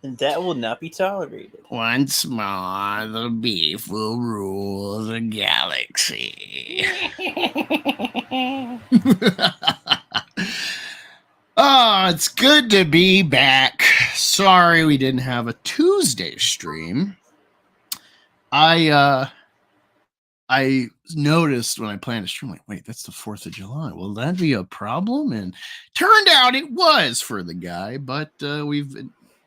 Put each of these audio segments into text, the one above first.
And that will not be tolerated. Once more, the beef will rule the galaxy. Oh, it's good to be back. Sorry we didn't have a Tuesday stream. I noticed when I planned a stream, like, wait, that's the 4th of July. Will that be a problem? And turned out it was for the guy, but we've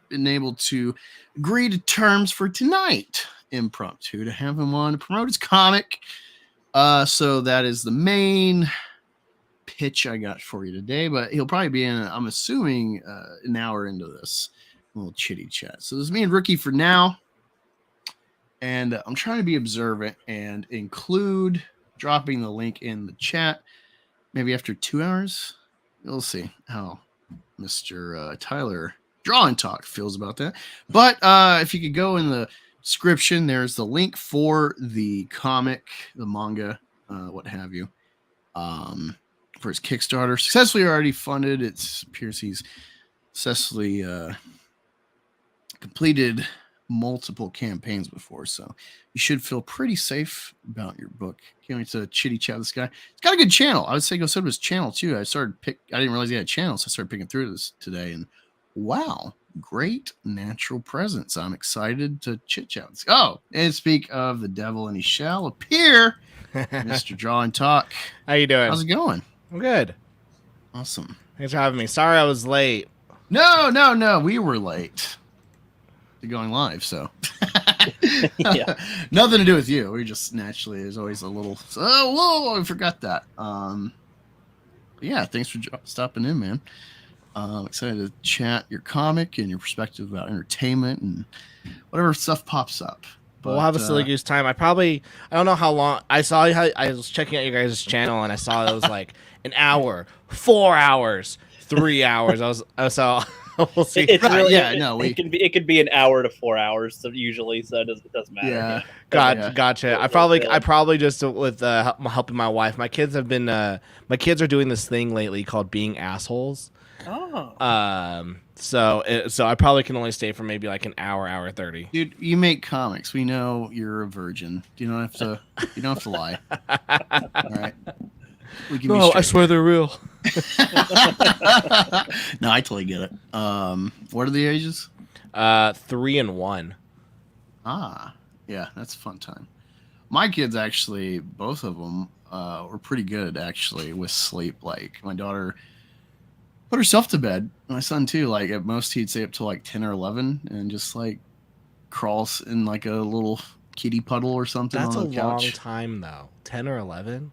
been able to agree to terms for tonight, impromptu, to have him on to promote his comic. So that is the main pitch I got for you today, but he'll probably be in, I'm assuming, an hour into this little chitty chat. So this is me and Rookie for now. And I'm trying to be observant and include dropping the link in the chat. Maybe after 2 hours, we'll see how Mr. Tyler Draw and Talk feels about that. But if you could go in the description, there's the link for the comic, the manga, what have you, for his Kickstarter. Successfully already funded. It appears he's successfully completed multiple campaigns before, so you should feel pretty safe about your book. Can't wait to chitty chat with this guy. He's got a good channel. I would say go sub to his channel too. I didn't realize he had a channel, so I started picking through this today, and wow, great natural presence. I'm excited to chit chat. Oh, and speak of the devil, and he shall appear, Mr. Draw and Talk. How you doing? How's it going? I'm good. Awesome. Thanks for having me. Sorry I was late. No, we were late to going live, so Yeah. Nothing to do with you. We just naturally, there's always a little, whoa, I forgot that. Yeah, thanks for stopping in, man. I'm excited to chat your comic and your perspective about entertainment and whatever stuff pops up. But we'll have a silly goose time. I don't know how long. I was checking out your guys' channel and I saw it was like an hour, 4 hours, 3 hours. We'll see. It's really, it could be an hour to 4 hours. So usually, so it doesn't matter. Yeah. Gotcha. I probably just with helping my wife. My kids are doing this thing lately called being assholes. Oh. So I probably can only stay for maybe like an hour 30. Dude, you make comics. We know you're a virgin. You don't have to lie. All right. No, I swear they're real. No, I totally get it. What are the ages? 3 and 1. Ah, yeah, that's a fun time. My kids actually, both of them, were pretty good actually with sleep. Like my daughter put herself to bed. My son too. Like at most he'd stay up till like 10 or 11 and just like crawls in like a little kiddie puddle or something. That's on the couch. Long time though. 10 or 11.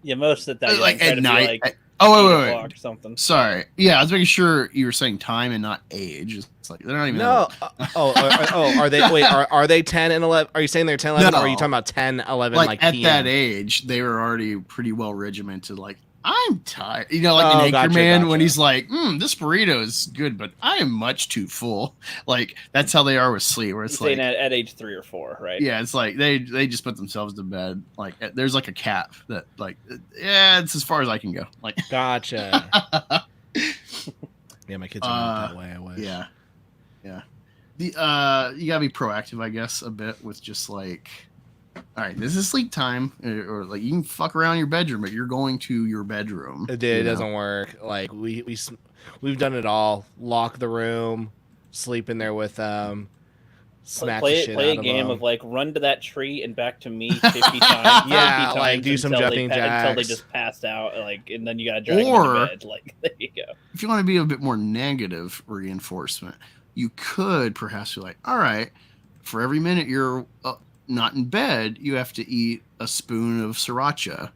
Yeah, most of the time. Like at night. Wait. Or something. Sorry. Yeah, I was making sure you were saying time and not age. It's like they're not even. No. Are they? Wait, are they 10 and 11? Are you saying they're 10, 11? No. Or are you talking about 10, 11? Like at PM? that age, they were already pretty well regimented. Like I'm tired. You know, like an Anchorman when he's like, this burrito is good, but I am much too full. Like that's how they are with sleep. Where it's You're like at age 3 or 4, right? Yeah, it's like they just put themselves to bed. Like there's like a cap that like it's as far as I can go. Like gotcha. Yeah, my kids are not that way. I wish. Yeah. You gotta be proactive, I guess, a bit with just like, all right, this is sleep time, or like you can fuck around in your bedroom, but you're going to your bedroom. It doesn't work. Like we've done it all. Lock the room, sleep in there with smack the shit play out a game them. of like run to that tree and back to me 50 times. Yeah, 50 like times do some jumping jacks until they just passed out. Like, and then you gotta drag them to bed. Like, there you go. If you want to be a bit more negative reinforcement, you could perhaps be like, all right, for every minute you're not in bed, you have to eat a spoon of sriracha.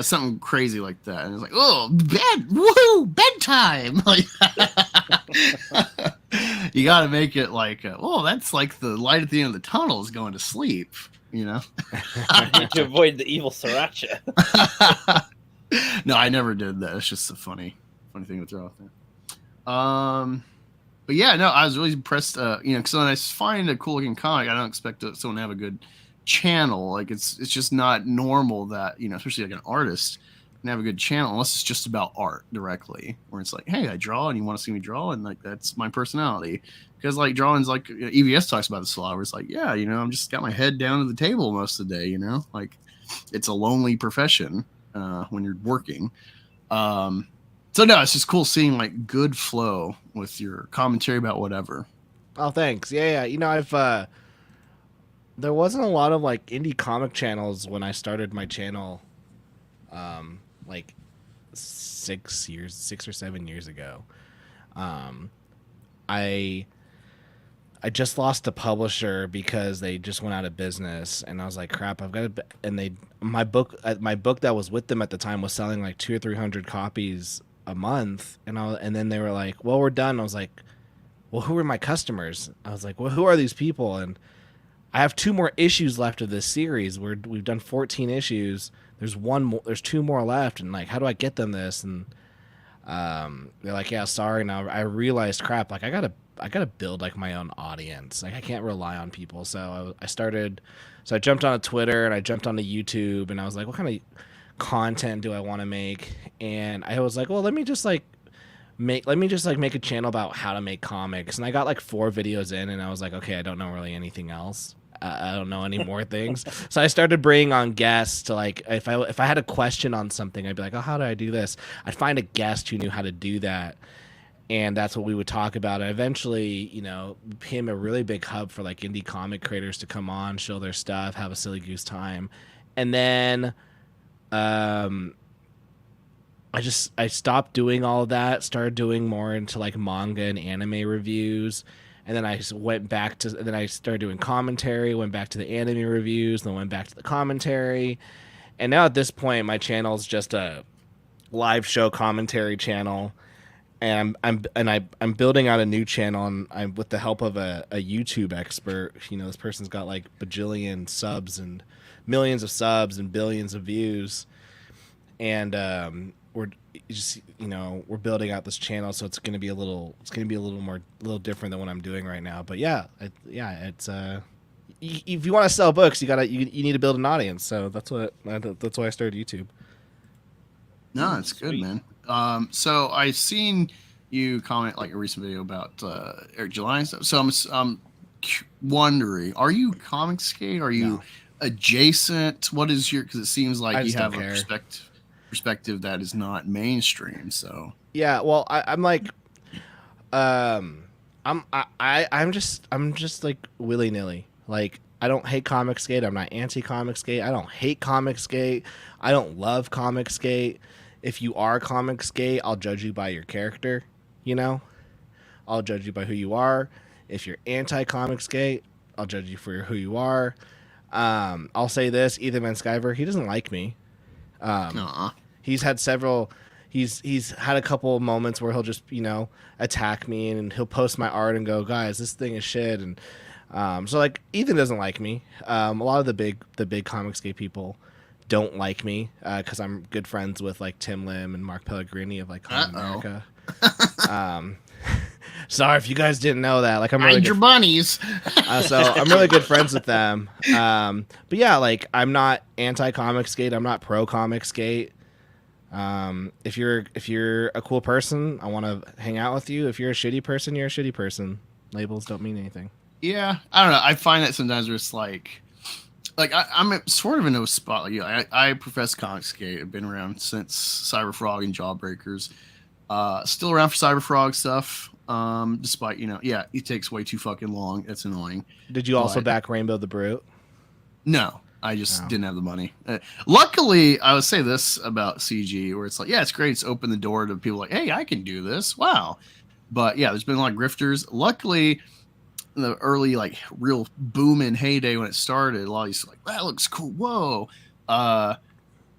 Something crazy like that. And it's like, oh, bedtime. Like, you got to make it like, that's like the light at the end of the tunnel is going to sleep, to avoid the evil sriracha. No, I never did that. It's just a funny thing to throw out there. But yeah, no, I was really impressed. Because when I find a cool looking comic, I don't expect someone to have a good channel. Like it's just not normal that especially like an artist and have a good channel unless it's just about art directly, where it's like, hey, I draw and you want to see me draw, and like that's my personality. Because like drawing's like EVS talks about this a lot, where it's like, yeah, I'm just got my head down to the table most of the day, like it's a lonely profession when you're working. So no, it's just cool seeing like good flow with your commentary about whatever. Oh, thanks. Yeah. I've there wasn't a lot of like indie comic channels when I started my channel, like 6 or 7 years ago. I just lost a publisher because they just went out of business, and I was like, crap, I've got to. And my book that was with them at the time was selling like 200 or 300 copies a month, and then they were like, well, we're done. I was like, well, who are my customers? I was like, well, who are these people? And I have 2 more issues left of this series. We've done 14 issues. There's 2 more left, and like, how do I get them this? And they're like, yeah, sorry. Now I realized, crap, like I gotta build like my own audience. Like I can't rely on people. So I jumped on Twitter and I jumped onto YouTube, and I was like, what kind of content do I want to make? And I was like, well, let me just make a channel about how to make comics. And I got like 4 videos in, and I was like, okay, I don't know really anything else. I don't know any more things. So I started bringing on guests to like, if I had a question on something, I'd be like, oh, how do I do this? I'd find a guest who knew how to do that. And that's what we would talk about. And eventually, became a really big hub for like indie comic creators to come on, show their stuff, have a silly goose time. And then, I stopped doing all of that, started doing more into like manga and anime reviews. And then I started doing commentary, went back to the anime reviews, then went back to the commentary. And now at this point, my channel is just a live show commentary channel. And I'm building out a new channel, and I'm with the help of a YouTube expert. This person's got like bajillion subs and millions of subs and billions of views. And we're building out this channel, so it's going to be a little different than what I'm doing right now. But it's if you want to sell books, you need to build an audience. So that's why I started YouTube. No, it's good, man. So I seen you comment like a recent video about Eric July and stuff. So I'm wondering, are you comic skate? Are you adjacent? What is your? Because it seems like you have a perspective that is not mainstream. So yeah, well, I'm like, I'm just like willy nilly. Like I don't hate comic skate. I'm not anti comic skate. I don't hate comic skate. I don't love comic skate. If you are comic skate, I'll judge you by your character, I'll judge you by who you are. If you're anti-comic skate, I'll judge you for who you are. I'll say this, Ethan Van Sciver, he doesn't like me. He's had he's had a couple of moments where he'll just, attack me, and he'll post my art and go, guys, this thing is shit. And so like Ethan doesn't like me. A lot of the big comic skate people don't like me because I'm good friends with like Tim Lim and Mark Pellegrini of like Comic America. Sorry if you guys didn't know that. Like I'm really your bunnies. So I'm really good friends with them. But yeah, like I'm not anti-comic skate. I'm not pro comic skate. If you're a cool person, I want to hang out with you. If you're a shitty person, you're a shitty person. Labels don't mean anything. Yeah, I don't know. I find that sometimes where it's like I'm sort of in a spot. Like, I profess comic skate. I've been around since Cyberfrog and Jawbreakers. Still around for Cyberfrog stuff. Despite it takes way too fucking long. It's annoying. Did you also back Rainbow the Brute? No, I just didn't have the money. Luckily, I would say this about CG, where it's like, it's great. It's opened the door to people like, hey, I can do this. Wow. But yeah, there's been a lot of grifters. Luckily, the early like real booming heyday when it started, a lot of these like, that looks cool. Whoa.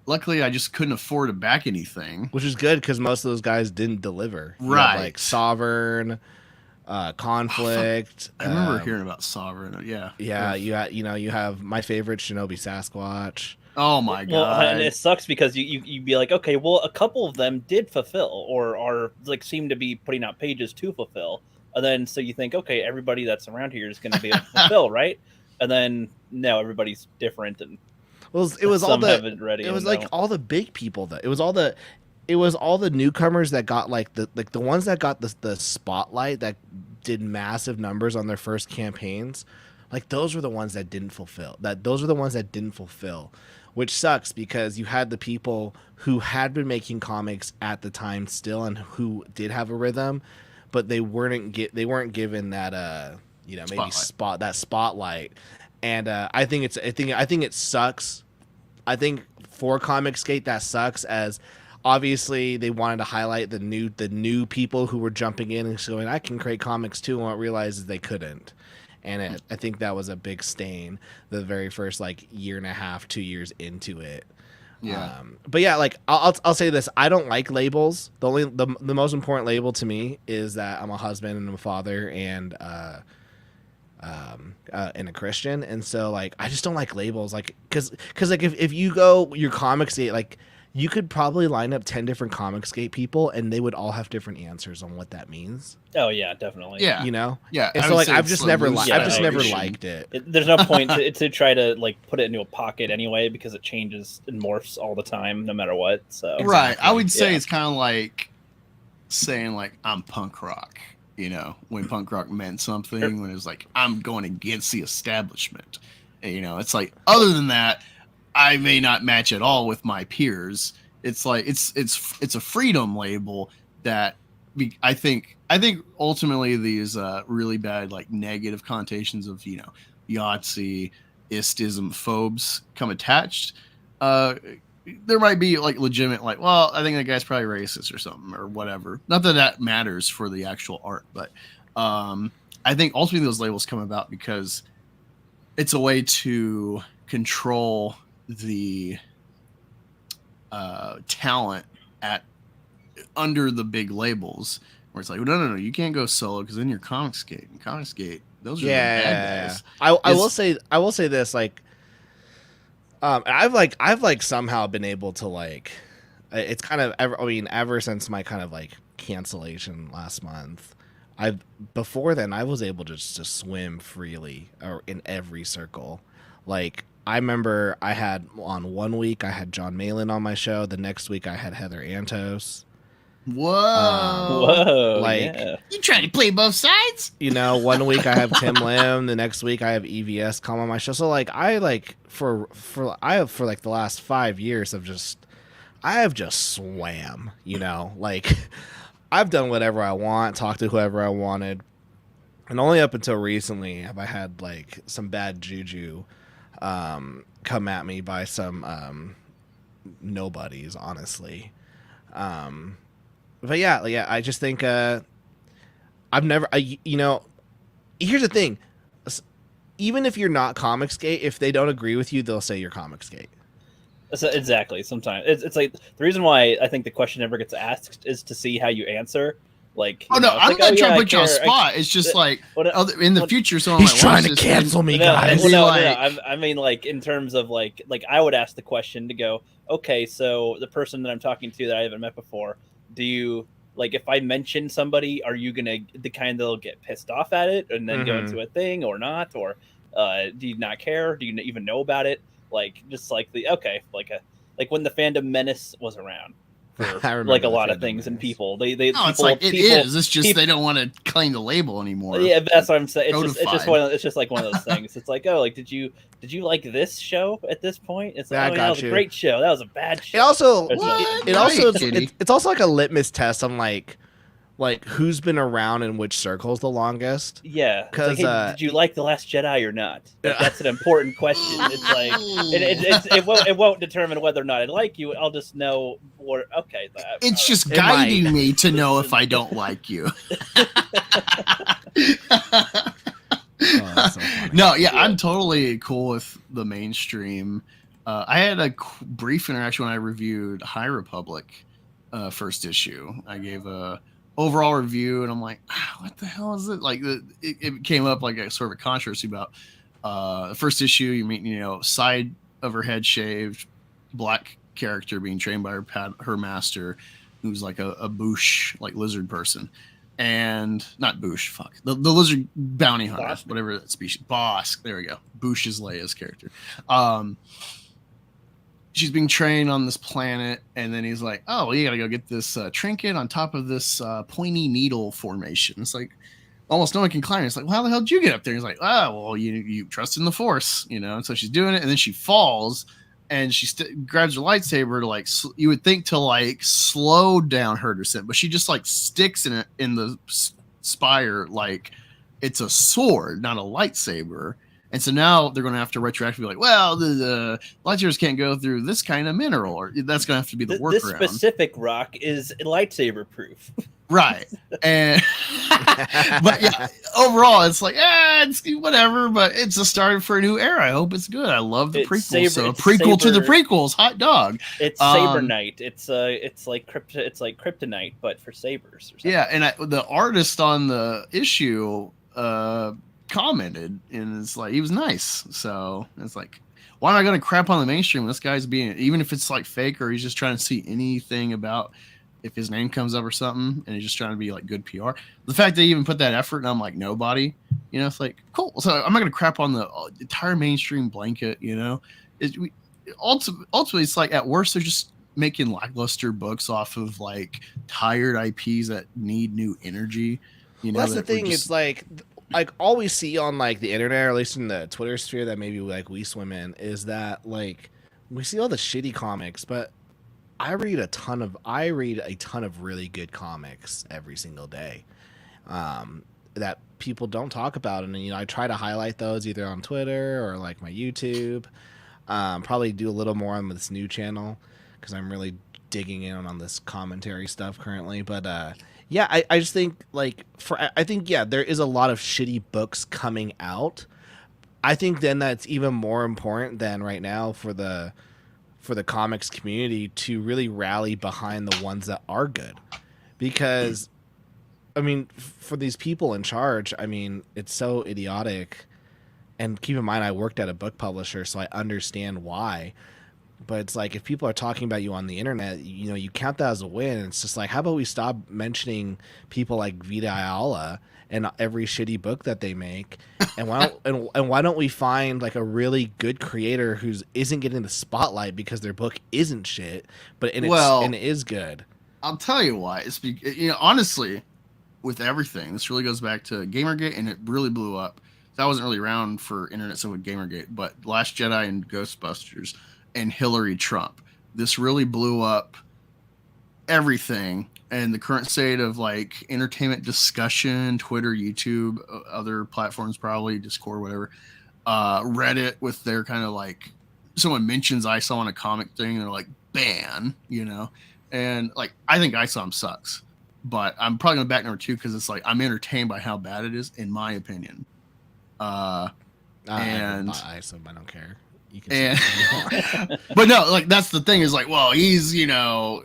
Luckily, I just couldn't afford to back anything, which is good because most of those guys didn't deliver. Right, like Sovereign, Conflict. I remember hearing about Sovereign. Yeah. You have my favorite Shinobi Sasquatch. Oh my god! Well, and it sucks because you'd be like, okay, well, a couple of them did fulfill, or are like seem to be putting out pages to fulfill, and then so you think, okay, everybody that's around here is going to be able to fulfill, right? And then no, everybody's different and. it was all Some the haven't read it was even like though. all the big people that it was all the newcomers that got like the ones that got the spotlight that did massive numbers on their first campaigns. Like those were the ones that didn't fulfill. Which sucks because you had the people who had been making comics at the time still and who did have a rhythm, but they weren't given that maybe spotlight. And I think it sucks. I think for Comicsgate that sucks, as obviously they wanted to highlight the new people who were jumping in and going, I can create comics too, and what realizes they couldn't. And I think that was a big stain the very first like year and a half, 2 years into it. Yeah. But yeah, like I'll say this: I don't like labels. The most important label to me is that I'm a husband and I'm a father and a Christian, and so like I just don't like labels, like because like if you go your Comicsgate, like you could probably line up 10 different Comicsgate people and they would all have different answers on what that means. Oh yeah, definitely. Yeah. You know? Yeah. And I so would like say I've it's just a never loose liked it. There's no point to try to like put it into a pocket anyway, because it changes and morphs all the time, no matter what. So Right. I would say Yeah. it's kind of like saying like I'm punk rock. You know, when punk rock meant something, Sure. when it was like I'm going against the establishment. You know, it's like other than that, I may not match at all with my peers. It's like it's a freedom label that I think ultimately these really bad like negative connotations of Yahtzee, istism, phobes come attached. There might be like legitimate like, well, I think that guy's probably racist or something or whatever. Not that matters for the actual art, but I think ultimately those labels come about because it's a way to control the talent at under the big labels, where it's like, no, you can't go solo because then you're Comicsgate. And Comicsgate, those are the bad guys. I will say this, like I've somehow been able to like, it's kind of ever since my kind of like cancellation last month, before then I was able to just swim freely or in every circle. Like I remember I had on 1 week I had John Malin on my show. The next week I had Heather Antos. Whoa, like yeah. You trying to play both sides? 1 week I have Tim Lim. The next week I have EVS come on my show. So like I like for like the last 5 years I have just swam. Like I've done whatever I want, talked to whoever I wanted, and only up until recently have I had like some bad juju come at me by some nobodies, honestly. But yeah, I just think I've never, here's the thing. Even if you're not Comicsgate, if they don't agree with you, they'll say you're Comicsgate. So, exactly. Sometimes it's like the reason why I think the question never gets asked is to see how you answer. Like, I'm not trying to put you on spot. It's just like in the future, someone he's might trying watch to this cancel me, No, guys. no, like- I mean, like in terms of like I would ask the question to go, okay, so the person that I'm talking to that I haven't met before, do you like if I mention somebody, are you gonna the kind that'll get pissed off at it and then go into a thing or not, or do you not care? Do you even know about it? Like just like like when the Fandom Menace was around. For like a lot of things and people, it's like it is. It's just they don't want to claim the label anymore. Yeah, that's what I'm saying. It's Codified. just like one of those things. It's like, oh, like did you like this show at this point? It's like, Yeah, I oh, got that was you. a great show. That was a bad show. It also, There's no- it also, Right, Kitty. it's also like a litmus test on like who's been around in which circles the longest. Yeah, it's 'Cause, like, hey, did you like The Last Jedi or not? Like, that's an important question. It's like it won't determine whether or not I like you. I'll just know what. Okay, It's just It guiding might. me to know if I don't like you. Oh, that's so funny. No, yeah, I'm totally cool with the mainstream. I had a brief interaction when I reviewed High Republic first issue. I gave a overall review, and I'm like, what the hell is it? Like, it came up like a sort of a controversy about the first issue. You meet, side of her head shaved, black character being trained by her master, who's like a boosh, like lizard person. And not Boosh, fuck. The lizard bounty hunter, Bosk. whatever that species. Bosk, there we go. Boosh is Leia's character. she's being trained on this planet, and then he's like, oh, well, you gotta go get this trinket on top of this pointy needle formation. It's like almost no one can climb. It's like, well, how the hell did you get up there? He's like, oh, well, you trust in the Force, you know. And so she's doing it, and then she falls, and she grabs her lightsaber to like you would think to like slow down her descent, but she just like sticks in it in the spire like it's a sword, not a lightsaber. And so now they're going to have to retroactively be like, well, the lightsabers can't go through this kind of mineral, or that's going to have to be the workaround. This specific rock is lightsaber proof. Right. And but yeah, overall it's like, it's whatever, but it's a start for a new era. I hope it's good. I love the prequel. So a prequel to the prequels, hot dog. It's Saber Knight. It's like kryptonite, but for sabers or something. Yeah, and the artist on the issue commented, and it's like he was nice. So it's like, why am I going to crap on the mainstream? This guy's being, even if it's like fake or he's just trying to see anything about if his name comes up or something, and he's just trying to be like good PR. The fact that he even put that effort, and I'm like nobody, you know, it's like cool. So I'm not going to crap on the entire mainstream blanket, you know. Ultimately, it's like at worst they're just making lackluster books off of like tired IPs that need new energy. You know, that's the thing. It's like all we see on like the internet, or at least in the Twitter sphere that maybe like we swim in, is that like we see all the shitty comics, but I read a ton of really good comics every single day that people don't talk about, and you know, I try to highlight those either on Twitter or like my YouTube. Probably do a little more on this new channel because I'm really digging in on this commentary stuff currently, but yeah, I just think like there is a lot of shitty books coming out. I think then that's even more important than right now for the comics community to really rally behind the ones that are good, because I mean, for these people in charge, I mean, it's so idiotic. And keep in mind, I worked at a book publisher, so I understand why. But it's like, if people are talking about you on the internet, you know, you count that as a win. It's just like, how about we stop mentioning people like Vita Ayala and every shitty book that they make, and why don't we find like a really good creator who isn't getting the spotlight because their book isn't shit, but it is good. I'll tell you why. It's you know, honestly, with everything, this really goes back to Gamergate, and it really blew up. I wasn't really around for internet stuff with Gamergate, but Last Jedi and Ghostbusters and Hillary Trump, this really blew up everything. And the current state of like entertainment discussion, Twitter, YouTube, other platforms, probably Discord, whatever, Reddit with their kind of like, someone mentions I Saw on a comic thing, and they're like, ban, you know. And like, I think I Saw sucks, but I'm probably gonna back number 2 because it's like I'm entertained by how bad it is, in my opinion. I don't care. You can and, but no, like that's the thing is like, well, he's, you know,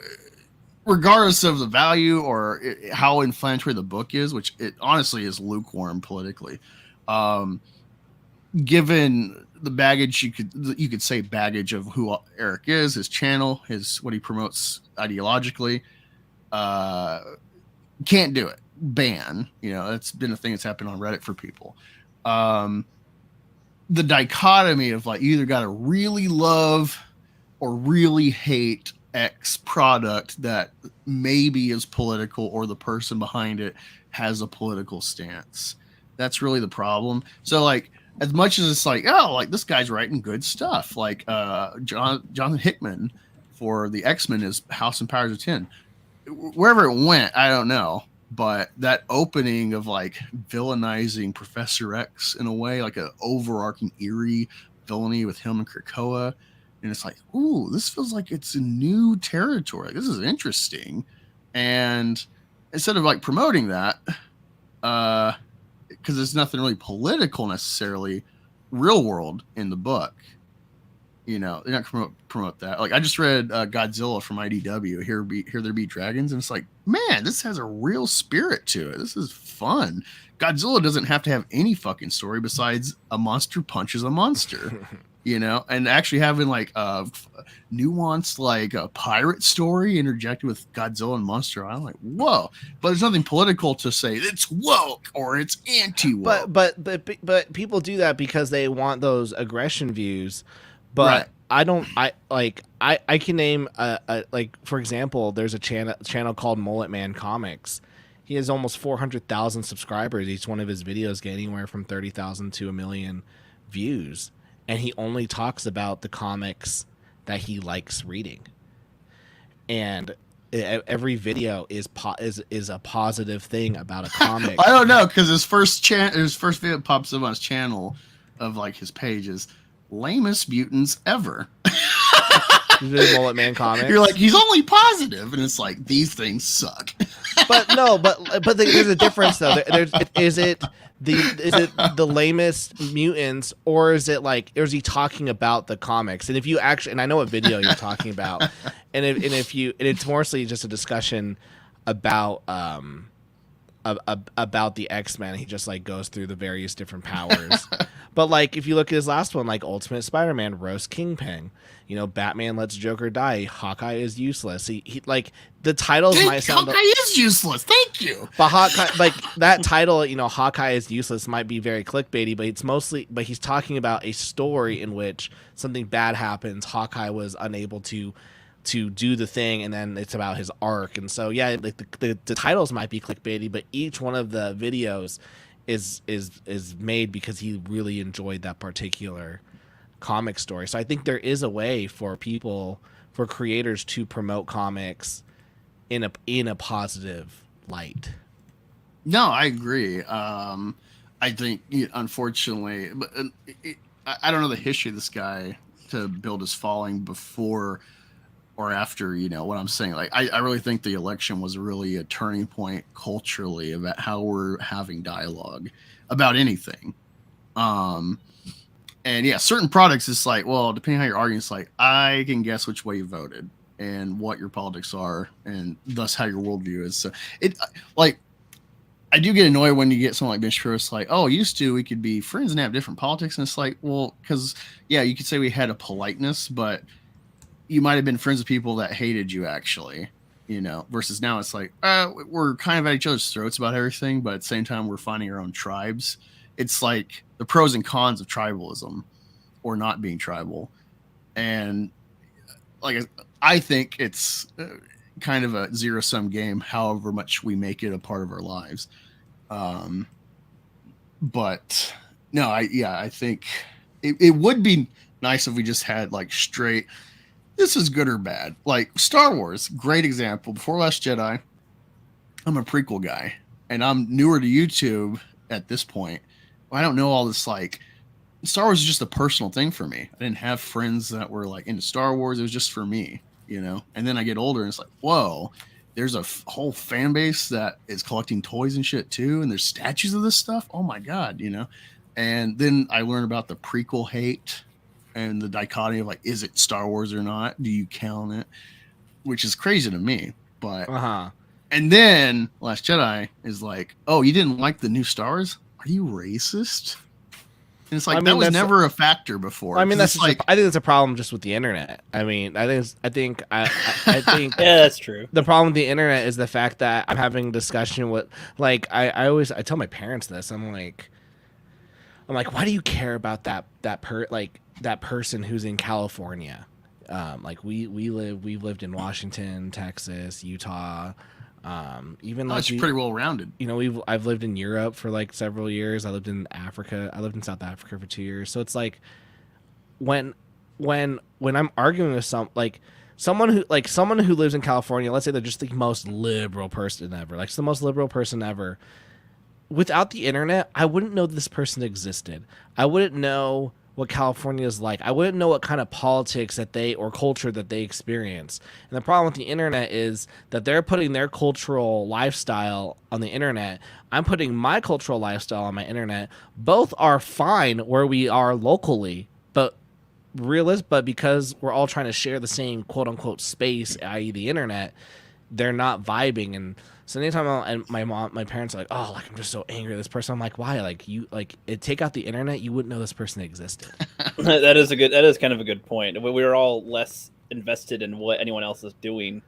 regardless of the value or how inflammatory the book is, which it honestly is lukewarm politically, given the baggage, you could say baggage of who Eric is, his channel, what he promotes ideologically, can't do it. Ban, you know, that's been a thing that's happened on Reddit for people. The dichotomy of like, you either got to really love or really hate X product that maybe is political, or the person behind it has a political stance. That's really the problem. So like, as much as it's like, oh, like this guy's writing good stuff, like Jonathan Hickman for the X-Men is House and Powers of 10. Wherever it went, I don't know. But that opening of like villainizing Professor X in a way, like an overarching eerie villainy with him and Krakoa, and it's like, ooh, this feels like it's a new territory. Like, this is interesting. And instead of like promoting that, because there's nothing really political necessarily, real world in the book, you know, they're not going to promote that. Like, I just read Godzilla from IDW, Here There Be Dragons, and it's like, man, this has a real spirit to it. This is fun. Godzilla doesn't have to have any fucking story besides a monster punches a monster, you know? And actually having like a nuanced, like a pirate story interjected with Godzilla and Monster Island, like, whoa. But there's nothing political to say it's woke or it's anti-woke. But people do that because they want those aggression views. But I don't. I can name like, for example, there's a channel called Mullet Man Comics. He has almost 400,000 subscribers. Each one of his videos get anywhere from 30,000 to 1,000,000 views, and he only talks about the comics that he likes reading. And every video is a positive thing about a comic. I don't know, because his first video pops up on his channel of like his page is lamest mutants ever. Mullet Man Comics. You're like, he's only positive, and it's like, these things suck. But no, but there's a difference though. Is it the lamest mutants, or is he talking about the comics? And if you actually, and I know what video you're talking about, and it's mostly just a discussion about the X-Men. He just like goes through the various different powers. But like, if you look at his last one, like Ultimate Spider-Man, roast Kingpin. You know, Batman lets Joker die. Hawkeye is useless. He like, the titles might sound. Hawkeye is useless. Thank you. But Hawkeye, like that title, you know, Hawkeye is useless, might be very clickbaity, but he's talking about a story in which something bad happens. Hawkeye was unable to do the thing, and then it's about his arc. And so yeah, like the titles might be clickbaity, but each one of the videos is made because he really enjoyed that particular comic story. So I think there is a way for creators to promote comics in a positive light. No, I agree. I think, unfortunately, but I don't know the history of this guy to build his following before or after, what I'm saying. Like, I really think the election was really a turning point culturally about how we're having dialogue about anything. And yeah, certain products, it's like, well, depending on how you're arguing, it's like, I can guess which way you voted and what your politics are, and thus how your worldview is. So I do get annoyed when you get someone like Ben Shapiro. It's like, oh, used to we could be friends and have different politics, and it's like, well, because yeah, you could say we had a politeness, but you might have been friends with people that hated you actually, versus now it's like, we're kind of at each other's throats about everything, but at the same time we're finding our own tribes. It's like the pros and cons of tribalism or not being tribal. And like, I think it's kind of a zero-sum game, however much we make it a part of our lives. But no, I think it would be nice if we just had like straight, this is good or bad. Like Star Wars, great example. Before Last Jedi, I'm a prequel guy, and I'm newer to YouTube at this point. I don't know all this, like, Star Wars is just a personal thing for me. I didn't have friends that were like into Star Wars. It was just for me, and then I get older and it's like, whoa, there's a whole fan base that is collecting toys and shit too. And there's statues of this stuff. Oh my God, and then I learn about the prequel hate and the dichotomy of like, is it Star Wars or not? Do you count it? Which is crazy to me, but, and then Last Jedi is like, oh, you didn't like the new Star Wars? Are you racist? And it's like, that was never a factor before. I mean, that's like, I think it's a problem just with the internet. I mean, I think yeah, that's true. The problem with the internet is the fact that I'm having a discussion with, like, I tell my parents this. I'm like, why do you care about that person who's in California? Like we've lived in Washington, Texas, Utah. Even like, it's pretty well rounded. I've lived in Europe for like several years. I lived in Africa. I lived in South Africa for 2 years. So it's like when I'm arguing with someone who lives in California, let's say they're just the most liberal person ever, like the most liberal person ever. Without the internet, I wouldn't know this person existed. I wouldn't know what California is like. I wouldn't know what kind of politics or culture that they experience. And the problem with the internet is that they're putting their cultural lifestyle on the internet. I'm putting my cultural lifestyle on my internet. Both are fine where we are locally, but because we're all trying to share the same quote unquote space, i.e. the internet, they're not vibing. And so anytime my parents are like, oh, like, I'm just so angry at this person. I'm like, why? Like, take out the internet, you wouldn't know this person existed. That is kind of a good point. We were all less invested in what anyone else is doing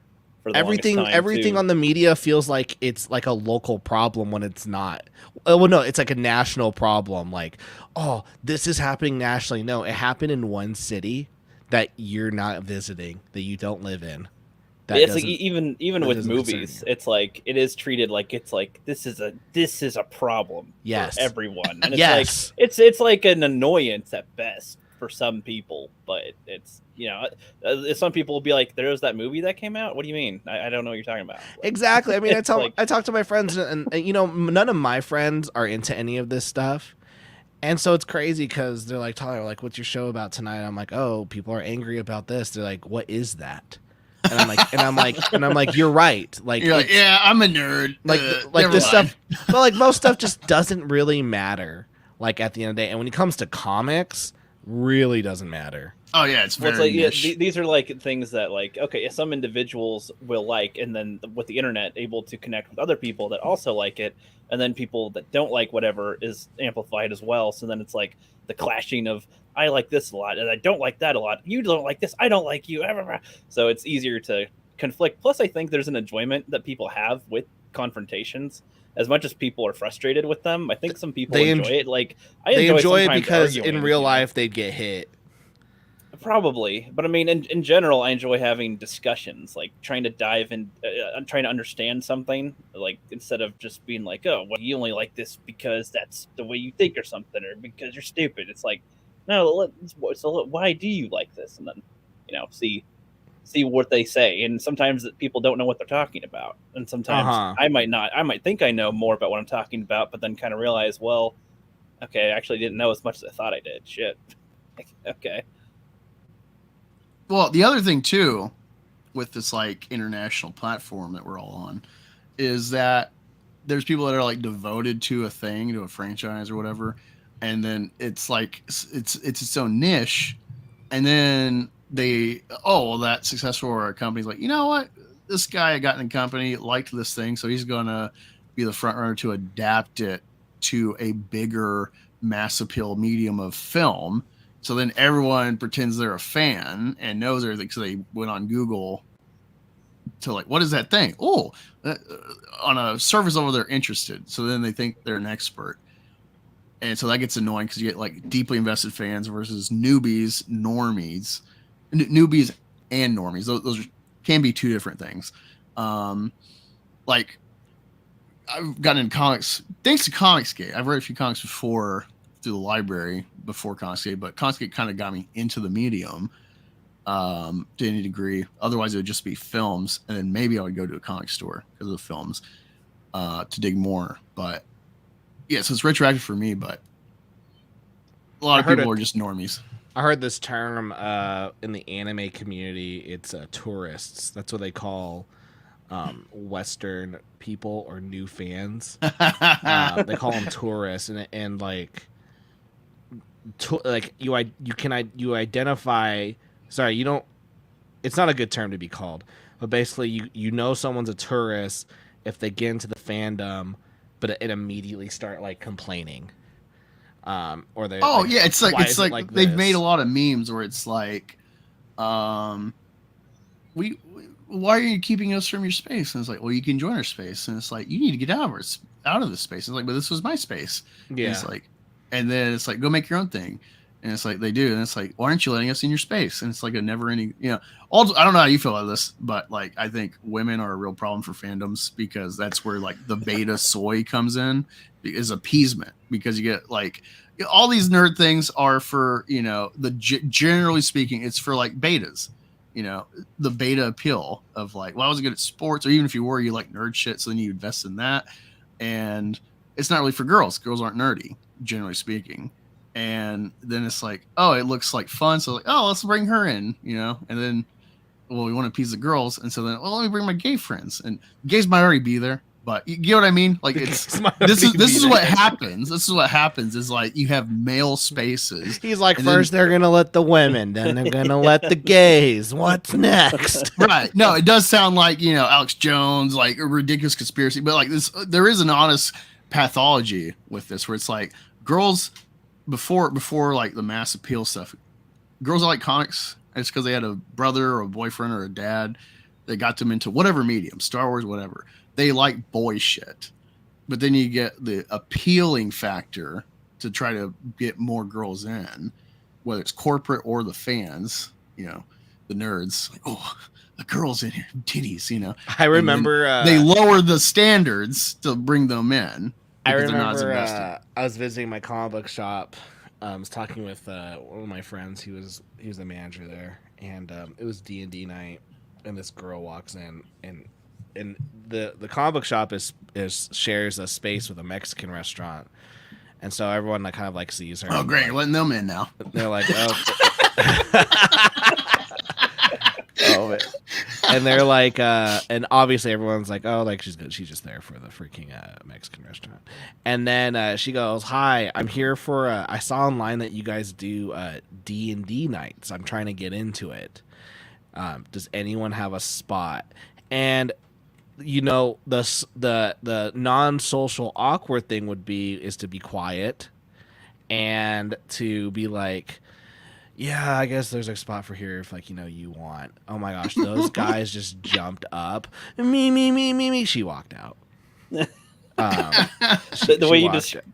for the everything too. On the media feels like it's like a local problem when it's not. Well, no, it's like a national problem. Like, oh, this is happening nationally. No, it happened in one city that you're not visiting, that you don't live in. It's like even with doesn't movies, concern you. it's like it is treated like it's like this is a problem Yes. for everyone, and it's Yes. like it's like an annoyance at best for some people, but it's some people will be like, there was that movie that came out. What do you mean? I don't know what you're talking about. Like, Exactly. I mean, it's like, I talk to my friends, and none of my friends are into any of this stuff. And so it's crazy because they're like, Tyler, like, what's your show about tonight? I'm like, oh, people are angry about this. They're like, what is that? And I'm like, you're right. Like, You're like, yeah, I'm a nerd. Like never this mind. stuff, but like most stuff just doesn't really matter. Like at the end of the day, and when it comes to comics, really doesn't matter. Oh yeah, it's very like niche. these are like things that like, okay, some individuals will like, and then with the internet able to connect with other people that also like it, and then people that don't like whatever is amplified as well. So then it's like the clashing of, I like this a lot and I don't like that a lot. You don't like this, I don't like you. So it's easier to conflict. Plus, I think there's an enjoyment that people have with confrontations. As much as people are frustrated with them, I think some people enjoy it. Like they enjoy it because in real life they'd get hit. Probably, but I mean, in general, I enjoy having discussions, like trying to dive in, trying to understand something, like instead of just being like, oh, well, you only like this because that's the way you think or something, or because you're stupid. It's like, no, so why do you like this? And then, see what they say. And sometimes people don't know what they're talking about, and sometimes I might think I know more about what I'm talking about, but then kind of realize, well, okay, I actually didn't know as much as I thought I did. Shit. Okay. Well, the other thing too, with this like international platform that we're all on, is that there's people that are like devoted to a thing, to a franchise or whatever, and then it's like it's its own niche, and then that successful company's like, you know what, this guy got in the company liked this thing, so he's gonna be the front runner to adapt it to a bigger mass appeal medium of film. So then everyone pretends they're a fan and knows everything. So they went on Google to like, what is that thing? Oh, on a surface level, they're interested. So then they think they're an expert. And so that gets annoying because you get like deeply invested fans versus newbies and normies. Those can be two different things. Like I've gotten into comics thanks to Comicsgate. I've read a few comics before through the library before Comicsgate, but Comicsgate kind of got me into the medium to any degree. Otherwise, it would just be films, and then maybe I would go to a comic store because of the films to dig more. But yeah, so it's retroactive for me, but a lot of people are just normies. I heard this term in the anime community. It's tourists. That's what they call Western people or new fans. They call them tourists, and like. You identify. Sorry, you don't. It's not a good term to be called, but basically, you know someone's a tourist if they get into the fandom, but it immediately start like complaining, or they. Oh like, yeah, it's like they've made a lot of memes where it's like, why are you keeping us from your space? And it's like, well, you can join our space, and it's like you need to get out of this space. It's like, but this was my space. Yeah. And it's like. And then it's like, go make your own thing. And it's like, they do. And it's like, why aren't you letting us in your space? And it's like a never ending, I don't know how you feel about this, but like, I think women are a real problem for fandoms because that's where like the beta soy comes in, is appeasement, because you get like, all these nerd things are for, generally speaking, it's for like betas, the beta appeal of like, well, I wasn't good at sports, or even if you were, you like nerd shit. So then you invest in that. And it's not really for girls. Girls aren't nerdy, generally speaking. And then it's like, oh, it looks like fun. So like, oh, let's bring her in, and then, well, we want to appease the girls. And so then, well, let me bring my gay friends, and gays might already be there, but you get what I mean? Like this is what happens. This is what happens is like, you have male spaces. He's like, first they're going to let the women, then they're going to let the gays. What's next? Right. No, it does sound like, Alex Jones, like a ridiculous conspiracy, but like this, there is an honest pathology with this where it's like girls before like the mass appeal stuff, girls that like comics, it's because they had a brother or a boyfriend or a dad that got them into whatever medium, Star Wars, whatever. They like boy shit, but then you get the appealing factor to try to get more girls in, whether it's corporate or the fans, the nerds. Like, oh, the girls in here, titties, I remember they lower the standards to bring them in. I remember I was visiting my comic book shop. I was talking with one of my friends. He was the manager there, and it was D&D night. And this girl walks in, and the comic book shop shares a space with a Mexican restaurant, and so everyone kind of like sees her. Oh, great! Like, letting them in now. They're like, oh, and they're like, and obviously everyone's like, oh, like she's good. She's just there for the freaking Mexican restaurant. And then she goes, hi, I'm here for. I saw online that you guys do D&D nights. I'm trying to get into it. Does anyone have a spot? And the non-social awkward thing is to be quiet and to be like, yeah, I guess there's a spot for here if you want. Oh my gosh, those guys just jumped up. Me. She walked out. The way you described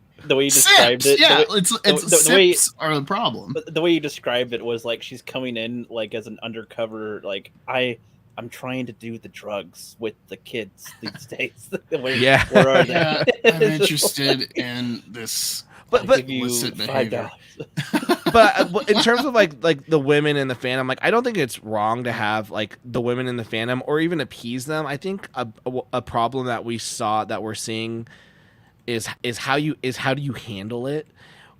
it, yeah, the way are the problem. The way you described it was like she's coming in like as an undercover, like I'm trying to do the drugs with the kids these days. Where are they? Yeah, I'm interested in this. But illicit behavior. But in terms of like the women in the fandom, like I don't think it's wrong to have like the women in the fandom or even appease them. I think a problem that we're seeing is how do you handle it.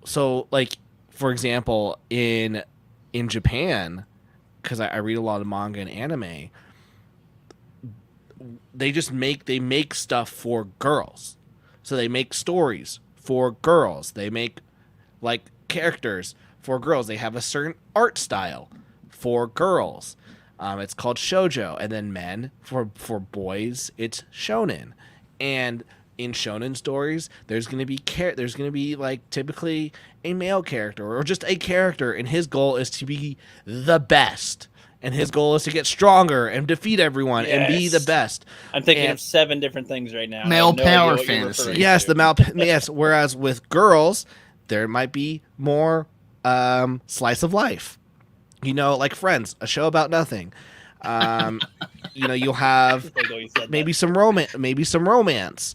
So like for example in Japan, because I read a lot of manga and anime, they make stuff for girls. So they make stories for girls. They make like characters for girls. They have a certain art style for girls. It's called shoujo, and then men for boys it's shonen. And in shonen stories, there's gonna be like typically a male character or just a character, and his goal is to be the best. And his goal is to get stronger and defeat everyone and be the best. I'm thinking of 7 different things right now. Male power fantasy. Yes, yes. Whereas with girls, there might be more slice of life. Like Friends, a show about nothing. You'll have maybe some romance.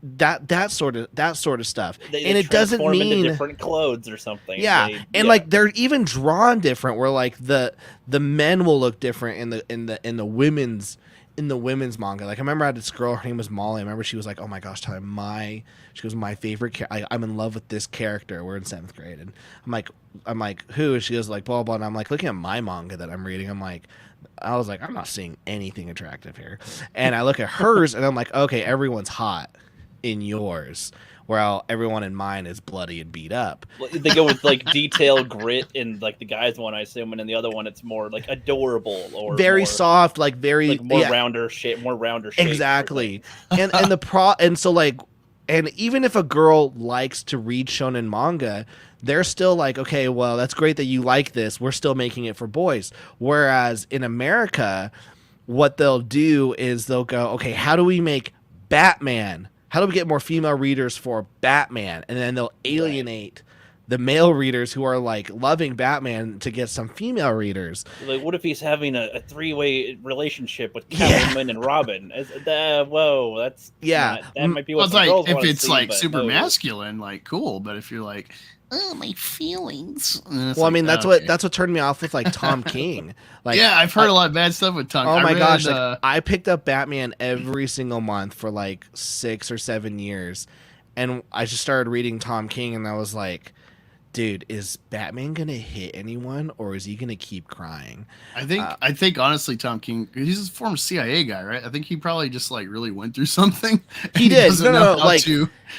That sort of stuff. And it doesn't mean into different clothes or something. Yeah, like they're even drawn different. Where like the men will look different in the women's manga. Like I remember I had this girl. Her name was Molly. I remember she was like, "Oh my gosh, Tyler, my favorite. I'm in love with this character." We're in 7th grade, and I'm like, who? And she goes like, blah blah. And I'm like looking at my manga that I'm reading. I was like, I'm not seeing anything attractive here. And I look at hers, and I'm like, okay, everyone's hot in yours, while everyone in mine is bloody and beat up. They go with like detail, grit, and like the guy's one, I assume, and then the other one it's more like adorable or very soft, like very like more rounder shape. Exactly. and so like, and even if a girl likes to read shonen manga, they're still like, okay, well, that's great that you like this. We're still making it for boys. Whereas in America, what they'll do is they'll go, okay, how do we make Batman? How do we get more female readers for Batman? And then they'll alienate the male readers who are like loving Batman to get some female readers. Like, what if he's having a 3-way relationship with Catwoman and Robin? Whoa, that's that might be what it's like. Girls if it's see, like super masculine, like cool. But if you're like, oh, my feelings. Well, I mean, that's what turned me off with like Tom King. Like, yeah, I've heard a lot of bad stuff with Tom. Oh my gosh, like, I picked up Batman every single month for like 6 or 7 years, and I just started reading Tom King, and I was like, dude, is Batman gonna hit anyone, or is he gonna keep crying? I think honestly, Tom King, he's a former CIA guy, right? I think he probably just like really went through something. He did. No. Like,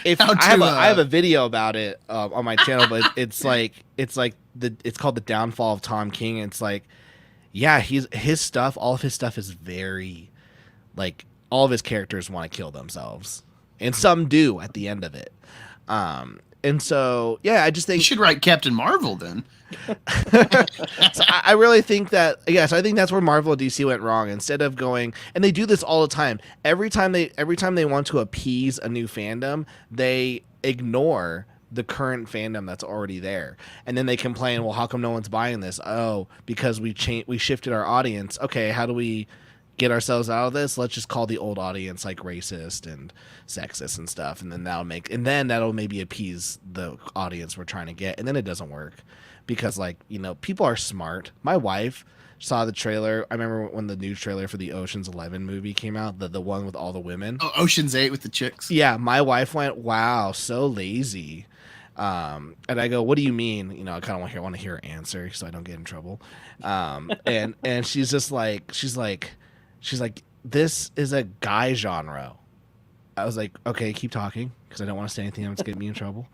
I have a video about it on my channel, but it's called The Downfall of Tom King. And it's like, yeah, all of his stuff is very, like, all of his characters want to kill themselves, and some do at the end of it. And so, yeah, I just think you should write Captain Marvel then. So I really think that, so I think that's where Marvel and DC went wrong. Instead of going, and they do this all the time. Every time they want to appease a new fandom, they ignore the current fandom that's already there. And then they complain, well, how come no one's buying this? Oh, because we shifted our audience. Okay, how do we get ourselves out of this? Let's just call the old audience like racist and sexist and stuff, and then that'll maybe appease the audience we're trying to get. And then it doesn't work because, like, you know, people are smart. My wife saw the trailer. I remember when the new trailer for the Ocean's 11 movie came out, the one with all the women. Oh, Ocean's 8 with the chicks. Yeah, my wife went, "Wow, so lazy." And I go, "What do you mean?" You know, I kind of want to hear her answer so I don't get in trouble. And she's just like, she's like, this is a guy genre. I was like, okay, keep talking because I don't want to say anything that's getting me in trouble.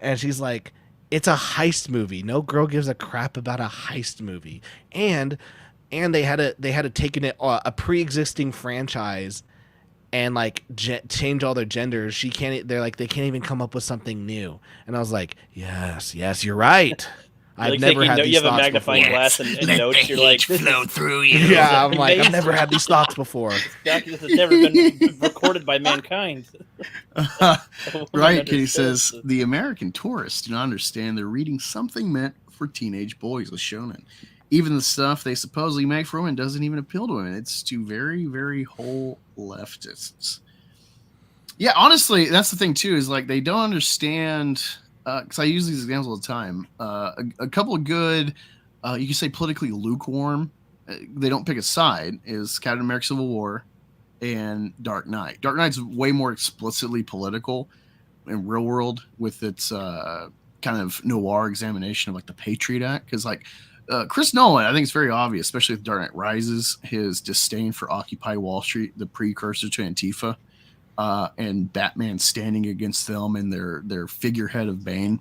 And she's like, it's a heist movie. No girl gives a crap about a heist movie. And they had to take a pre-existing franchise and like change all their genders. They can't even come up with something new. And I was like, yes, you're right. I've never had these you have thoughts a magnifying before. glass and notes. You're like, flow through you. Yeah, I'm like, I've never had these thoughts before. This has never been recorded by mankind. Right, Kitty says, the American tourists do not understand they're reading something meant for teenage boys with shonen. Even the stuff they supposedly make for women doesn't even appeal to women. It's to very, very whole leftists. Yeah, honestly, that's the thing, too, is like they don't understand... because I use these examples all the time. A couple of good, you can say politically lukewarm, they don't pick a side, is Captain America Civil War and Dark Knight. Dark Knight's way more explicitly political in real world with its kind of noir examination of like the Patriot Act. Because like Chris Nolan, I think it's very obvious, especially with Dark Knight Rises, his disdain for Occupy Wall Street, the precursor to Antifa. And Batman standing against them and their figurehead of Bane,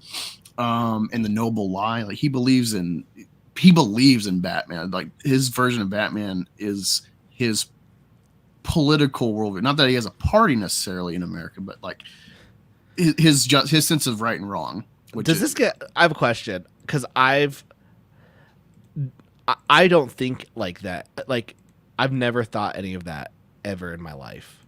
and the noble lie. Like he believes in Batman. Like his version of Batman is his political worldview. Not that he has a party necessarily in America, but like his sense of right and wrong. I have a question because I don't think like that. Like I've never thought any of that ever in my life.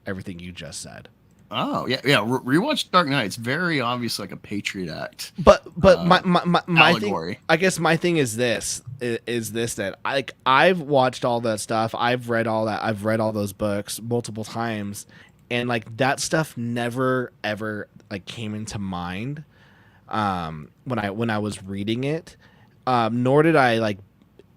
Everything you just said. Oh yeah. Rewatch Dark Knight. It's very obvious like a Patriot Act. But my allegory. thing, I guess my thing is this that I've watched all that stuff. I've read all that. I've read all those books multiple times, and like that stuff never ever like came into mind when I was reading it.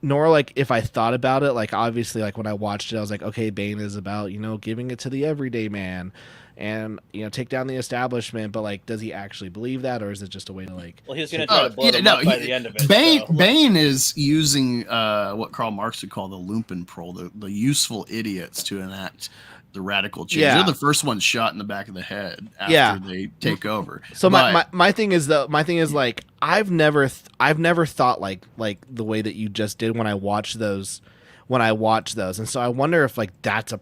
Nor if I thought about it, like obviously like when I watched it, I was like, okay, Bane is about, you know, giving it to the everyday man and, you know, take down the establishment. But like, does he actually believe that, or is it just a way to like, well, he's going to try to blow them up by the end of it. Bane is using what Karl Marx would call the Lumpenproll, the useful idiots to enact the radical change. Yeah. They're the first ones shot in the back of the head after they take over. So my thing is like I've never thought like the way that you just did when I watched those, and so I wonder if like that's a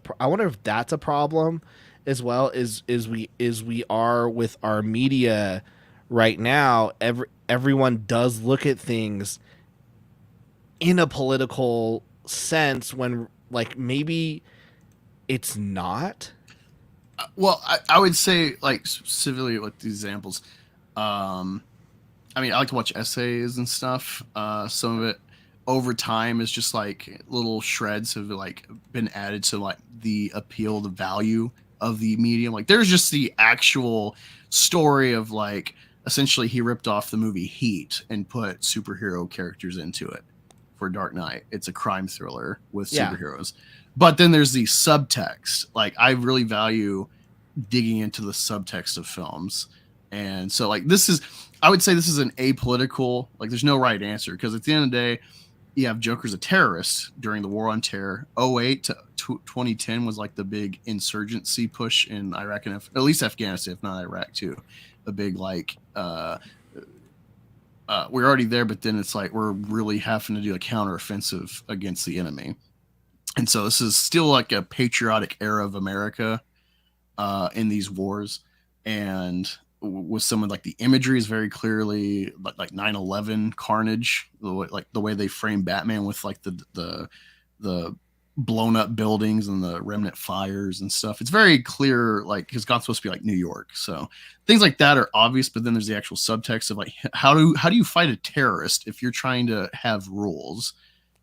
problem as well as we are with our media right now. Everyone does look at things in a political sense when like maybe it's not. Well, I would say like specifically with these examples. I mean, I like to watch essays and stuff. Some of it over time is just like little shreds have like been added to like the appeal, the value of the medium. Like there's just the actual story of like essentially he ripped off the movie Heat and put superhero characters into it for Dark Knight. It's a crime thriller with superheroes. But then there's the subtext. Like I really value digging into the subtext of films. And so like I would say this is an apolitical, like there's no right answer because at the end of the day, you have Joker's a terrorist during the War on Terror. 2008 to 2010 was like the big insurgency push in Iraq and at least Afghanistan, if not Iraq too. A big like we're already there, but then it's like we're really having to do a counteroffensive against the enemy. And so this is still like a patriotic era of America in these wars. And with some of like the imagery is very clearly like 9/11 carnage, like the way they frame Batman with like the blown up buildings and the remnant fires and stuff. It's very clear, like, because Gotham's supposed to be like New York, so things like that are obvious. But then there's the actual subtext of like, how do you fight a terrorist if you're trying to have rules?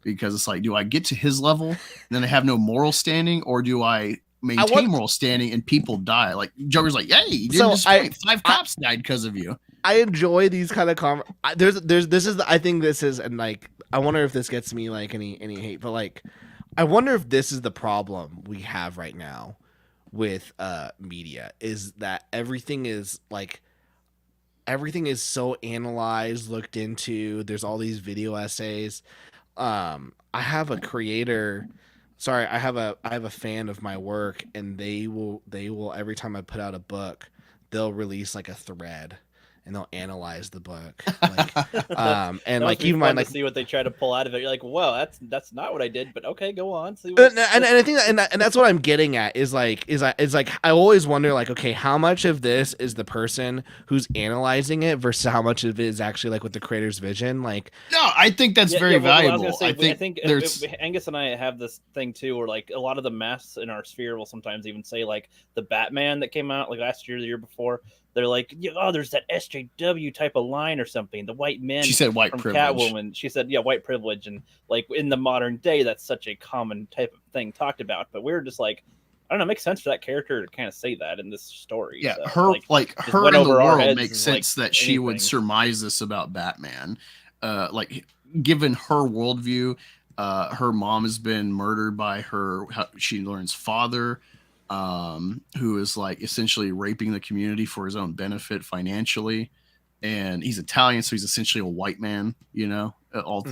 Because it's like, do I get to his level and then I have no moral standing, or do I maintain moral standing and people die? Like Joker's like, hey, you didn't five cops died because of you. I enjoy these kind of I think this is, and like, I wonder if this gets me like any hate, but like, I wonder if this is the problem we have right now with media, is that everything is so analyzed, looked into. There's all these video essays. I have a fan of my work, and they will every time I put out a book, they'll release like a thread and they'll analyze the book, and like even like to see what they try to pull out of it. You're like, well, that's not what I did, but okay, go on. See and I think and that's what I'm getting at is like I always wonder, like, okay, how much of this is the person who's analyzing it versus how much of it is actually like with the creator's vision? Like, no, I think that's very valuable. I think Angus and I have this thing too, where like a lot of the mass in our sphere will sometimes even say like the Batman that came out like last year, the year before. They're like, oh, there's that SJW type of line or something. The white men. She said white from privilege. Catwoman. She said, yeah, white privilege. And like in the modern day, that's such a common type of thing talked about. But we're just like, I don't know, it makes sense for that character to kind of say that in this story. Yeah, so, her in the world makes sense that she would surmise this about Batman. Like, given her worldview, her mom has been murdered by she learns father. Who is like essentially raping the community for his own benefit financially, and he's Italian, so he's essentially a white man, all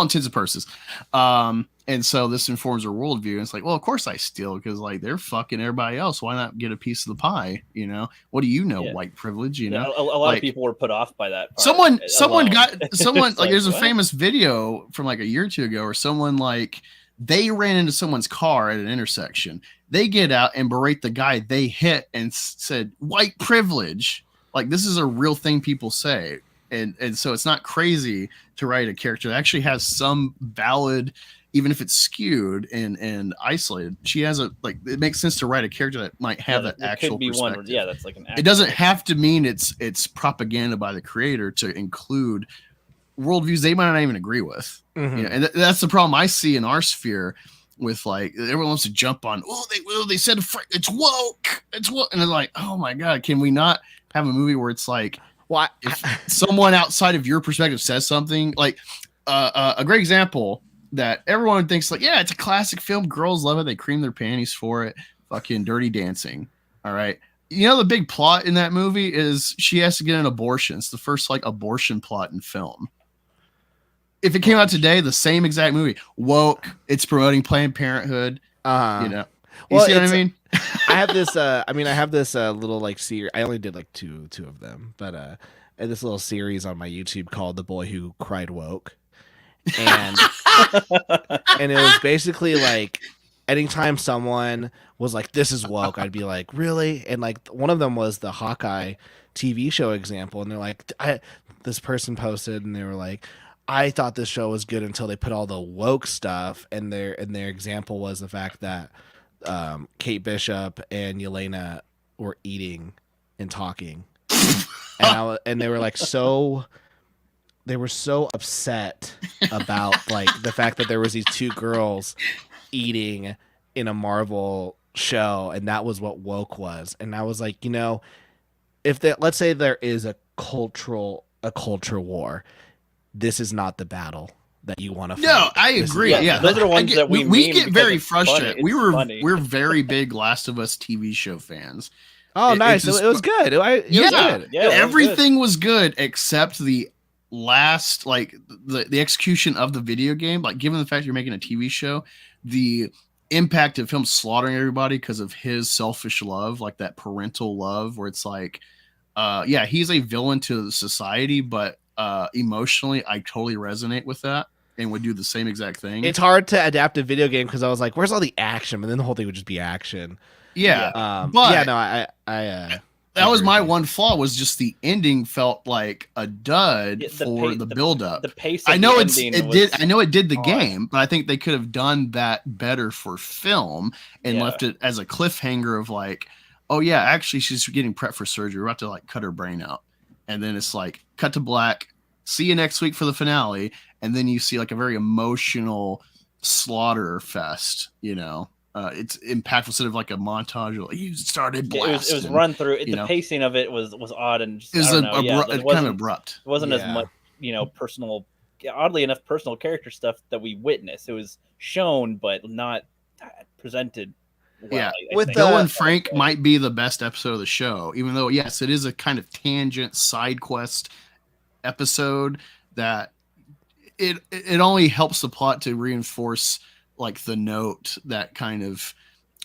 intents and purposes. And so this informs her worldview, and it's like, well, of course I steal, because like they're fucking everybody else. Why not get a piece of the pie? What do you know? Yeah. White privilege, a lot of people were put off by that part. Someone like there's a famous video from like a year or two ago, where someone like, they ran into someone's car at an intersection. They get out and berate the guy they hit and said, white privilege. Like, this is a real thing people say. And so it's not crazy to write a character that actually has some valid, even if it's skewed and isolated. She has it makes sense to write a character that might have that actual perspective. That's like an it doesn't have to mean it's propaganda by the creator to include worldviews they might not even agree with. Mm-hmm. And that's the problem I see in our sphere with like, everyone wants to jump on, they said it's woke, and they're like, oh my god, can we not have a movie where it's like, if someone outside of your perspective says something like, a great example that everyone thinks like, yeah, it's a classic film, girls love it, they cream their panties for it, fucking Dirty Dancing. All right, the big plot in that movie is she has to get an abortion. It's the first like abortion plot in film. If it came out today, the same exact movie, woke, it's promoting Planned Parenthood. You see what I mean? I have this little like series. I only did like two of them, but I had this little series on my YouTube called "The Boy Who Cried Woke," and and it was basically like, anytime someone was like, "This is woke," I'd be like, "Really?" And like, one of them was the Hawkeye TV show example, and they're like, this person posted, and they were like, I thought this show was good until they put all the woke stuff, and their example was the fact that Kate Bishop and Yelena were eating and talking, and they were like they were so upset about like the fact that there was these two girls eating in a Marvel show, and that was what woke was. And I was like, if let's say there is a culture war, this is not the battle that you want to fight. No, I agree. Yeah, those are the ones that we get very frustrated. We're very big Last of Us TV show fans. Oh, nice. It was good. It was good. Yeah, everything was good except the last, like the execution of the video game. Like, given the fact you're making a TV show, the impact of him slaughtering everybody because of his selfish love, like that parental love, where it's like, he's a villain to society, but emotionally, I totally resonate with that and would do the same exact thing. It's hard to adapt a video game because I was like, "Where's all the action?" But then the whole thing would just be action. Yeah, but yeah, no, I that was my one flaw, was just the ending felt like a dud for the build-up. The pace. I know it did the odd. game, but I think they could have done that better for film and left it as a cliffhanger of like, oh yeah, actually she's getting prepped for surgery. We're about to like cut her brain out, and then it's like cut to black. See you next week for the finale, and then you see like a very emotional slaughter fest. You know. It's impactful instead of like a montage. Like, you started blasting. It was run through. The pacing of it was odd and just, it was kind of abrupt. It wasn't as much, personal. Oddly enough, personal character stuff that we witnessed. It was shown, but not presented. Well, with Bill and Frank might be the best episode of the show, even though yes, it is a kind of tangent side quest episode that it only helps the plot to reinforce. Like the note that kind of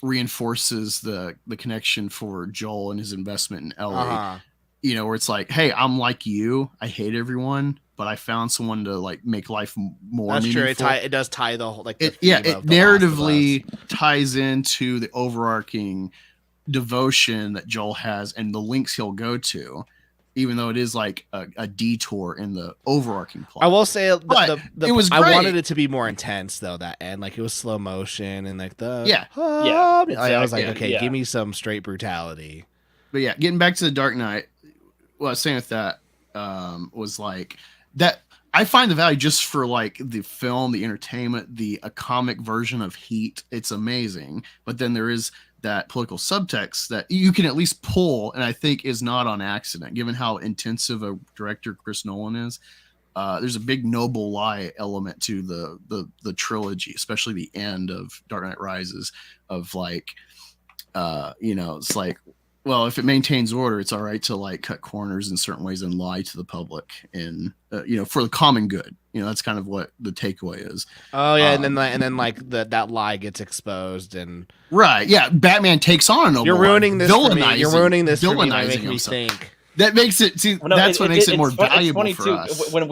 reinforces the connection for Joel and his investment in Ellie, where it's like, hey, I'm like you. I hate everyone, but I found someone to like make life more meaningful. That's true. It does tie the whole, like, it narratively ties into the overarching devotion that Joel has and the links he'll go to. Even though it is like a detour in the overarching plot. I will say it was great. I wanted it to be more intense though, that end. Like it was slow motion and like I was like, okay, give me some straight brutality. But yeah, getting back to the Dark Knight, what I was saying with that was like that I find the value just for like the film, the entertainment, a comic version of Heat. It's amazing. But then there is that political subtext that you can at least pull, and I think is not on accident, given how intensive a director Chris Nolan is. There's a big noble lie element to the trilogy, especially the end of Dark Knight Rises, of like, it's like, well, if it maintains order, it's all right to like cut corners in certain ways and lie to the public, and for the common good. That's kind of what the takeaway is. Oh yeah, and then like that lie gets exposed, and right, yeah, Batman takes on a noble. You're ruining this for me. You're ruining this for me by making me himself. think. That makes it that's what makes it more valuable for us. When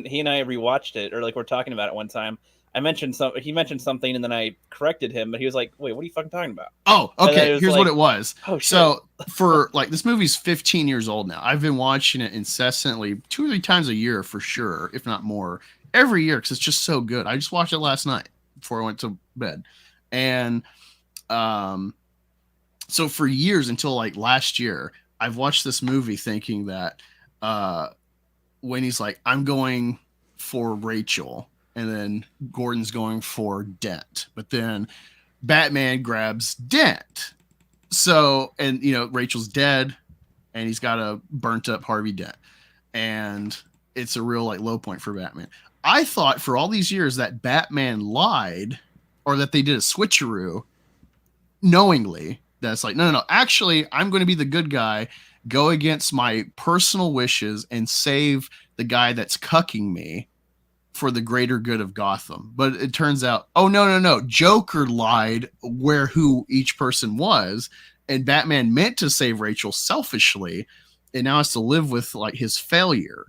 he and I rewatched it, or like we're talking about it one time, he mentioned something, and then I corrected him, but he was like, "Wait, what are you fucking talking about?" Oh, okay. Here's what it was. Oh, shit. So for like this movie's 15 years old now. I've been watching it incessantly 2 or 3 times a year for sure, if not more, every year because it's just so good. I just watched it last night before I went to bed, and so for years until like last year, I've watched this movie thinking that when he's like, "I'm going for Rachel." And then Gordon's going for Dent. But then Batman grabs Dent. So, and, Rachel's dead. And he's got a burnt up Harvey Dent. And it's a real, like, low point for Batman. I thought for all these years that Batman lied, or that they did a switcheroo knowingly. That's like, no. Actually, I'm going to be the good guy, go against my personal wishes, and save the guy that's cucking me for the greater good of Gotham. But it turns out, oh no, Joker lied who each person was, and Batman meant to save Rachel selfishly, and now has to live with like his failure.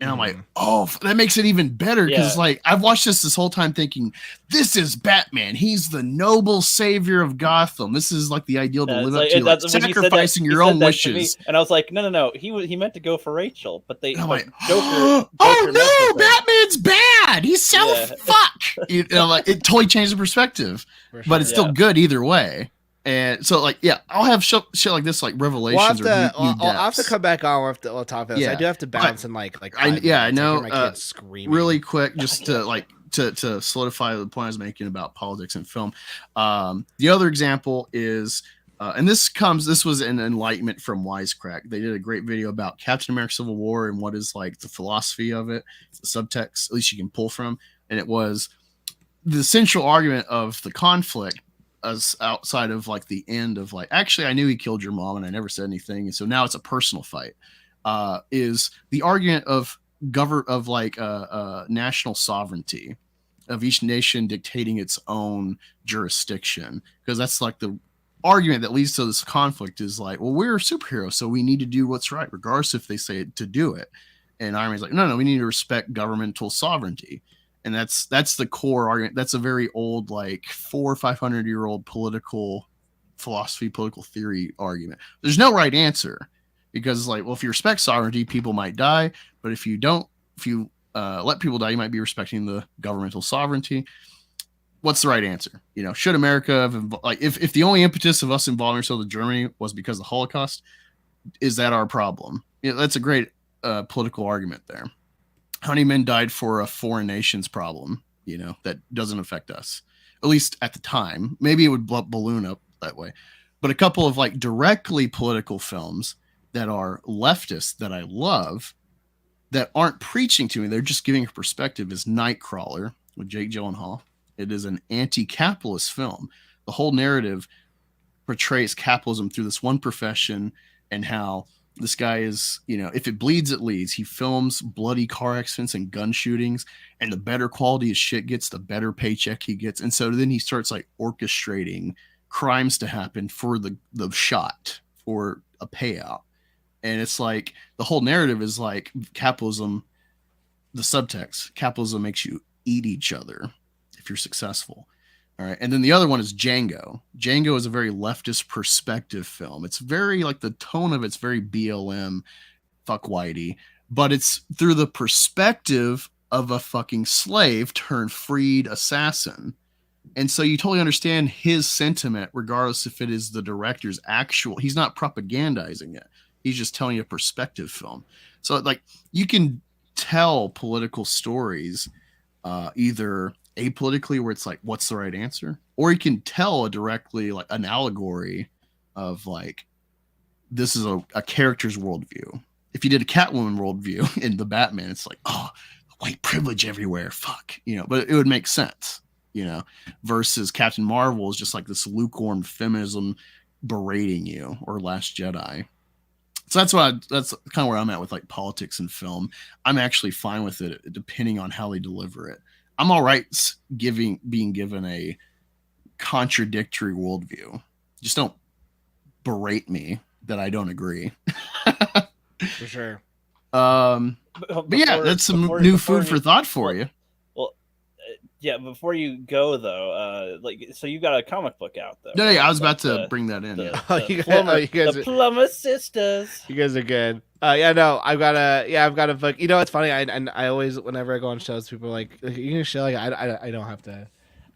And I'm like, oh, that makes it even better, because like I've watched this whole time thinking, this is Batman. He's the noble savior of Gotham. This is like the ideal to live up to, like, sacrificing your own wishes. And I was like, no. He meant to go for Rachel, but they. I'm like, Joker oh no, Batman's bad. He's so fuck. Like it totally changed the perspective, but it's still good either way. And so, like, I'll have shit like this, like revelations. I'll have to come back on. We'll talk about this. I do have to bounce and like. I know. My kids screaming. Really quick, just to like to solidify the point I was making about politics and film. The other example is, and this was an enlightenment from Wisecrack. They did a great video about Captain America: Civil War and what is like the philosophy of it, the subtext, at least you can pull from, and it was the central argument of the conflict. As outside of like the end of like, actually I knew he killed your mom and I never said anything, and so now it's a personal fight, is the argument of national sovereignty, of each nation dictating its own jurisdiction, because that's like the argument that leads to this conflict, is like, well, we're superheroes, so we need to do what's right regardless if they say to do it. And Iron Man's like, no, we need to respect governmental sovereignty. And that's the core argument. That's a very old, like 400 or 500 year old political philosophy, political theory argument. There's no right answer because it's like, well, if you respect sovereignty, people might die, but if you don't, if you let people die, you might be respecting the governmental sovereignty. What's the right answer? You know, should America have like if the only impetus of us involving ourselves in Germany was because of the Holocaust, is that our problem? You know, that's a great political argument there. How many men died for a foreign nation's problem? You know, that doesn't affect us, at least at the time. Maybe it would balloon up that way. But a couple of like directly political films that are leftist that I love that aren't preaching to me, they're just giving a perspective, is Nightcrawler with Jake Gyllenhaal. It is an anti-capitalist film. The whole narrative portrays capitalism through this one profession and how this guy is, you know, if it bleeds, it leads. He films bloody car accidents and gun shootings, and the better quality his shit gets, the better paycheck he gets. And so then he starts like orchestrating crimes to happen for the shot, for a payout. And it's like the whole narrative is like capitalism, the subtext, capitalism makes you eat each other if you're successful. All right. And then the other one is Django. Django is a very leftist perspective film. It's very like the tone of it's very BLM, fuck whitey, but it's through the perspective of a fucking slave turned freed assassin. And so you totally understand his sentiment, regardless if it is the director's actual, he's not propagandizing it. He's just telling you a perspective film. So like you can tell political stories either apolitically where it's like, what's the right answer? Or you can tell a directly like an allegory of like, this is a character's worldview. If you did a Catwoman worldview in the Batman, it's like, oh, white privilege everywhere. Fuck, you know, but it would make sense, you know, versus Captain Marvel is just like this lukewarm feminism berating you, or Last Jedi. So that's kind of where I'm at with like politics and film. I'm actually fine with it depending on how they deliver it. I'm all right being given a contradictory worldview. Just don't berate me that I don't agree. For sure. But yeah, that's some new food for thought for you. Well, yeah. Before you go though, like, so you got a comic book out though. Yeah, right? I was Like about to bring that in. the, Yeah. the Plumber Sisters. You guys are good. Yeah, no, I've got a book. You know, it's funny. I always, whenever I go on shows, people are like, "You gonna show?" Like, I don't have to.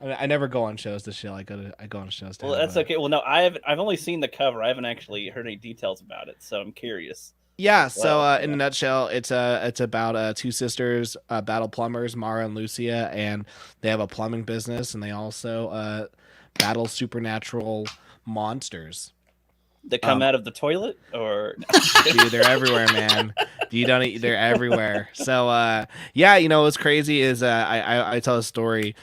I never go on shows to show. I go on shows. Well, that's okay. Well, no, I've only seen the cover. I haven't actually heard any details about it, so I'm curious. Yeah. So in a nutshell, it's about two sisters, Battle Plumbers, Mara and Lucia, and they have a plumbing business, and they also battle supernatural monsters. That come out of the toilet, or dude, they're everywhere, man. They're everywhere. So yeah, you know what's crazy is I tell a story.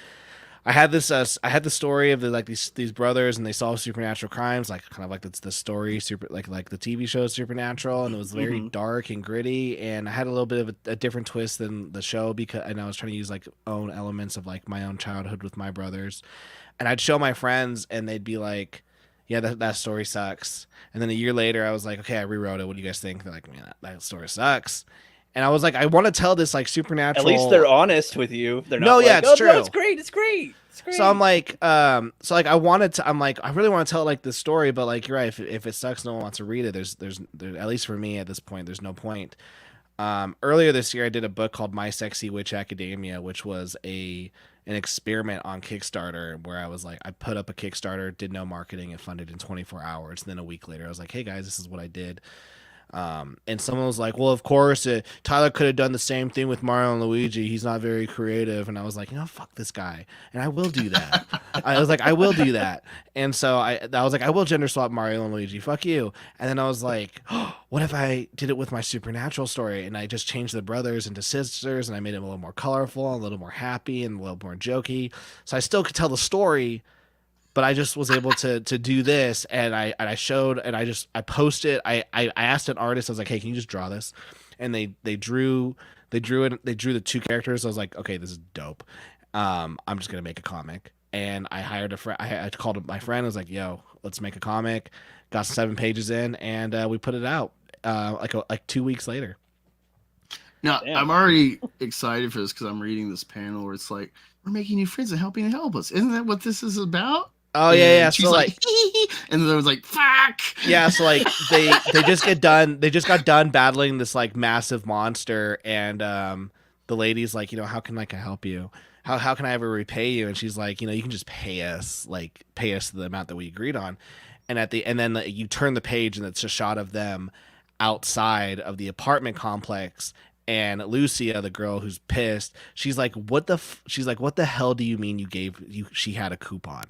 I had the story of these brothers, and they solve supernatural crimes, like kind of like the story like the TV show Supernatural, and it was very dark and gritty, and I had a little bit of a different twist than the show and I was trying to use like own elements of like my own childhood with my brothers, and I'd show my friends, and they'd be like, yeah, that story sucks. And then a year later, I was like, okay, I rewrote it. What do you guys think? They're like, man, that story sucks. And I was like, I want to tell this like supernatural. At least they're honest with you. They're not. No, like, yeah, it's true. No, it's great. It's great. It's great. So I'm like, I really want to tell like this story, but like, you're right. If it sucks, no one wants to read it. There's at least for me at this point, there's no point. Earlier this year, I did a book called My Sexy Witch Academia, which was an experiment on Kickstarter, where I was like, I put up a Kickstarter, did no marketing, and funded in 24 hours. And then a week later, I was like, hey guys, this is what I did. And someone was like, well, of course, Tyler could have done the same thing with Mario and Luigi. He's not very creative. And I was like, fuck this guy. And I will do that. I was like, I will do that. And so I was like, I will gender swap Mario and Luigi. Fuck you. And then I was like, oh, what if I did it with my supernatural story? And I just changed the brothers into sisters, and I made it a little more colorful, a little more happy, and a little more jokey. So I still could tell the story, but I just was able to do this, and I showed, and I posted. I asked an artist, I was like, hey, can you just draw this? And they drew it. They drew the two characters. I was like, okay, this is dope. I'm just gonna make a comic. And I hired a friend. I called my friend. I was like, yo, let's make a comic. Got 7 pages in, and we put it out like 2 weeks later. Now, Damn. I'm already excited for this because I'm reading this panel where it's like, we're making new friends and helping to help us. Isn't that what this is about? Oh yeah. And she's So like, and then it was like, fuck. yeah, so like they just got done battling this like massive monster, and the lady's like, how can like I help you? How can I ever repay you? And she's like, you can just pay us the amount that we agreed on. And then you turn the page and it's a shot of them outside of the apartment complex. And Lucia, the girl who's pissed, she's like, what the hell do you mean she had a coupon?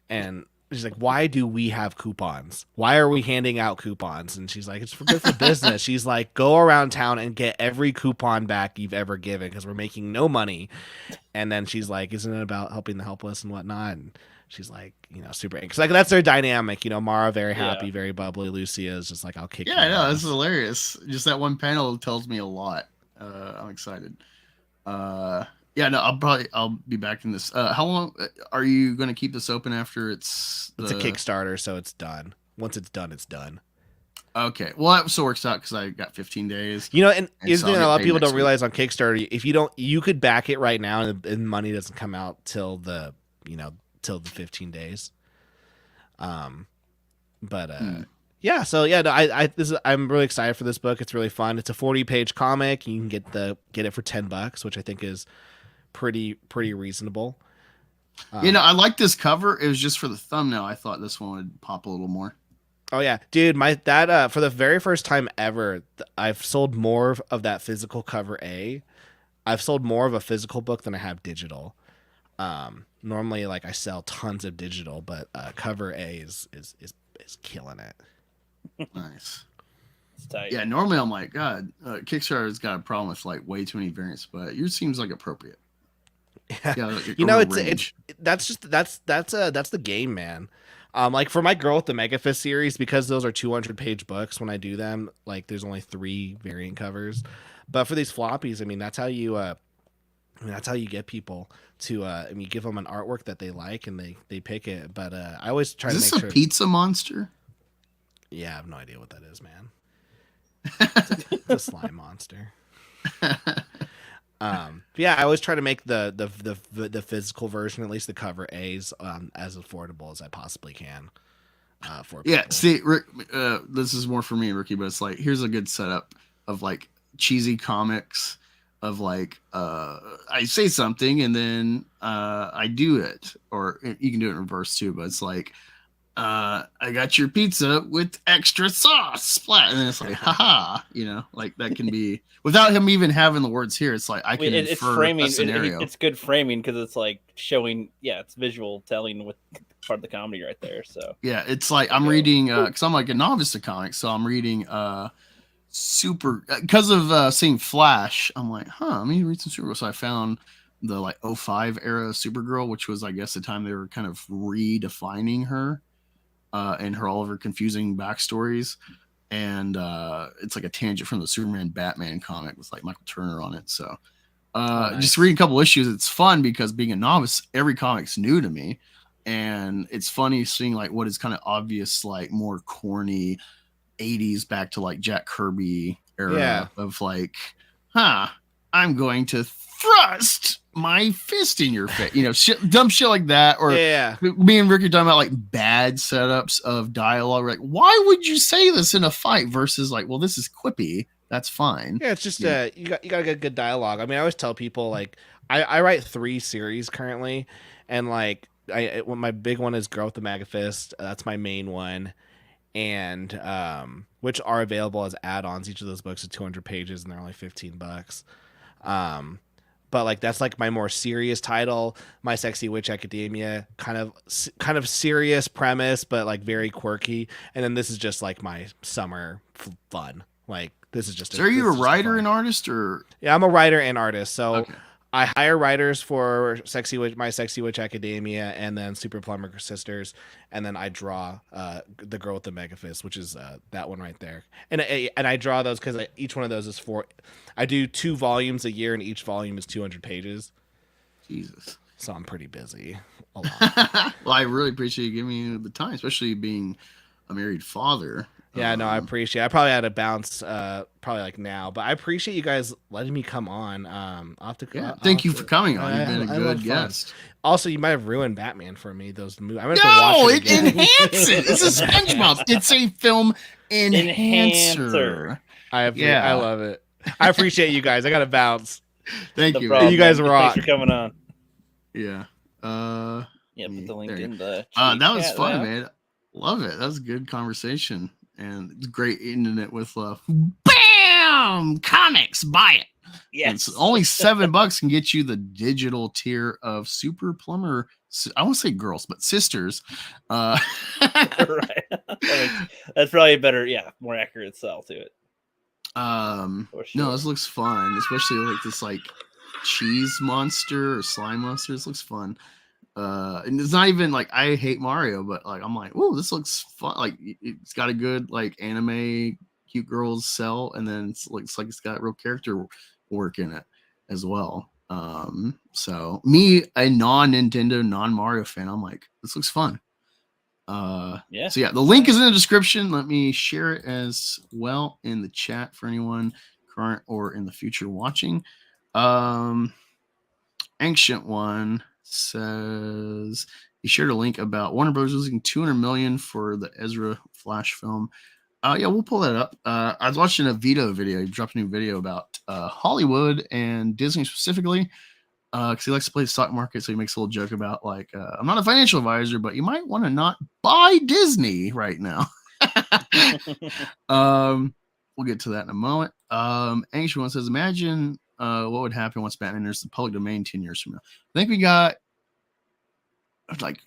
And she's like, why do we have coupons? Why are we handing out coupons? And she's like, it's good for business. She's like, go around town and get every coupon back you've ever given because we're making no money. And then she's like, isn't it about helping the helpless and whatnot? And she's like, super anxious. Like, that's their dynamic. Mara very happy, very bubbly. Lucia is just like, I'll kick you. Yeah, I know. That's hilarious. Just that one panel tells me a lot. I'm excited. Yeah, no, I'll be back in this. How long are you going to keep this open after it's a Kickstarter, so it's done. Once it's done, it's done. Okay. Well, that also works out because I got 15 days. And is there a lot of people don't realize on Kickstarter, if you could back it right now and money doesn't come out till the 15 days. Yeah, so yeah, no, I'm really excited for this book. It's really fun. It's a 40-page comic. You can get it for $10, which I think is pretty reasonable. I like this cover. It was just for the thumbnail. I thought this one would pop a little more. Oh yeah, dude, that for the very first time ever, I've sold more of that physical cover A. I've sold more of a physical book than I have digital. Normally, like, I sell tons of digital, but cover A is killing it. Nice. It's tight. Yeah, normally I'm like, God, Kickstarter's got a problem with like way too many variants, but yours seems like appropriate. Yeah, it's that's the game, man. Like for my Girl with the Mega Fist series, because those are 200-page books. When I do them, like, there's only 3 variant covers. But for these floppies, I mean, that's how you get people to. You give them an artwork that they like, and they pick it. But I always try to make sure. Is this a pizza monster? Yeah, I have no idea what that is, man. It's a slime monster. Yeah, I always try to make the physical version, at least the cover A's, as affordable as I possibly can. For people. Yeah, see, Rick, this is more for me, Ricky, but it's like, here's a good setup of like cheesy comics of like, I say something and then I do it, or you can do it in reverse too, but it's like, I got your pizza with extra sauce, splat, and then it's like, haha, like that can be without him even having the words here. It's like I can it's infer framing. a scenario. It's good framing because it's like showing. Yeah, it's visual telling with part of the comedy right there. So yeah, it's like I'm reading because I'm like a novice to comics, so I'm reading super because of seeing Flash. I'm like, let me read some Supergirl. So I found the like 05 era Supergirl, which was I guess the time they were kind of redefining her. And all of her confusing backstories, and it's like a tangent from the Superman Batman comic with like Michael Turner on it. So nice. Just reading a couple issues, it's fun because being a novice, every comic's new to me, and it's funny seeing like what is kind of obvious, like more corny 80s back to like Jack Kirby era of like, I'm going to thrust my fist in your face, dumb shit like that. Or me and Ricky are talking about like bad setups of dialogue. Like, why would you say this in a fight versus like, well, this is quippy. That's fine. Yeah, it's just you got to get good dialogue. I mean, I always tell people like I write 3 series currently, and like my big one is Girl with the Mega Fist. That's my main one, and which are available as add-ons. Each of those books is 200 pages, and they're only $15. But like that's like my more serious title, My Sexy Witch Academia, kind of serious premise, but like very quirky. And then this is just like my summer fun. Like this is just. So are you a writer and artist, or? Yeah, I'm a writer and artist. So okay. I hire writers for My Sexy Witch Academia, and then Super Plumber Sisters, and then I draw the Girl with the Mega Fist, which is that one right there. And I draw those because each one of those is I do 2 volumes a year, and each volume is 200 pages. Jesus. So I'm pretty busy a lot. Well, I really appreciate you giving me the time, especially being a married father. Yeah, no, I appreciate it. I probably had to bounce probably like now, but I appreciate you guys letting me come on. I'll have to, Yeah, I'll thank have you to- for coming on. You've been I a had good of fun. guest. Also, you might have ruined Batman for me. Those movies. I'm gonna have No, to watch it it again. enhances it. It's a SpongeBob. It's a film enhancer. I love it. I appreciate you guys. I gotta bounce. Thank No you. problem, You guys man. rock. Thanks for coming on. Yeah. Yeah, put the link there you in go. the That was chat fun, now. man. Love it. That was a good conversation, and it's great ending it with bam comics. Buy it. Yes. It's only $7 can get you the digital tier of Super Plumber. I won't say girls, but sisters. Right. That's probably a better, more accurate sell to it. No, this looks fun, especially like this like cheese monster or slime monster. This looks fun. And it's not even like I hate Mario, but like I'm like, whoa, this looks fun. Like it's got a good like anime cute girls sell, and then it looks like it's got real character work in it as well. So me, a non-Nintendo, non-Mario fan, I'm like, this looks fun. So yeah, the link is in the description. Let me share it as well in the chat for anyone current or in the future watching. Ancient One says he shared a link about Warner Bros. Losing $200 million for the Ezra Flash film. Yeah, we'll pull that up. I was watching a Vito video. He dropped a new video about Hollywood and Disney specifically, because he likes to play the stock market. So he makes a little joke about like, I'm not a financial advisor, but you might want to not buy Disney right now. We'll get to that in a moment. Angus One says, imagine what would happen once Batman enters the public domain 10 years from now. I think we got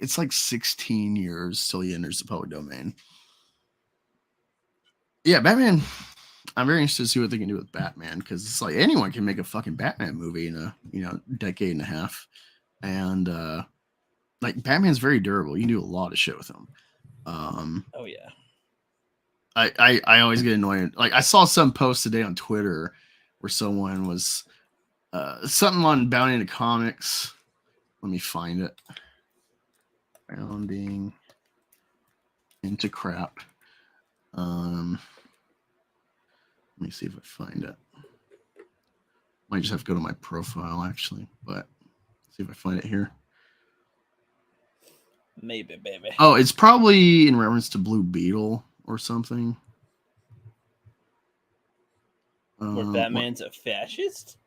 it's like 16 years till he enters the public domain. Yeah, Batman. I'm very interested to see what they can do with Batman, because it's like anyone can make a fucking Batman movie in a decade and a half, and like Batman's very durable. You can do a lot of shit with him. Oh yeah. I always get annoyed. Like I saw some post today on Twitter where someone was something on Bound into Comics. Let me find it. Bounding into crap. Let me see if I find it. Might just have to go to my profile actually, but see if I find it here. Maybe, baby. Oh, it's probably in reference to Blue Beetle or something. Where Batman's a fascist?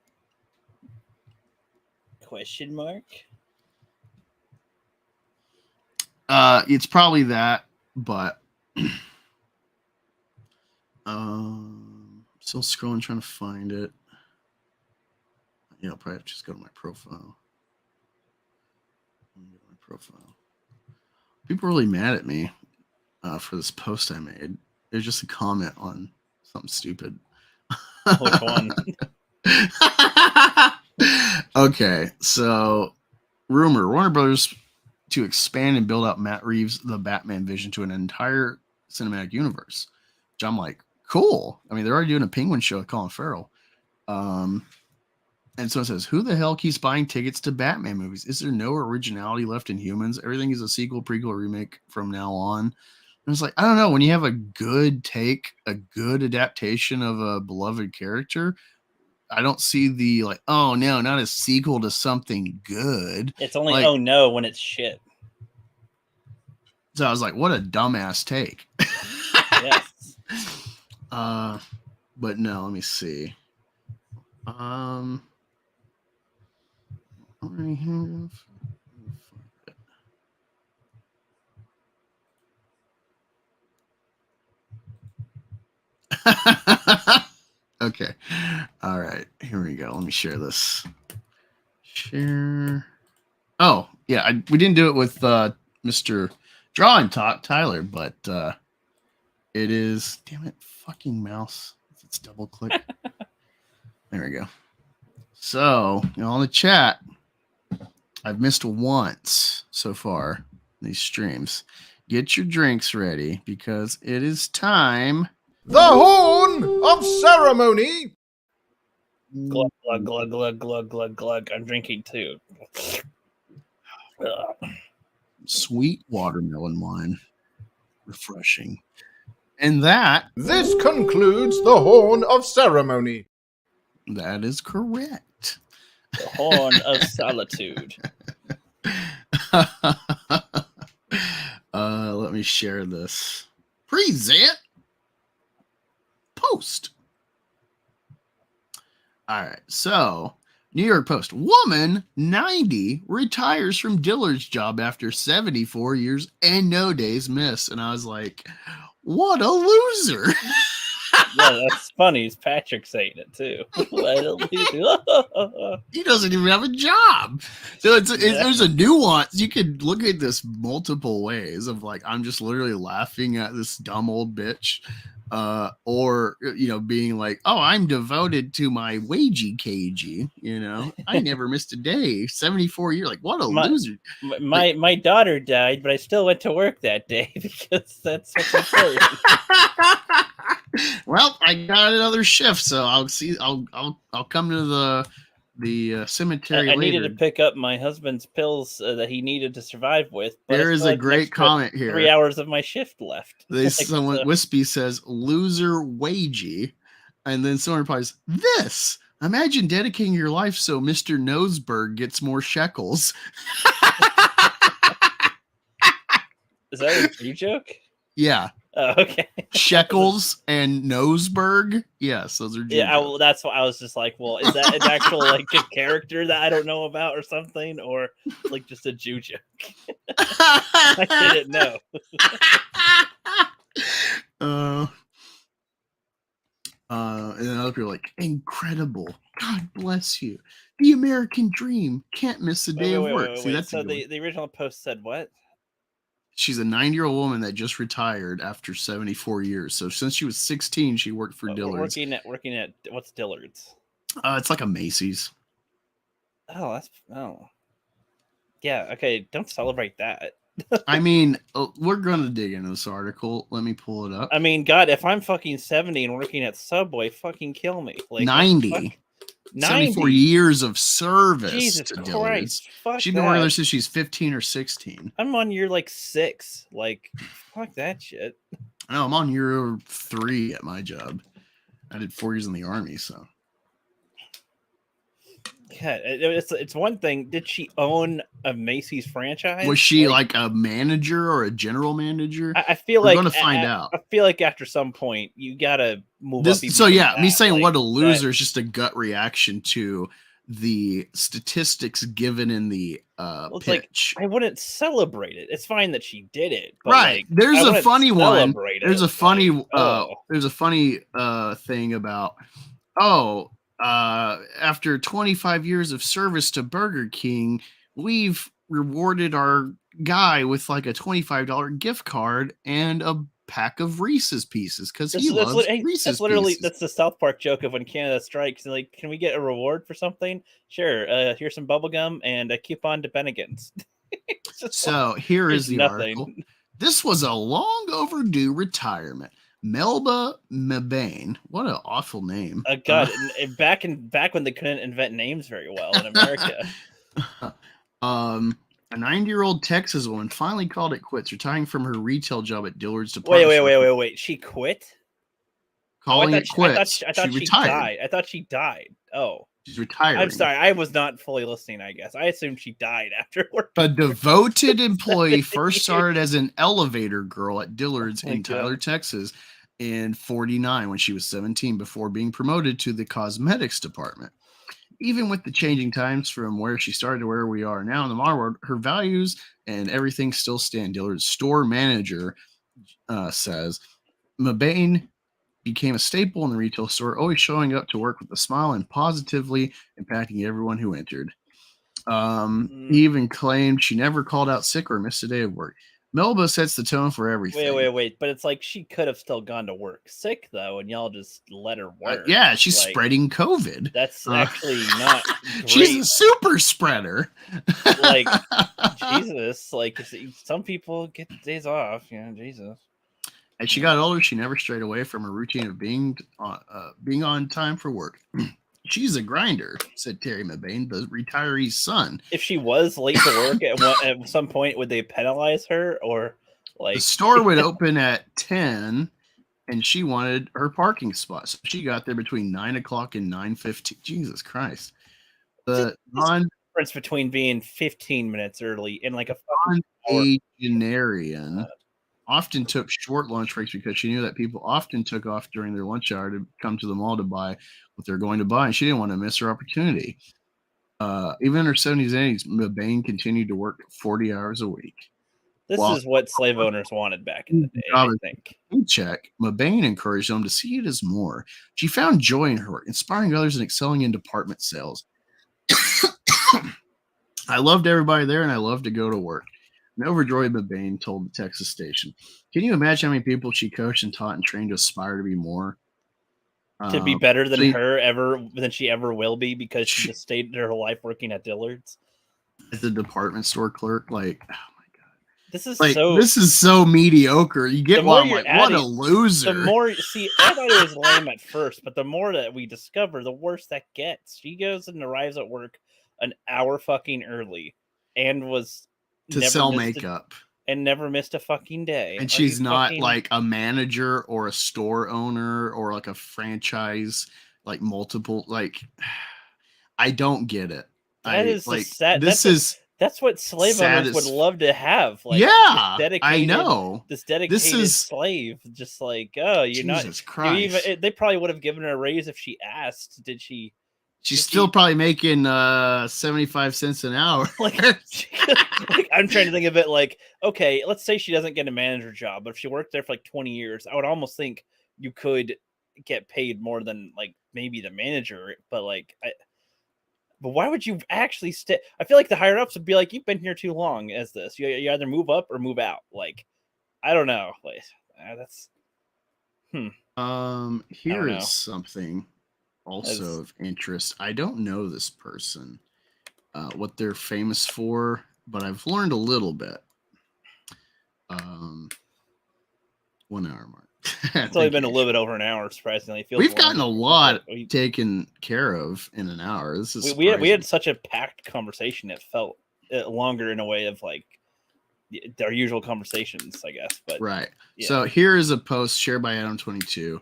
Question mark. It's probably that, but still scrolling trying to find it. Yeah, I'll probably have to just go to my profile. People are really mad at me for this post I made. It was just a comment on something stupid. Which one? Okay, so rumor: Warner Brothers to expand and build out Matt Reeves' The Batman vision to an entire cinematic universe. Which I'm like, cool. I mean, they're already doing a Penguin show with Colin Farrell. And so it says, who the hell keeps buying tickets to Batman movies? Is there no originality left in humans? Everything is a sequel, prequel, remake from now on. And it's like, I don't know. When you have a good take, a good adaptation of a beloved character, I don't see the like, oh no, not a sequel to something good. It's only like, oh no when it's shit. So I was like, what a dumbass take. Yes. But no, let me see. I have. Okay. All right. Here we go. Let me share this. Share. Oh, yeah. We didn't do it with Mr. Draw and Talk Tyler, but it is. Damn it. Fucking mouse. Let's double click. There we go. So, on the chat, I've missed once so far in these streams. Get your drinks ready because it is time. The Horn of Ceremony. Glug, glug, glug, glug, glug, glug, glug. I'm drinking too. Sweet watermelon wine. Refreshing. And that This concludes the Horn of Ceremony. is correct. The Horn of Solitude. Let me share this. Present post. All right, so New York Post. Woman 90 retires from Dillard's job after 74 years and no days missed. And I was like, what a loser. Yeah, that's funny. It's Patrick saying it too. He doesn't even have a job. So there's a nuance. You could look at this multiple ways of like, I'm just literally laughing at this dumb old bitch. Or, being like, oh, I'm devoted to my wagey cagey, I never missed a day. 74 years. Like, what a loser. My daughter died, but I still went to work that day because that's what's important. Well, I got another shift, so I'll come to the cemetery I later. needed to pick up my husband's pills that he needed to survive with. But there is a great comment here. 3 hours of my shift left. Wispy says, loser wagey. And then someone replies, this. Imagine dedicating your life so Mr. Noseberg gets more shekels. Is that a Jew joke? Yeah. Oh, okay. Shekels and Noseberg. Yes, those are Jew jokes. That's what I was just like, well, is that an actual like a character that I don't know about or something, or like just a Jew joke? I didn't know. And then other people are like, incredible. God bless you. The American dream. Can't miss a day of work. See, that's so the original post said what? She's a 90-year-old woman that just retired after 74 years. So since she was 16, she worked for Dillard's. Working at what's Dillard's? It's like a Macy's. Oh, yeah. Okay, don't celebrate that. I mean, we're gonna dig into this article. Let me pull it up. I mean, God, if I'm fucking 70 and working at Subway, fucking kill me. Like 90. 74 years of service Jesus to Christ. Dillard's. Fuck She's been working there since she's 15 or 16. I'm on year like 6. Like, fuck that shit. No, I'm on year 3 at my job. I did 4 years in the Army, so. Yeah, it's one thing. Did she own a Macy's franchise? Was she like a manager or a general manager? I feel We're like going to find out. I feel like after some point you gotta move up. So yeah, me saying what a loser is just a gut reaction to the statistics given in the pitch. Like, I wouldn't celebrate it. It's fine that she did it, but right? Like, there's a funny one. There's a funny thing about after 25 years of service to Burger King, we've rewarded our guy with like a $25 gift card and a pack of Reese's Pieces because he loves Reese's Pieces. That's the South Park joke of when Canada strikes. Like, can we get a reward for something? Sure. Here's some bubble gum and a coupon to Bennigan's. So here is the article. This was a long overdue retirement. Melba Mebane. What an awful name. God, back when they couldn't invent names very well in America. A 90-year-old Texas woman finally called it quits, retiring from her retail job at Dillard's department. Wait. She quit? Calling it quits. I thought she retired. died. I thought she died. Oh. She's retiring. I'm sorry. I was not fully listening, I guess. I assumed she died after work. A devoted employee first started as an elevator girl at Dillard's in Tyler, Texas in 49 when she was 17 before being promoted to the cosmetics department. Even with the changing times from where she started to where we are now in the modern world, her values and everything still stand. Dillard's store manager says, Mebane became a staple in the retail store, always showing up to work with a smile and positively impacting everyone who entered. He even claimed she never called out sick or missed a day of work. Melba sets the tone for everything. Wait. But it's like she could have still gone to work sick, though, and y'all just let her work. Yeah, she's spreading COVID. That's actually not great. She's a super spreader. Like, Jesus. Like, some people get days off. Jesus. As she got older, she never strayed away from her routine of being on time for work. She's a grinder, said Terry Mebane, the retiree's son. If she was late to work at some point, would they penalize her? Or like the store would open at 10 and she wanted her parking spot. So she got there between 9 o'clock and 9:15. Jesus Christ. The difference between being 15 minutes early and like a fucking hour. non-Agenarian often took short lunch breaks because she knew that people often took off during their lunch hour to come to the mall to buy what they're going to buy, and she didn't want to miss her opportunity. Even in her 70s and 80s, McBain continued to work 40 hours a week. This is what slave owners wanted back in the day, I think. Paycheck, McBain encouraged them to see it as more. She found joy in her work, inspiring others and excelling in department sales. I loved everybody there, and I loved to go to work. An overjoyed McBain told the Texas station. Can you imagine how many people she coached and taught and trained to aspire to be more? To be better than she ever will be because she just stayed her whole life working at Dillard's. As a department store clerk, like, oh my god, this is so mediocre. You get one, like, what a loser. The more I thought it was lame at first, but the more that we discover, the worse that gets. She goes and arrives at work an hour fucking early, and was to sell makeup. And never missed a fucking day. And she's not like a manager or a store owner or like a franchise, like multiple, like, I don't get it. That's what slave owners would love to have. Like, yeah, I know. This dedicated slave, just like, oh, you're Jesus Christ. They probably would have given her a raise if she asked. Did she? She's still probably making 75 cents an hour. like, I'm trying to think of it like, okay, let's say she doesn't get a manager job, but if she worked there for like 20 years, I would almost think you could get paid more than like maybe the manager. But like, but why would you actually stay? I feel like the higher ups would be like, you've been here too long as this. You either move up or move out. Like, I don't know. Like, that's. Here is something also of interest. I don't know this person, what they're famous for, but I've learned a little bit. 1 hour mark. It's only been a little bit over an hour, surprisingly. We've gotten a lot taken care of in an hour. This is we had such a packed conversation. It felt longer in a way of like our usual conversations, I guess. But right. Yeah. So here is a post shared by Adam22.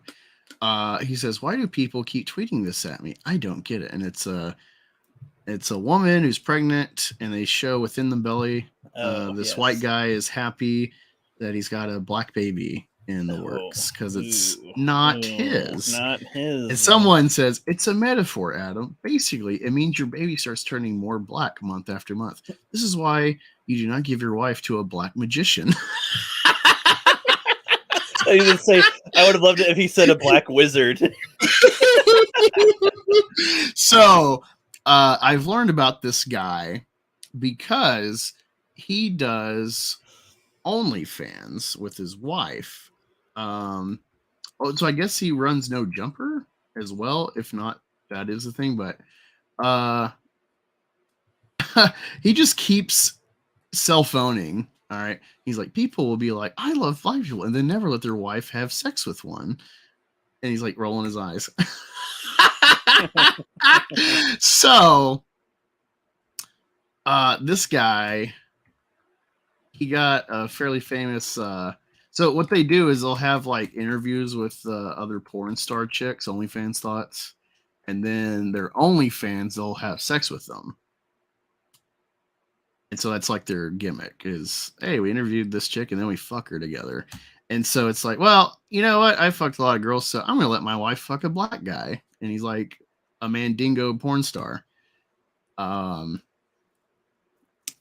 He says, "Why do people keep tweeting this at me? I don't get it." And it's a woman who's pregnant, and they show within the belly. This white guy is happy that he's got a black baby in the works because it's not his. Not his. And someone says it's a metaphor, Adam. Basically, it means your baby starts turning more black month after month. This is why you do not give your wife to a black magician. I would have loved it if he said a black wizard. So I've learned about this guy because he does OnlyFans with his wife. So I guess he runs No Jumper as well. If not, that is the thing. But he just keeps cell phoning. All right. He's like, people will be like, I love black people, and then never let their wife have sex with one. And he's like rolling his eyes. So this guy, he got a fairly famous. So what they do is they'll have like interviews with other porn star chicks, OnlyFans thoughts, and then their OnlyFans, they'll have sex with them. And so that's like their gimmick is, hey, we interviewed this chick and then we fuck her together. And so it's like, well, you know what? I fucked a lot of girls, so I'm going to let my wife fuck a black guy. And he's like a Mandingo porn star. So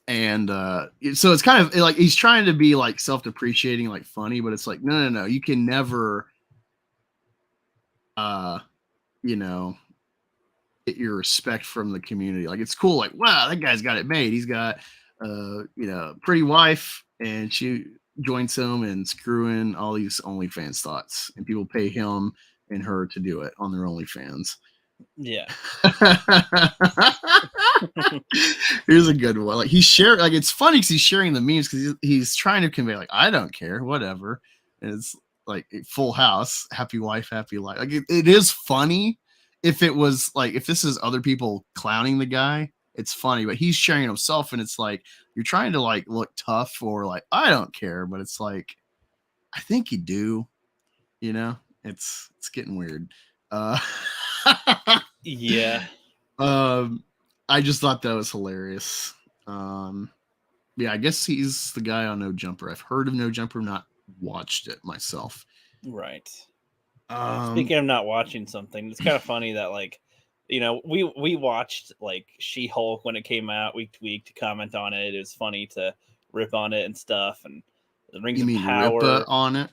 it's kind of like he's trying to be like self-depreciating, like funny, but it's like, no. You can never, get your respect from the community. Like, it's cool. Like, wow, that guy's got it made. He's got, pretty wife, and she joins him and screwing all these OnlyFans thoughts, and people pay him and her to do it on their OnlyFans. Yeah. Here's a good one. Like, he's sharing, like, it's funny because he's sharing the memes because he's trying to convey, like, I don't care, whatever. And it's like Full House, happy wife, happy life. Like, it is funny. If it was like, if this is other people clowning the guy, it's funny, but he's sharing himself, and it's like you're trying to like look tough or like I don't care, but it's like I think you do. You know, it's getting weird. Uh, Yeah. I just thought that was hilarious. Yeah, I guess he's the guy on No Jumper. I've heard of No Jumper, not watched it myself. Right. Um, Speaking of not watching something, it's kind of funny that like, we watched like She-Hulk when it came out week to week to comment on it. It was funny to rip on it and stuff, and the Rings you of mean Power. Ripa on it?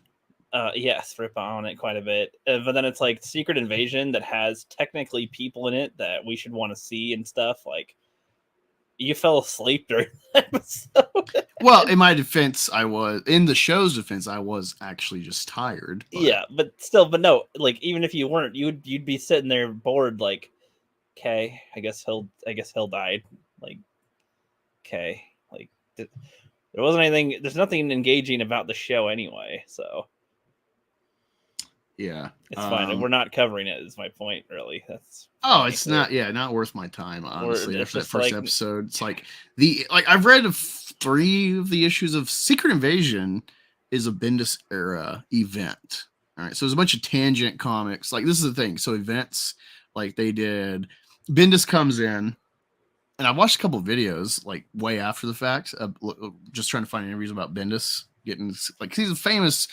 Yes, rip on it quite a bit. But then it's like Secret Invasion that has technically people in it that we should want to see and stuff. Like, you fell asleep during that episode. Well, in my defense, in the show's defense, I was actually just tired. But... Yeah, but still, but no, like even if you weren't, you'd be sitting there bored, like, okay, I guess he'll die. Like, okay, like there wasn't anything. There's nothing engaging about the show anyway, so yeah, it's fine. We're not covering it. Is my point really? That's funny. It's not. Yeah, not worth my time. Honestly, after that first like, episode, it's like I've read 3 of the issues of Secret Invasion is a Bendis era event. All right, so there's a bunch of tangent comics. Like this is the thing. So events like they did. Bendis comes in. And I watched a couple of videos like way after the fact, just trying to find interviews about Bendis getting like he's a famous.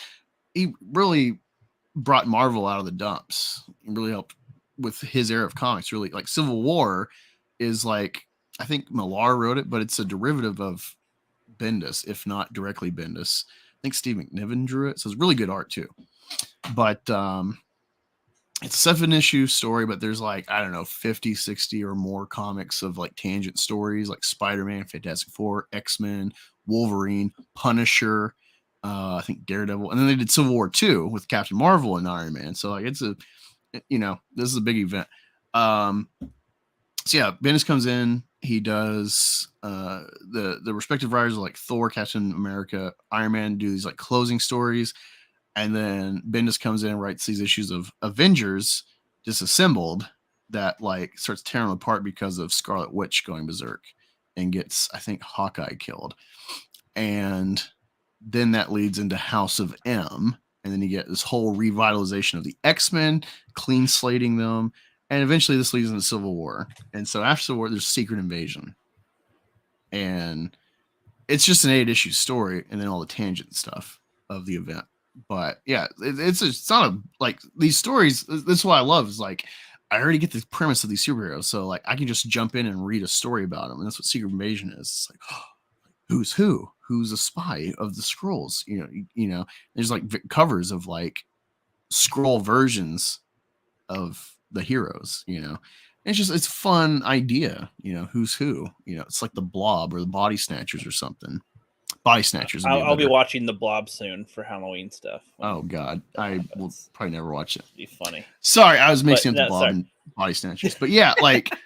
He really brought Marvel out of the dumps. He really helped with his era of comics. Really, like Civil War is like I think Millar wrote it, but it's a derivative of Bendis, if not directly Bendis. I think Steve McNiven drew it, so it's really good art too. But it's a 7-issue story, but there's like, I don't know, 50, 60 or more comics of like tangent stories like Spider-Man, Fantastic Four, X-Men, Wolverine, Punisher, I think Daredevil. And then they did Civil War 2 with Captain Marvel and Iron Man. So like this is a big event. So yeah, Bendis comes in, he does the respective writers like Thor, Captain America, Iron Man do these like closing stories. And then Bendis comes in and writes these issues of Avengers Disassembled that like starts tearing them apart because of Scarlet Witch going berserk and gets, I think, Hawkeye killed. And then that leads into House of M. And then you get this whole revitalization of the X-Men, clean slating them. And eventually this leads into Civil War. And so after Civil War, there's Secret Invasion. And it's just an 8-issue story and then all the tangent stuff of the event. But yeah, it's not like these stories. This is what I love is like I already get the premise of these superheroes, so like I can just jump in and read a story about them, and that's what Secret Invasion is. It's like who's who's a spy of the Skrulls. There's like covers of like Skrull versions of the heroes. It's a fun idea. Who's who. It's like the Blob or the Body Snatchers or something. Body Snatchers. I'll be watching the Blob soon for Halloween stuff. Oh God, I will probably never watch it. It'd be funny. Sorry, I was mixing up the Blob and Body Snatchers, but yeah, like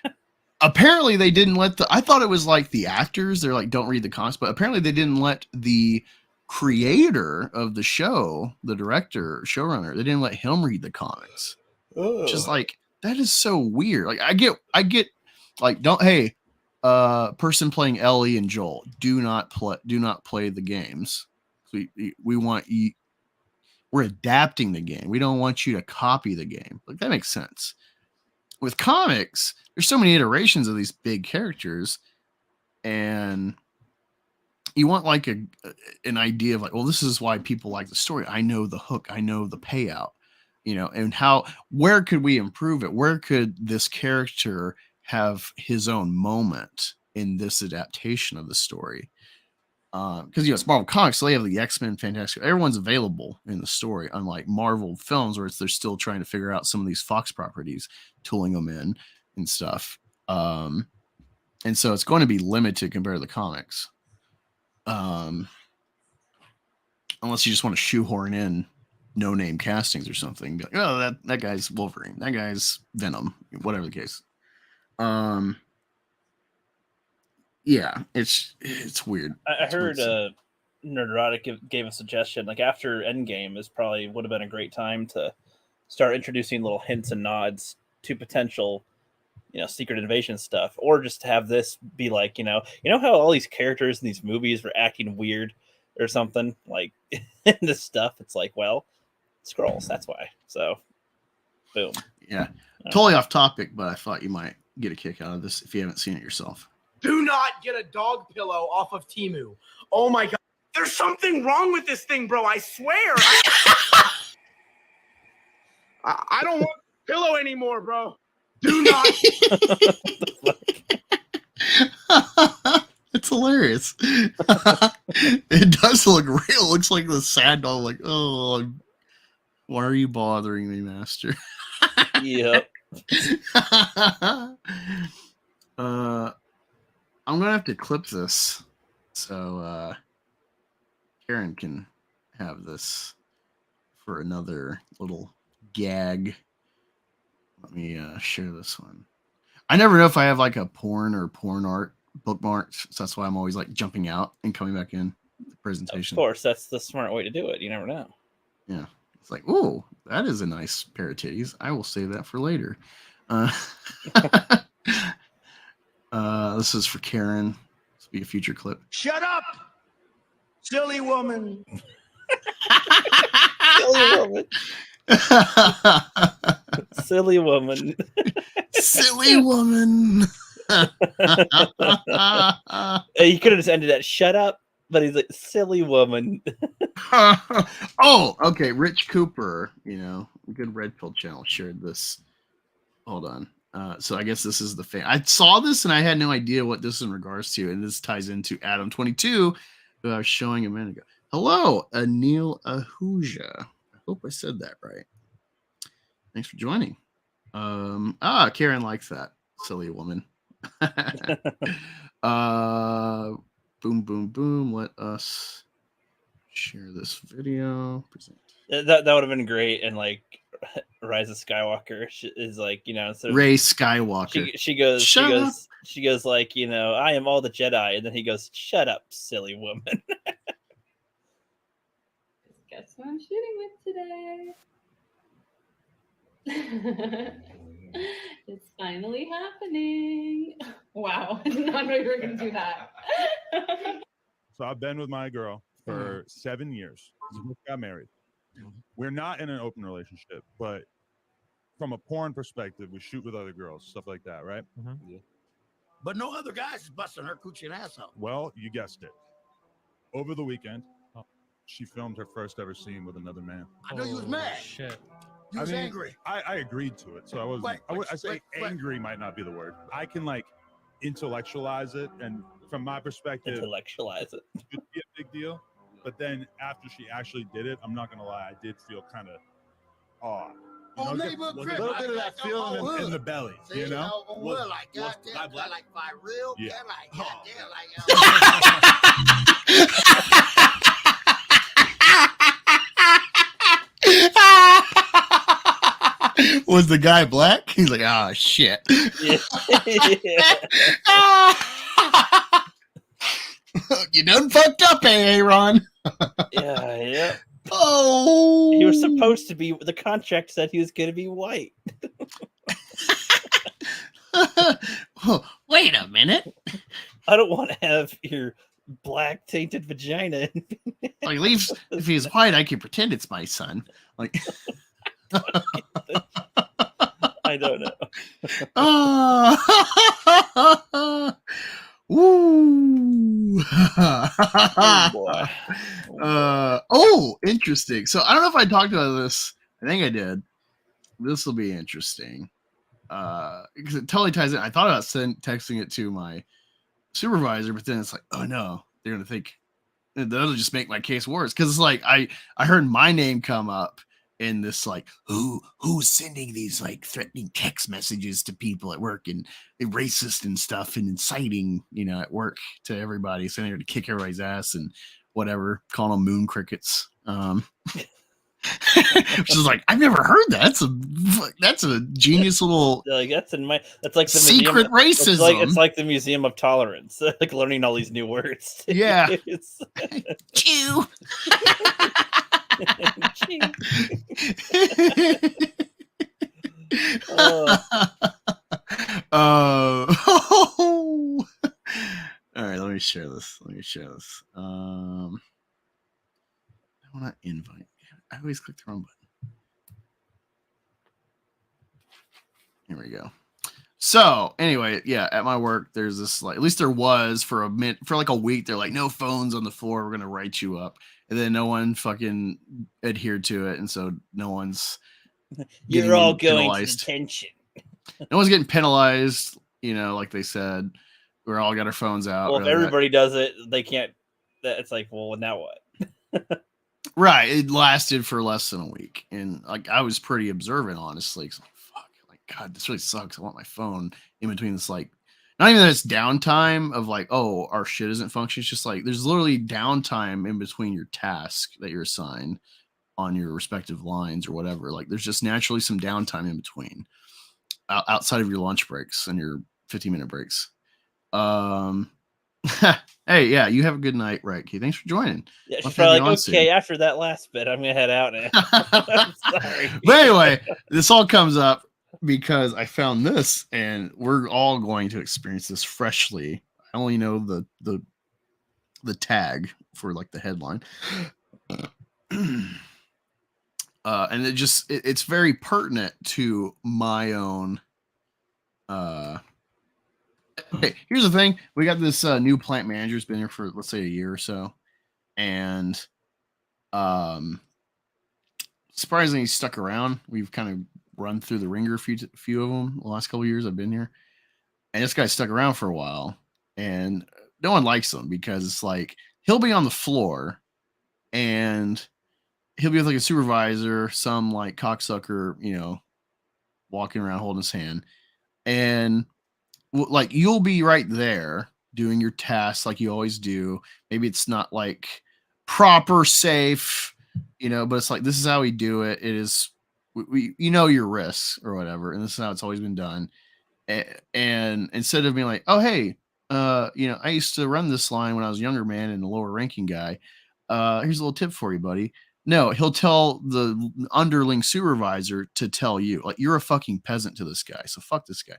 apparently they didn't let I thought it was like the actors. They're like, don't read the comics, but apparently they didn't let the creator of the show, the director, showrunner, they didn't let him read the comics. Which is like that is so weird. Like I get like person playing Ellie and Joel, do not play the games. We want you. We're adapting the game. We don't want you to copy the game. Like that makes sense. With comics, there's so many iterations of these big characters, and you want like an idea of like, well, this is why people like the story. I know the hook. I know the payout. And where could we improve it? Where could this character have his own moment in this adaptation of the story? Because it's Marvel Comics, so they have the X-Men, Fantastic. Everyone's available in the story, unlike Marvel films, where they're still trying to figure out some of these Fox properties, tooling them in and stuff. And so it's going to be limited compared to the comics, unless you just want to shoehorn in no-name castings or something. Be like, oh, that guy's Wolverine, that guy's Venom, whatever the case. Yeah, it's weird. I heard Nerdotic gave a suggestion like after Endgame is probably would have been a great time to start introducing little hints and nods to potential Secret Invasion stuff, or just have this be like how all these characters in these movies were acting weird or something like in this stuff. It's like, well, scrolls. That's why. So, boom. Yeah, totally off topic, but I thought you might get a kick out of this if you haven't seen it yourself. Do not get a dog pillow off of Temu. Oh my god. There's something wrong with this thing, bro. I swear. I don't want a pillow anymore, bro. Do not. It's hilarious. It does look real. It looks like the sad dog. Like, oh, why are you bothering me, master? Yep. I'm gonna have to clip this so Karen can have this for another little gag. Let me share this one. I never know if I have like a porn or porn art bookmarked, so that's why I'm always like jumping out and coming back in the presentation. Of course, that's the smart way to do it. You never know. Yeah, it's like, oh, that is a nice pair of titties. I will save that for later. This is for Karen. This will be a future clip. Shut up, silly woman. Silly woman. Silly woman. Silly woman. He could have just ended at "shut up," but he's like "silly woman." Oh, okay. Rich Cooper, good Red Pill channel shared this. Hold on. So I guess this is the fan. I saw this and I had no idea what this is in regards to, and this ties into Adam 22, who I was showing a minute ago. Hello, Anil Ahuja. I hope I said that right. Thanks for joining. Karen likes that silly woman. Boom, boom, boom. Let us share this video. Present. That would have been great. And like Rise of Skywalker is like, instead of Ray Skywalker. she goes Shut up. she goes like, I am all the Jedi, and then he goes, "Shut up, silly woman." Guess who I'm shooting with today? It's finally happening. Wow, I did not know you were going to do that. So I've been with my girl for 7 years. We got married. We're not in an open relationship, but from a porn perspective, we shoot with other girls, stuff like that, right? Mm-hmm. Yeah. But no other guys is busting her coochie and ass out. Well, you guessed it. Over the weekend, she filmed her first ever scene with another man. I know you was mad. Shit. You was angry. I agreed to it, so I wasn't. Angry might not be the word. I can like intellectualize it, and from my perspective, Intellectualize it. It would be a big deal. But then after she actually did it, I'm not gonna lie, I did feel kind of awe. A little bit of that feeling in the belly, See, you know? Like goddamn, like by real, yeah. Like goddamn, like. Was the guy black? He's like, oh shit. Yeah. You done fucked up, Aaron. Yeah. Oh, He was supposed to be. The contract said he was going to be white. Oh, wait a minute. I don't want to have your black tainted vagina. Like, at least if he's white, I can pretend it's my son. Like, I don't know. Ooh. Oh, boy. Interesting. So I don't know if I talked about this. I think I did. This will be interesting. Because it totally ties in. I thought about texting it to my supervisor, but then it's like, oh no, they're gonna think that'll just make my case worse. Because it's like I heard my name come up in this, like, who's sending these like threatening text messages to people at work and racist and stuff and inciting, at work to everybody, sending her to kick everybody's ass and whatever, calling them moon crickets. Which is like, I've never heard that. That's a genius little Like that's like the secret museum, racism. It's like the Museum of Tolerance, like learning all these new words. Yeah. It's Chew. All right, let me share this. I want to invite. I always click the wrong button. Here we go. So anyway, yeah, at my work, there's this like, at least there was for a minute, for like a week. They're like, no phones on the floor. We're gonna write you up, and then no one fucking adhered to it, and so no one's. You're all going penalized. to detention. No one's getting penalized. You know, like they said, we're all got our phones out. Well, if everybody does it, they can't. It's like, well, now what? Right. It lasted for less than a week, and like I was pretty observant, honestly. Cause like, fuck, like God, this really sucks. I want my phone in between this, like, not even that it's downtime of like, oh, our shit isn't functioning. It's just like there's literally downtime in between your task that you're assigned on your respective lines or whatever. Like, there's just naturally some downtime in between, outside of your lunch breaks and your 15-minute breaks. Hey, yeah, you have a good night, right, Key? Thanks for joining. Yeah, she's probably like, okay, after that last bit, I'm gonna head out now. I'm sorry. But anyway, this all comes up because I found this, and we're all going to experience this freshly. I only know the tag for like the headline. And it's very pertinent to my own. Okay, here's the thing: we got this new plant manager who's been here for, let's say, a year or so, and surprisingly, he's stuck around. We've kind of run through the ringer, a few of them the last couple of years I've been here, and this guy's stuck around for a while, and no one likes him because it's like he'll be on the floor, and he'll be with like a supervisor, some like cocksucker, you know, walking around holding his hand, and like you'll be right there doing your tasks like you always do. Maybe it's not like proper safe, you know, but it's like, this is how we do it. It is, you know, your risks or whatever, and this is how it's always been done. And instead of being like, oh, hey, you know, I used to run this line when I was a younger man and a lower ranking guy, here's a little tip for you, buddy. No, he'll tell the underling supervisor to tell you, like, you're a fucking peasant to this guy, so fuck this guy.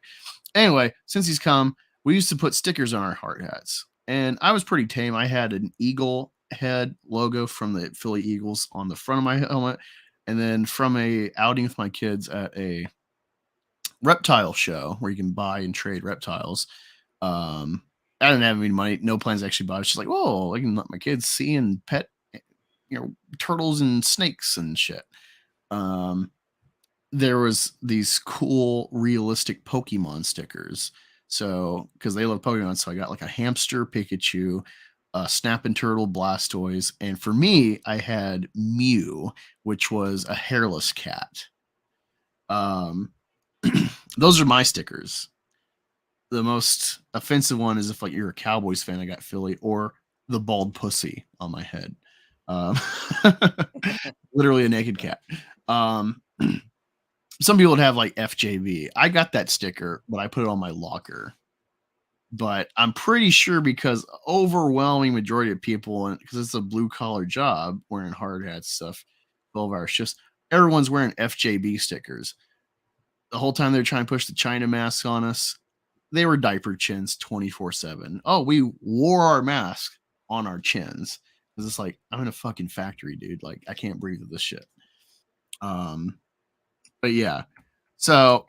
Anyway, since he's come, we used to put stickers on our hard hats, and I was pretty tame. I had an eagle head logo from the Philly Eagles on the front of my helmet, and then from a outing with my kids at a reptile show where you can buy and trade reptiles. I didn't have any money, no plans to actually buy. It's just like, whoa, I can let my kids see and pet, you know, turtles and snakes and shit. There was these cool realistic Pokemon stickers, so because they love Pokemon, so I got like a hamster Pikachu, a snapping turtle Blastoise, and for me I had Mew, which was a hairless cat. Those are my stickers. The most offensive one is if like you're a Cowboys fan, I got Philly, or the bald pussy on my head. Literally a naked cat. Some people would have like FJB. I got that sticker, but I put it on my locker. But I'm pretty sure because overwhelming majority of people, and because it's a blue collar job, wearing hard hats stuff, 12-hour shifts, everyone's wearing FJB stickers. The whole time they're trying to push the China mask on us, they were diaper chins 24/7. Oh, we wore our mask on our chins. It's like, I'm in a fucking factory, dude. Like, I can't breathe with this shit. But yeah, so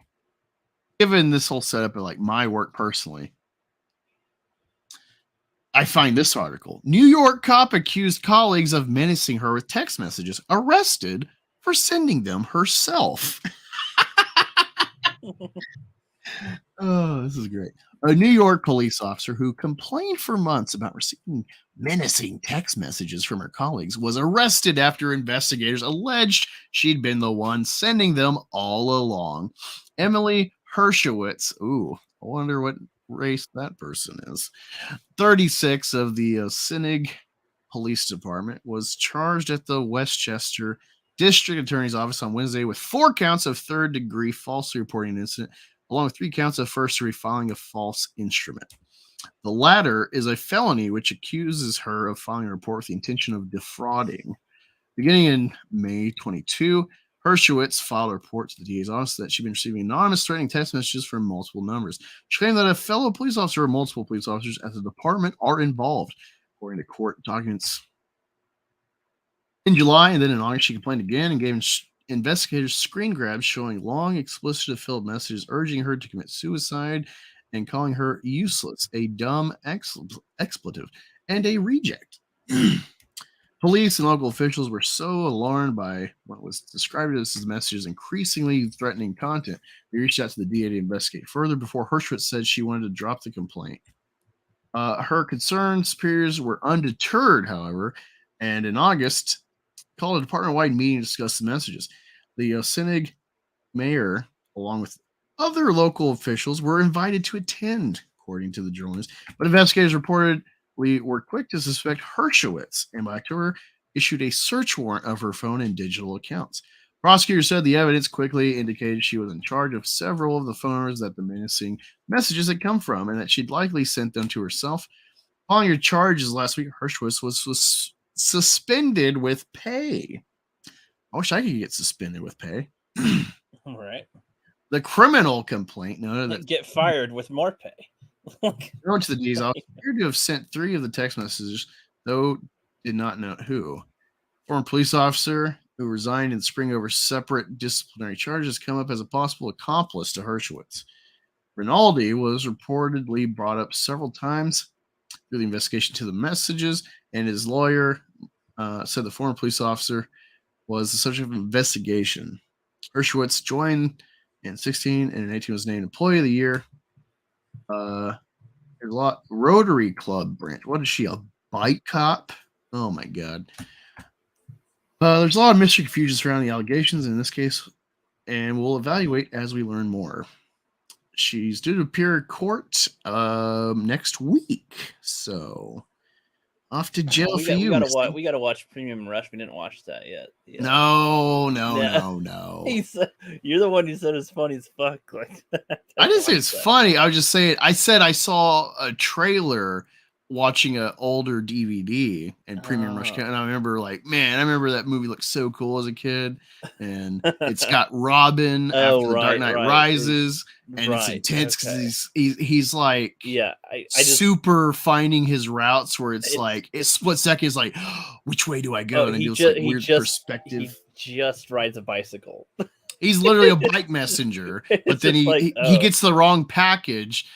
given this whole setup of like my work personally, I find this article: New York cop accused colleagues of menacing her with text messages, arrested for sending them herself. Oh, this is great. A New York police officer who complained for months about receiving menacing text messages from her colleagues was arrested after investigators alleged she'd been the one sending them all along. Emily Hershowitz, ooh, I wonder what race that person is, 36, of the Sinig Police Department, was charged at the Westchester District Attorney's Office on Wednesday with 4 counts of third-degree falsely reporting an incident, along with 3 counts of first-degree filing a false instrument. The latter is a felony which accuses her of filing a report with the intention of defrauding. Beginning in May 22, Hershowitz filed a report to the DA's office that she'd been receiving anonymous threatening text messages from multiple numbers. She claimed that a fellow police officer or multiple police officers at the department are involved, according to court documents. In July and then in August, she complained again and gave investigators screen grabs showing long, explicit-filled messages urging her to commit suicide and calling her useless, a dumb expletive, and a reject. Police and local officials were so alarmed by what was described as messages increasingly threatening content, they reached out to the DA to investigate further before Hershwitz said she wanted to drop the complaint. Her concerned superiors were undeterred, however, and in August, called a department-wide meeting to discuss the messages. The Ossinig mayor, along with other local officials, were invited to attend, according to the journalist, but investigators reported we were quick to suspect Hershowitz, and by October issued a search warrant of her phone and digital accounts. Prosecutors said the evidence quickly indicated she was in charge of several of the phone numbers that the menacing messages had come from, and that she'd likely sent them to herself. Following her charges last week, Hershowitz was suspended with pay. I wish I could get suspended with pay. All right. The criminal complaint. No, that Get fired with more pay. Going to the details, appeared to have sent 3 of the text messages, though did not know who. Former police officer who resigned in the spring over separate disciplinary charges come up as a possible accomplice to Hershowitz. Rinaldi was reportedly brought up several times through the investigation to the messages, and his lawyer said the former police officer was the subject of investigation. Hershowitz joined in 16 and in 18 was named Employee of the Year. There's a lot Rotary Club branch. What is she, a bike cop? Oh my god. There's a lot of mystery confusion surrounding the allegations in this case, and we'll evaluate as we learn more. She's due to appear in court next week, so off to jail for you. We gotta watch Premium Rush. We didn't watch that yet. Yeah. No. You're the one who said it's funny as fuck. Like, I didn't say it's funny. I was just saying. I said I saw a trailer watching an older DVD and Premium Rush, and I remember that movie looked so cool as a kid, and it's got Robin after the Dark Knight Rises, and it's intense because he's like I just super finding his routes where it's like a split second is like, which way do I go? And it feels like weird perspective. He just rides a bicycle. He's literally a bike messenger, but then he gets the wrong package.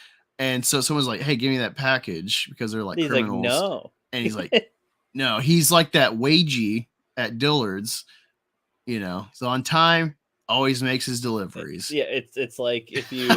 And so someone's like, hey, give me that package because they're like criminals. Like, no. And he's like, no, he's like that wagey at Dillard's, so on time, always makes his deliveries. Yeah, it's like if you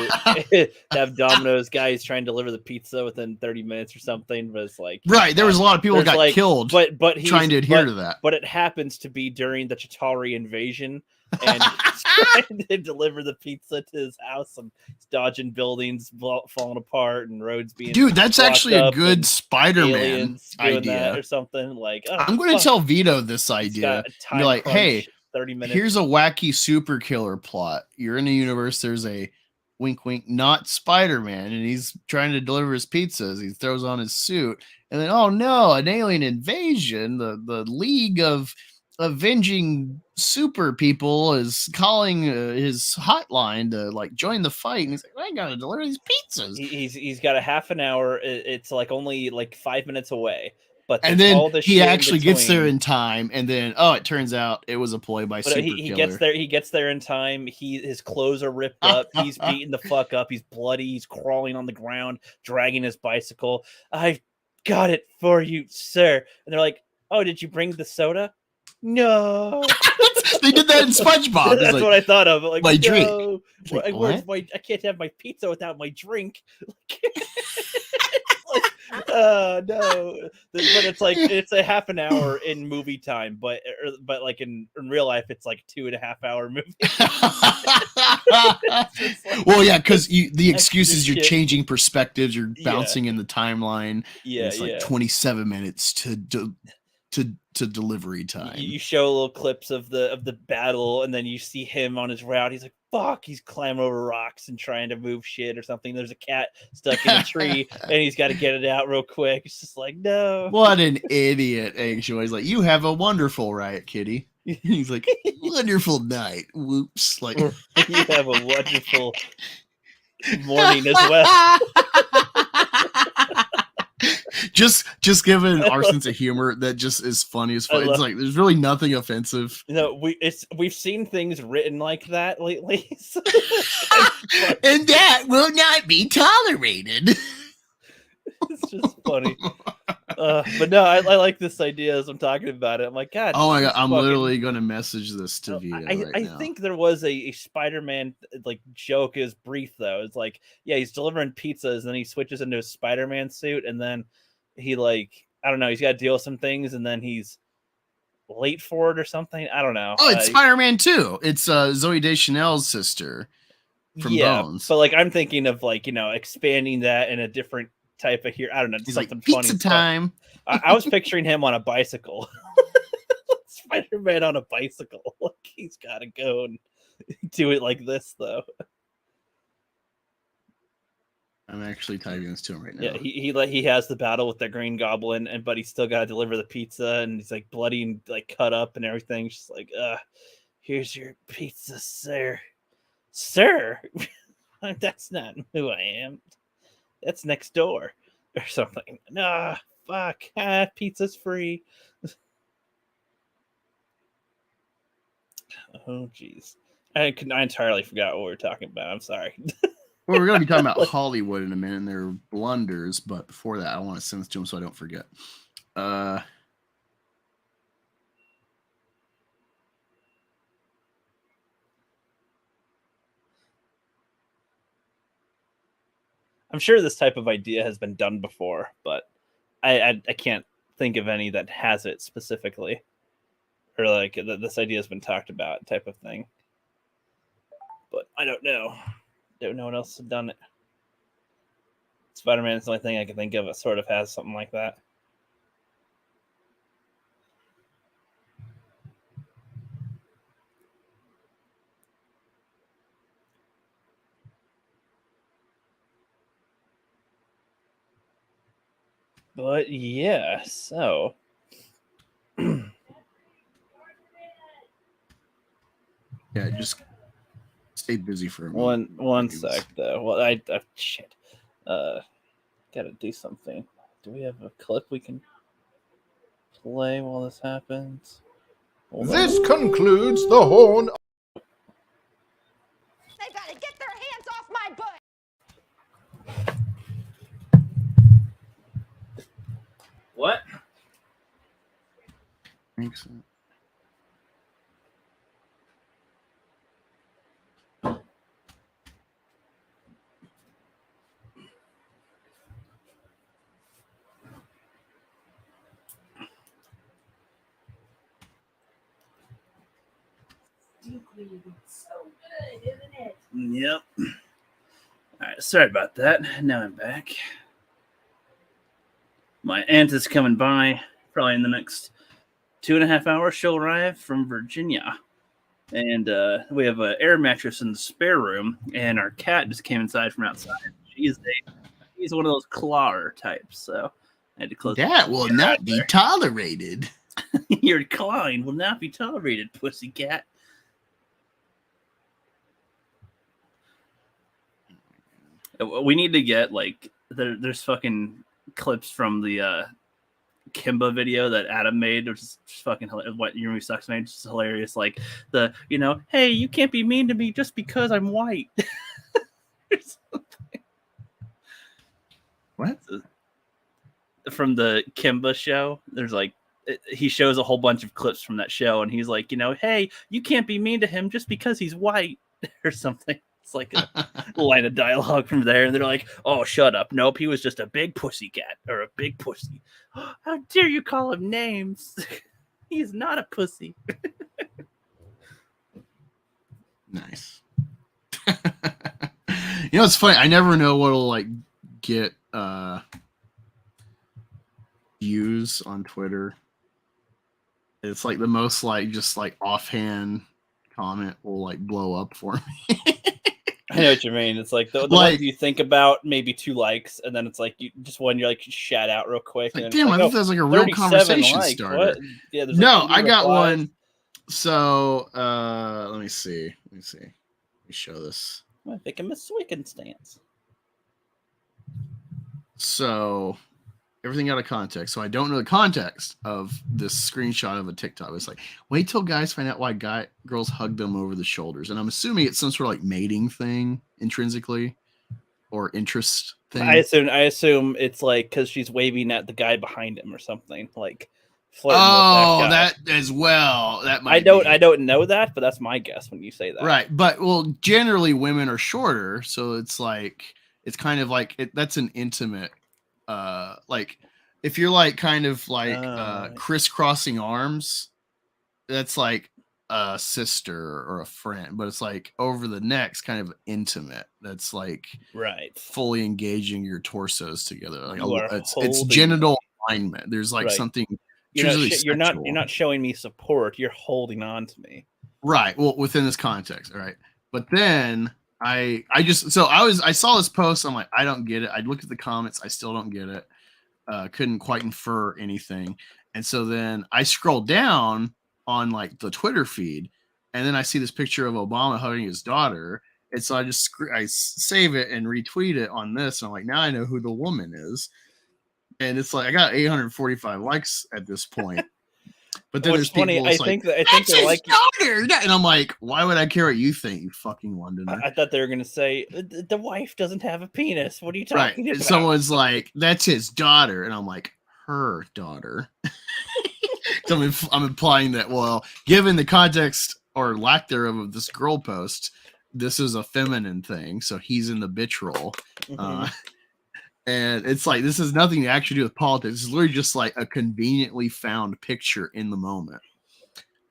have Domino's guys trying to deliver the pizza within 30 minutes or something, but it's like there was a lot of people got killed but he's trying to adhere to that. But it happens to be during the Chitauri invasion. And he's trying to deliver the pizza to his house, and he's dodging buildings falling apart and roads being. Dude, that's actually a good Spider-Man idea or something. Like, I'm going to tell Vito this idea. You're like, hey, 30 minutes. Here's a wacky super killer plot. You're in a universe. There's a wink, wink, not Spider-Man, and he's trying to deliver his pizzas. He throws on his suit, and then, oh no, an alien invasion. The League of Avenging Super People is calling his hotline to like join the fight, and he's like, I gotta deliver these pizzas. He's got a half an hour. It's like only like 5 minutes away, but and then he actually gets there in time, and then it turns out it was a ploy by Super Killer. He gets there in time. His clothes are ripped up. He's beaten the fuck up. He's bloody. He's crawling on the ground, dragging his bicycle. I've got it for you, sir. And they're like, oh, did you bring the soda? No. They did that in SpongeBob. That's like, what I thought of. Like, my drink. Like, I can't have my pizza without my drink. No. But it's a half an hour in movie time, but like in real life, it's like 2.5 hour movie. Well, yeah, because the excuse is you're changing perspectives, you're bouncing in the timeline. Yeah, it's like 27 minutes to delivery time. You show little clips of the battle, and then you see him on his route. He's like, fuck, he's climbing over rocks and trying to move shit or something. There's a cat stuck in a tree and he's got to get it out real quick. It's just like, no. What an idiot, actually. He's like, you have a wonderful riot, kitty. He's like, wonderful night. Whoops. Like, you have a wonderful morning as well. just given our sense of humor, that just is funny as fuck. It's like there's really nothing offensive. We've seen things written like that lately, so and that will not be tolerated. it's just funny. But no, I like this idea as I'm talking about it. I'm like, God. Oh my God, I'm literally going to message this to Vito I think there was a Spider-Man like joke is brief though. It's like, yeah, he's delivering pizzas, and then he switches into a Spider-Man suit, and then he like, I don't know, he's got to deal with some things, and then he's late for it or something. I don't know. Oh, it's Spider-Man 2. It's Zoe Deschanel's sister from Bones. But like, I'm thinking of like, you know, expanding that in a different type of here. I don't know, He's something like, pizza funny time. I was picturing him on a bicycle. Spider-Man on a bicycle. Like, he's got to go and do it like this, though. I'm actually typing this to him right now. Yeah, he has the battle with the Green Goblin, but he's still got to deliver the pizza, and he's like bloody and like cut up and everything. Just like, here's your pizza, sir. Sir, that's not who I am. That's next door or something. Nah, fuck. Pizza's free. Oh, jeez. I entirely forgot what we were talking about. I'm sorry. Well, we're going to be talking about Hollywood in a minute and their blunders, but before that, I want to send this to him so I don't forget. I'm sure this type of idea has been done before, but I can't think of any that has it specifically. Or like this idea has been talked about type of thing. But I don't know. Don't know what else has done it. Spider-Man is the only thing I can think of that sort of has something like that. But yeah, so yeah, just stay busy for a moment. one sec though. Well, I shit. Gotta do something. Do we have a clip we can play while this happens? This concludes the Horn. They gotta get their hands off my butt. What? Makes sense. So good, isn't it? Yep. All right, sorry about that. Now I'm back. My aunt is coming by probably in the next 2.5 hours. She'll arrive from Virginia. And we have an air mattress in the spare room, and our cat just came inside from outside. He's one of those clawer types, so I had to close. That will not be tolerated. Your clawing will not be tolerated, pussycat. We need to get like there's fucking clips from the Kimba video that Adam made, which is just fucking hilarious. What Your Movie Sucks made, just hilarious. Like the, you know, hey, you can't be mean to me just because I'm white. What? From the Kimba show, there's like he shows a whole bunch of clips from that show, and he's like, you know, hey, you can't be mean to him just because he's white or something. It's like a line of dialogue from there. And they're like, oh, shut up. Nope, he was just a big pussycat or a big pussy. How dare you call him names? He's not a pussy. Nice. You know, it's funny. I never know what'll like get views on Twitter. It's like the most like just like offhand comment will like blow up for me. I know what you mean. It's like the like, ones you think about, maybe 2 likes, and then it's like you just one you're like shout out real quick. Like, and damn, I thought that was like a real conversation likes. starter. What? Yeah, no, like I got replies. one. So let me see. Let me show this. I think I'm a Swicken stance. So everything out of context. So I don't know the context of this screenshot of a TikTok. It's like, wait till guys find out why girls hug them over the shoulders. And I'm assuming it's some sort of like mating thing intrinsically or interest thing. I assume it's like because she's waving at the guy behind him or something, like flirting with that guy. That as well. That might I don't know that, but that's my guess when you say that. Right. But generally women are shorter, so it's like it's kind of like that's an intimate like if you're like kind of like crisscrossing arms, that's like a sister or a friend, but it's like over the neck's kind of intimate. That's like fully engaging your torsos together. Like it's genital alignment. There's like something. You're not showing me support. You're holding on to me. Right. Well, within this context, right. But then I saw this post. I'm like, I don't get it. I looked at the comments. I still don't get it. Couldn't quite infer anything. And so then I scrolled down on like the Twitter feed, and then I see this picture of Obama hugging his daughter. And so I save it and retweet it on this. And I'm like, now I know who the woman is. And it's like I got 845 likes at this point. But then there's funny. people. I think they're like daughter. And I'm like, why would I care what you think, you fucking Londoner? I thought they were gonna say the wife doesn't have a penis. What are you talking about? And someone's like, that's his daughter, and I'm like, her daughter. So I'm implying that, well, given the context or lack thereof of this girl post, this is a feminine thing. So he's in the bitch role. Mm-hmm. And it's like, this has nothing to actually do with politics. It's literally just like a conveniently found picture in the moment.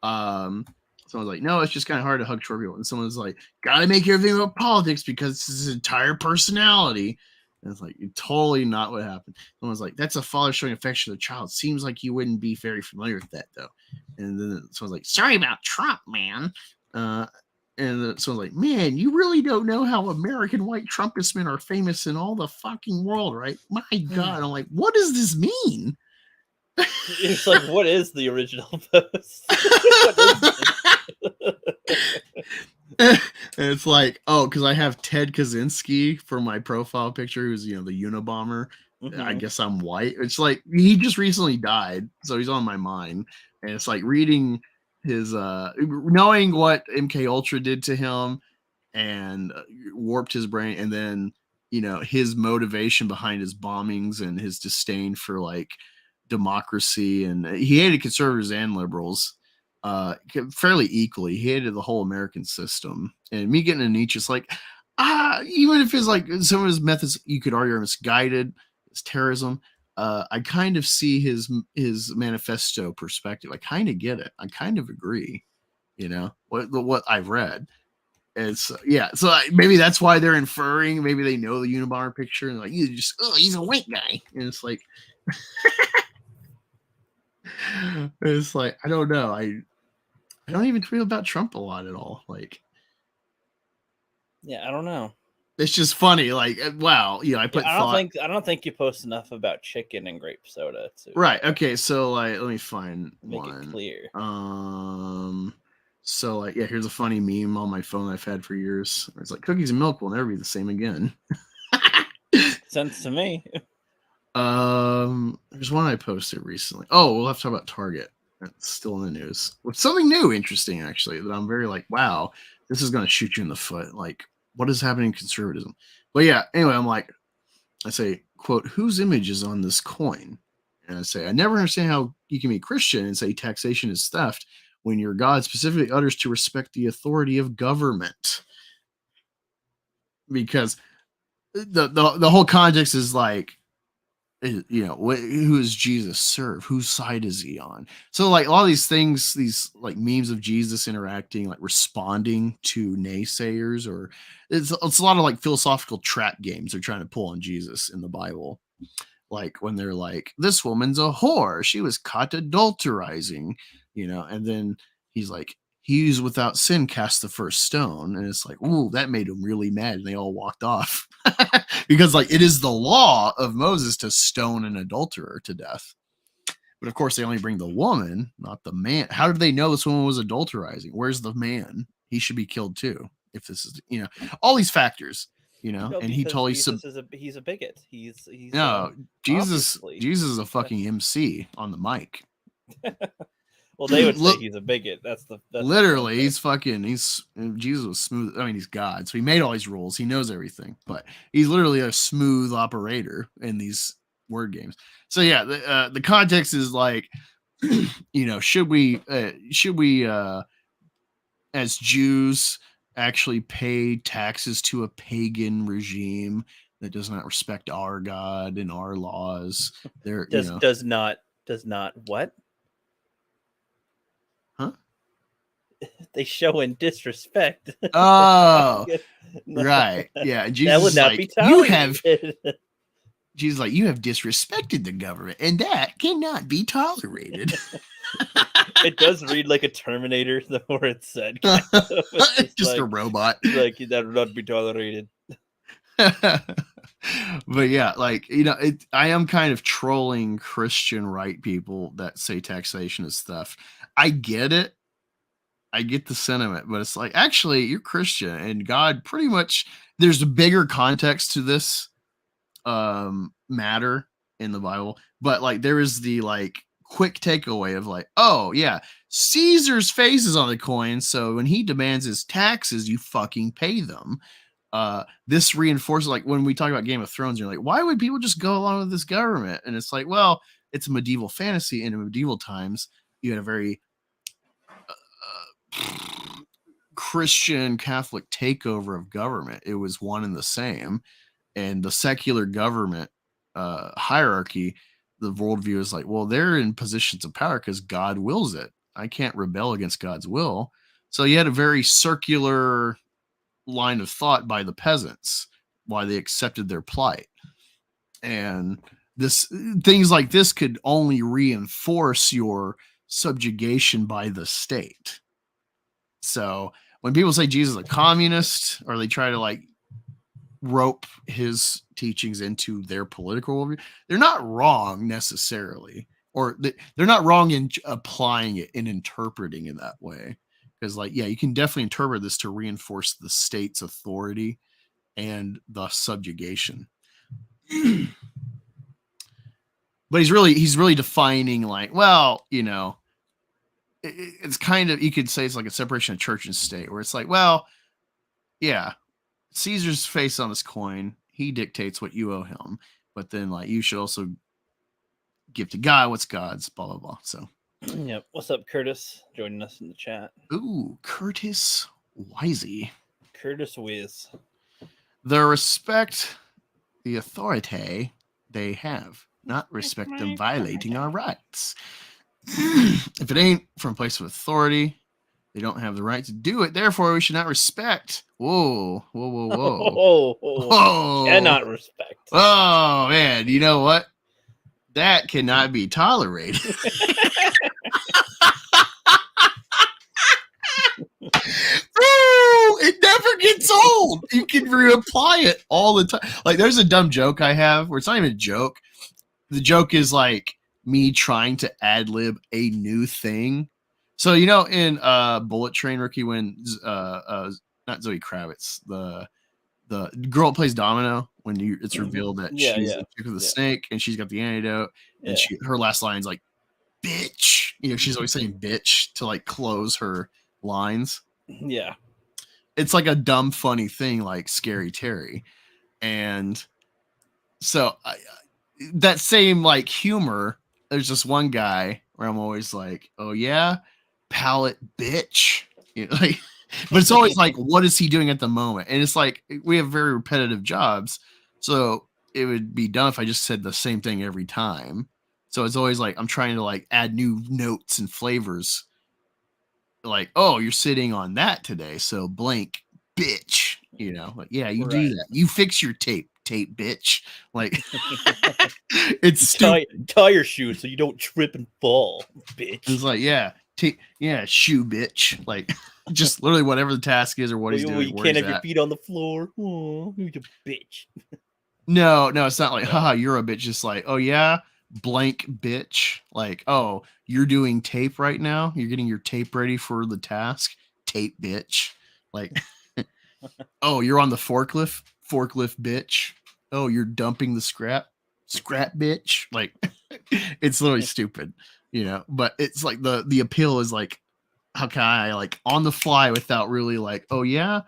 Someone's like, no, it's just kind of hard to hug short people. And someone's like, gotta make everything about politics because it's his entire personality. And it's like, totally not what happened. Someone's like, that's a father showing affection to the child. Seems like you wouldn't be very familiar with that, though. And then someone's like, sorry about Trump, man. And then someone's like, man, you really don't know how American white Trumpismen are famous in all the fucking world, right? My God. I'm like, what does this mean? It's like, what is the original post? And it's like, oh, because I have Ted Kaczynski for my profile picture, who's the Unabomber. Mm-hmm. I guess I'm white. It's like he just recently died, so he's on my mind. And it's like reading his knowing what MK Ultra did to him and warped his brain, and then his motivation behind his bombings and his disdain for like democracy, and he hated conservatives and liberals fairly equally. He hated the whole American system. And me getting a Nietzsche, it's like, even if it's like some of his methods you could argue are misguided, it's terrorism. I kind of see his manifesto perspective. I kind of get it. I kind of agree. What I've read. It's so maybe that's why they're inferring. Maybe they know the Unabomber picture and like, he's a white guy. And it's like, I don't know. I don't even feel about Trump a lot at all. Like, yeah, I don't know. It's just funny. Like, wow, I put. I don't think you post enough about chicken and grape soda. Right. Okay. So like, let me find make one. it clear. So like, yeah, here's a funny meme on my phone I've had for years. It's like, cookies and milk will never be the same again. Sense to me. There's one I posted recently. Oh, we'll have to talk about Target. That's still in the news. With something new, interesting actually, that I'm very like, wow, this is gonna shoot you in the foot. Like, what is happening in conservatism? But yeah, anyway, I'm like, I say, quote, whose image is on this coin? And I say, I never understand how you can be Christian and say taxation is theft when your God specifically utters to respect the authority of government. Because the whole context is like, who does Jesus serve? Whose side is he on? So like a lot of these things, these like memes of Jesus interacting, like responding to naysayers, or it's a lot of like philosophical trap games they're trying to pull on Jesus in the Bible. Like when they're like, this woman's a whore, she was caught adulterizing, and then he's like, he who's without sin cast the first stone. And it's like, ooh, that made him really mad. And they all walked off because like it is the law of Moses to stone an adulterer to death. But of course they only bring the woman, not the man. How did they know this woman was adulterizing? Where's the man? He should be killed too. If this is, all these factors. you know, No, and he because totally Jesus is he's a bigot. He's no, Jesus obviously. Jesus is a fucking MC on the mic. Well, they would say Look, he's a bigot. That's literally, he's Jesus was smooth. I mean, he's God, so he made all these rules. He knows everything, but he's literally a smooth operator in these word games. So yeah, the context is like, you know, should we as Jews actually pay taxes to a pagan regime that does not respect our God and our laws? There, you know, does not what? huh? They show in disrespect. Oh, No, right, yeah. that Jesus would is not like, be you have. tolerated. Jesus like, you have disrespected the government, and that cannot be tolerated. It does read like a Terminator, the where it said. Kind of. It's just like, a robot. Like that would not be tolerated. But yeah, like, you know, I am kind of trolling Christian right people that say taxation is theft. I get it. I get the sentiment, but it's like, actually, you're Christian, and God pretty much, there's a bigger context to this matter in the Bible, but like there is the like quick takeaway of like, oh yeah, Caesar's face is on the coin, so when he demands his taxes, you fucking pay them. This reinforces, like, when we talk about Game of Thrones, you're like, why would people just go along with this government? And it's like, well, it's a medieval fantasy, and in medieval times you had a very Christian Catholic takeover of government. It was one and the same, and the secular government hierarchy, the worldview is like, well, they're in positions of power because God wills it. I can't rebel against God's will. So you had a very circular line of thought by the peasants why they accepted their plight. And things like this could only reinforce your subjugation by the state. So when people say Jesus is a communist, or they try to like rope his teachings into their political worldview, they're not wrong necessarily, or they're not wrong in applying it and interpreting it that way. Because, like, yeah, you can definitely interpret this to reinforce the state's authority and thus subjugation. But he's really defining, like, well, you know, it's kind of, you could say it's like a separation of church and state, where it's like, well, yeah, Caesar's face on this coin, he dictates what you owe him, but then like you should also give to God what's God's, blah blah blah. So Yep. What's up, Curtis? Joining us in the chat. Ooh, Curtis Wisey. Curtis Wiz. The respect the authority they have, not respect them violating our rights. If it ain't from a place of authority, they don't have the right to do it. Therefore, we should not respect. Whoa. Whoa. Cannot respect. Oh, man. You know what? That cannot be tolerated. It never gets old. You can reapply it all the time. Like, there's a dumb joke I have where it's not even a joke. The joke is like me trying to ad lib a new thing. So, you know, in Bullet Train Rookie, when not Zoe Kravitz, the girl that plays Domino, when it's revealed that she's the chick with the snake and she's got the antidote, and her last line's like, bitch. You know, she's always saying bitch to like close her lines. Yeah. It's like a dumb, funny thing like Scary Terry. And so that same like humor, there's this one guy where I'm always like, oh yeah, pallet bitch. You know, like, but it's always like, what is he doing at the moment? And it's like, we have very repetitive jobs. So it would be dumb if I just said the same thing every time. So it's always like, I'm trying to like add new notes and flavors. Like, oh, you're sitting on that today. So blank bitch, you know, like, yeah, you do that. You fix your tape bitch. Like, it's stupid. Tie your shoes so you don't trip and fall, bitch. It's like, yeah, shoe bitch. Like, just literally whatever the task is or what he's doing. You can't have your feet on the floor. Oh, you're a bitch. No, it's not like, haha, you're a bitch. Just like, oh yeah, blank bitch. Like, oh, you're doing tape right now. You're getting your tape ready for the task. Tape bitch. Like, oh, you're on the forklift. forklift bitch. Oh, you're dumping the scrap bitch. Like it's literally stupid, you know, but it's like the appeal is like, how can I like on the fly without really like, oh yeah,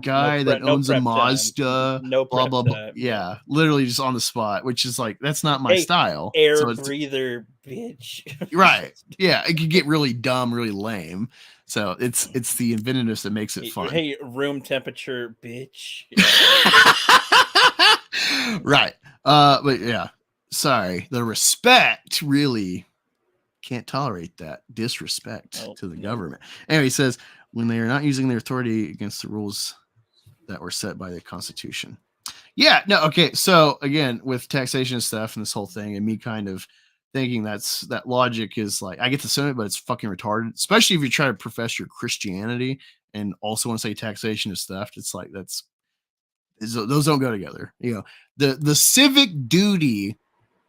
guy that owns a Mazda, No blah prep blah blah. time. Yeah, literally just on the spot, which is like that's not my Hey, style. Air So it's breather, bitch. right. Yeah, it could get really dumb, really lame. So it's the inventiveness that makes it fun. Hey, room temperature, bitch. Right. But yeah, sorry. The respect really can't tolerate that disrespect to the government. Anyway, he says when they are not using their authority against the rules that were set by the Constitution. Yeah, no, okay. So again, with taxation stuff and this whole thing, and me kind of thinking that logic is like I get to say it, but it's fucking retarded. Especially if you try to profess your Christianity and also want to say taxation is theft. It's like those don't go together. You know, the civic duty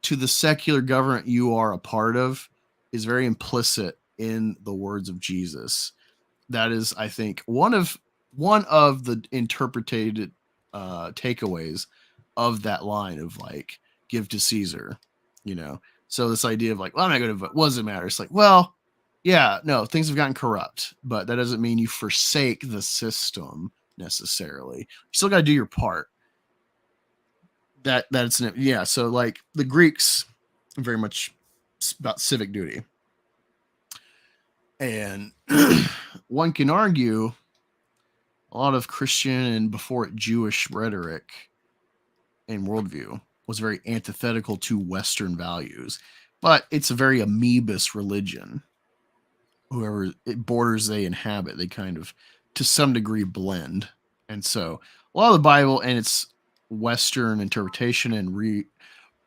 to the secular government you are a part of is very implicit in the words of Jesus. That is, I think, one of the interpreted takeaways of that line of like give to Caesar, you know. So this idea of like, well, I'm not going to vote. What does it matter? It's like, well, yeah, no, things have gotten corrupt, but that doesn't mean you forsake the system necessarily. You still got to do your part. Yeah. So like the Greeks, very much about civic duty, and one can argue a lot of Christian and before it Jewish rhetoric and worldview was very antithetical to Western values, but it's a very amoebus religion. Whoever it borders they inhabit, they kind of to some degree blend. And so a lot of the Bible and its Western interpretation and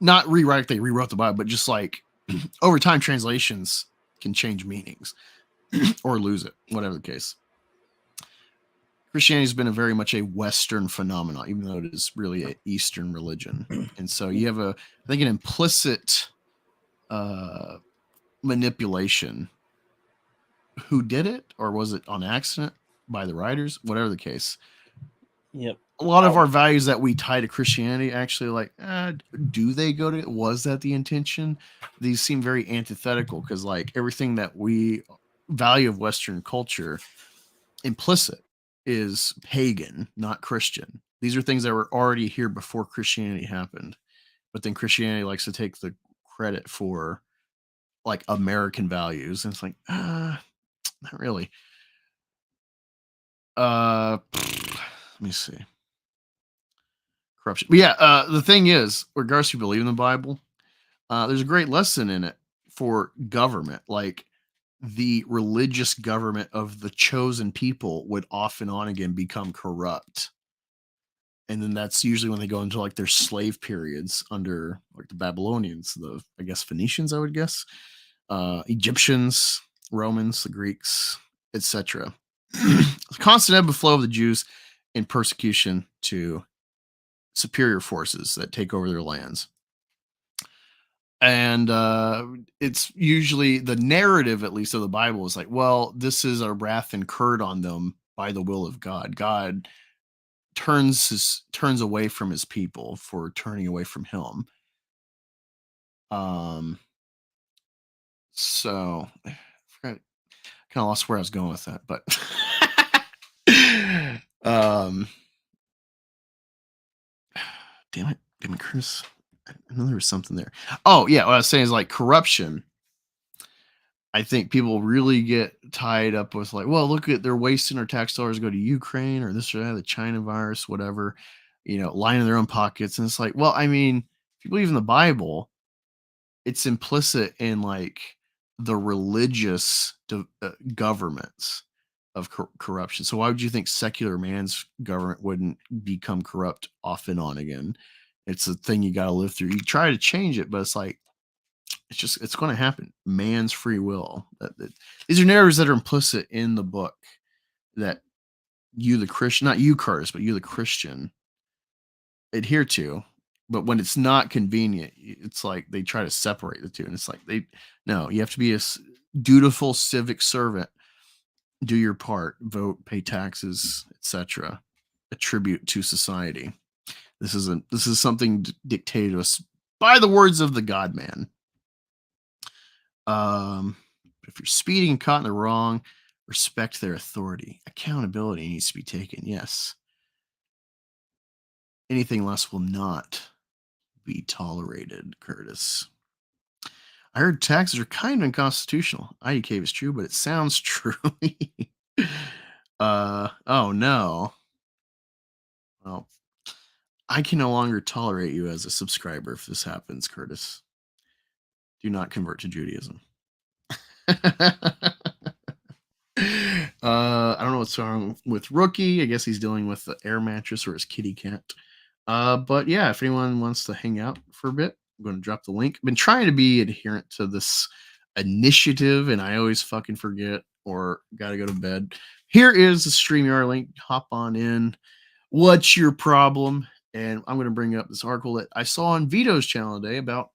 not rewrite, they rewrote the Bible, but just like over time translations can change meanings or lose it, whatever the case. Christianity has been very much a Western phenomenon, even though it is really an Eastern religion. And so you have I think an implicit manipulation. Who did it? Or was it on accident by the writers? Whatever the case. Yep. A lot of our values that we tie to Christianity actually like, do they go to, was that the intention? These seem very antithetical because like everything that we value of Western culture implicit is pagan, not Christian. These are things that were already here before Christianity happened. But then Christianity likes to take the credit for like American values. And it's like, not really. Let me see. Corruption. But yeah, the thing is, regardless if you believe in the Bible, there's a great lesson in it for government. Like the religious government of the chosen people would off and on again become corrupt. And then that's usually when they go into like their slave periods under like the Babylonians, I guess Phoenicians, I would guess, Egyptians, Romans, the Greeks, etc. The constant ebb and flow of the Jews in persecution to superior forces that take over their lands. And it's usually the narrative, at least of the Bible, is like, well, this is a wrath incurred on them by the will of God. God turns away from his people for turning away from him. So I forgot, kind of lost where I was going with that, but damn it, Chris. I know there was something there. Oh yeah, what I was saying is like corruption. I think people really get tied up with like, well, look at they're wasting our tax dollars to go to Ukraine or this or that, the China virus, whatever, you know, lining their own pockets. And it's like, well, I mean, if you believe in the Bible, it's implicit in like the religious governments of corruption. So why would you think secular man's government wouldn't become corrupt off and on again? It's a thing you got to live through. You try to change it, but it's like, it's going to happen. Man's free will. These are narratives that are implicit in the book that you, the Christian, not you, Curtis, but you, the Christian, adhere to. But when it's not convenient, it's like they try to separate the two. And it's like, no, you have to be a dutiful civic servant, do your part, vote, pay taxes, etc. a tribute to society. This is something dictated to us by the words of the God Man. If you're speeding and caught in the wrong, respect their authority. Accountability needs to be taken. Yes. Anything less will not be tolerated, Curtis. I heard taxes are kind of unconstitutional. IDK is true, but it sounds true. Oh no. Well, I can no longer tolerate you as a subscriber if this happens, Curtis. Do not convert to Judaism. I don't know what's wrong with Rookie. I guess he's dealing with the air mattress or his kitty cat. But yeah, if anyone wants to hang out for a bit, I'm going to drop the link. I've been trying to be adherent to this initiative, and I always fucking forget or got to go to bed. Here is the StreamYard link. Hop on in. What's your problem? And I'm going to bring up this article that I saw on Vito's channel today about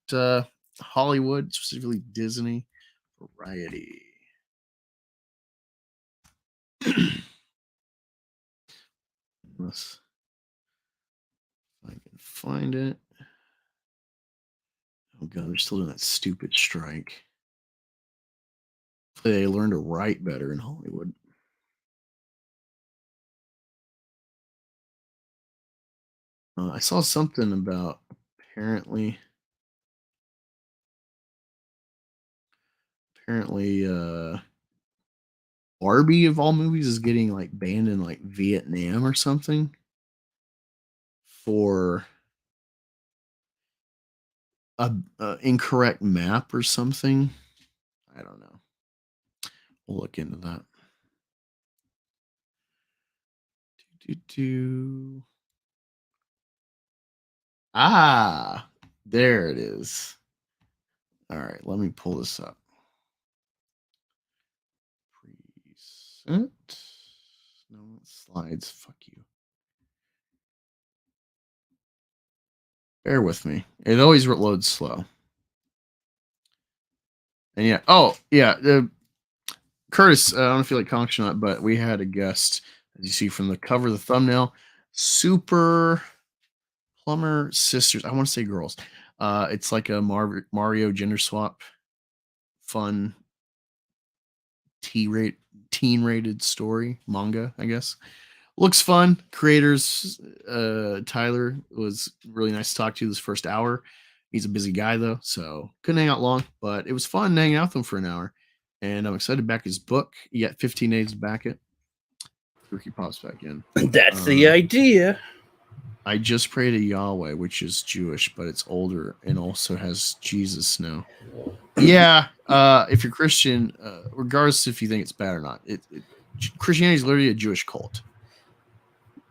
Hollywood, specifically Disney Variety. Let's if I can find it. Oh god, they're still doing that stupid strike. They learn to write better in Hollywood. I saw something about apparently Barbie of all movies is getting like banned in like Vietnam or something for a incorrect map or something. I don't know. We'll look into that. Ah, there it is. All right, let me pull this up. Preset. No slides. Fuck you. Bear with me. It always loads slow. And yeah, oh yeah, Curtis. I don't know if you like comics or not, but we had a guest, as you see from the cover of the thumbnail, Super Plumber Sisters. I want to say girls. It's like a Mario gender swap, fun, teen rated story manga, I guess. Looks fun. Creators, Tyler was really nice to talk to this first hour. He's a busy guy though, so couldn't hang out long, but it was fun hanging out with him for an hour. And I'm excited to back his book. You got 15 days to back it. Ricky pops back in. That's the idea. I just pray to Yahweh, which is Jewish, but it's older and also has Jesus now. Yeah, if you're Christian, regardless if you think it's bad or not, Christianity is literally a Jewish cult.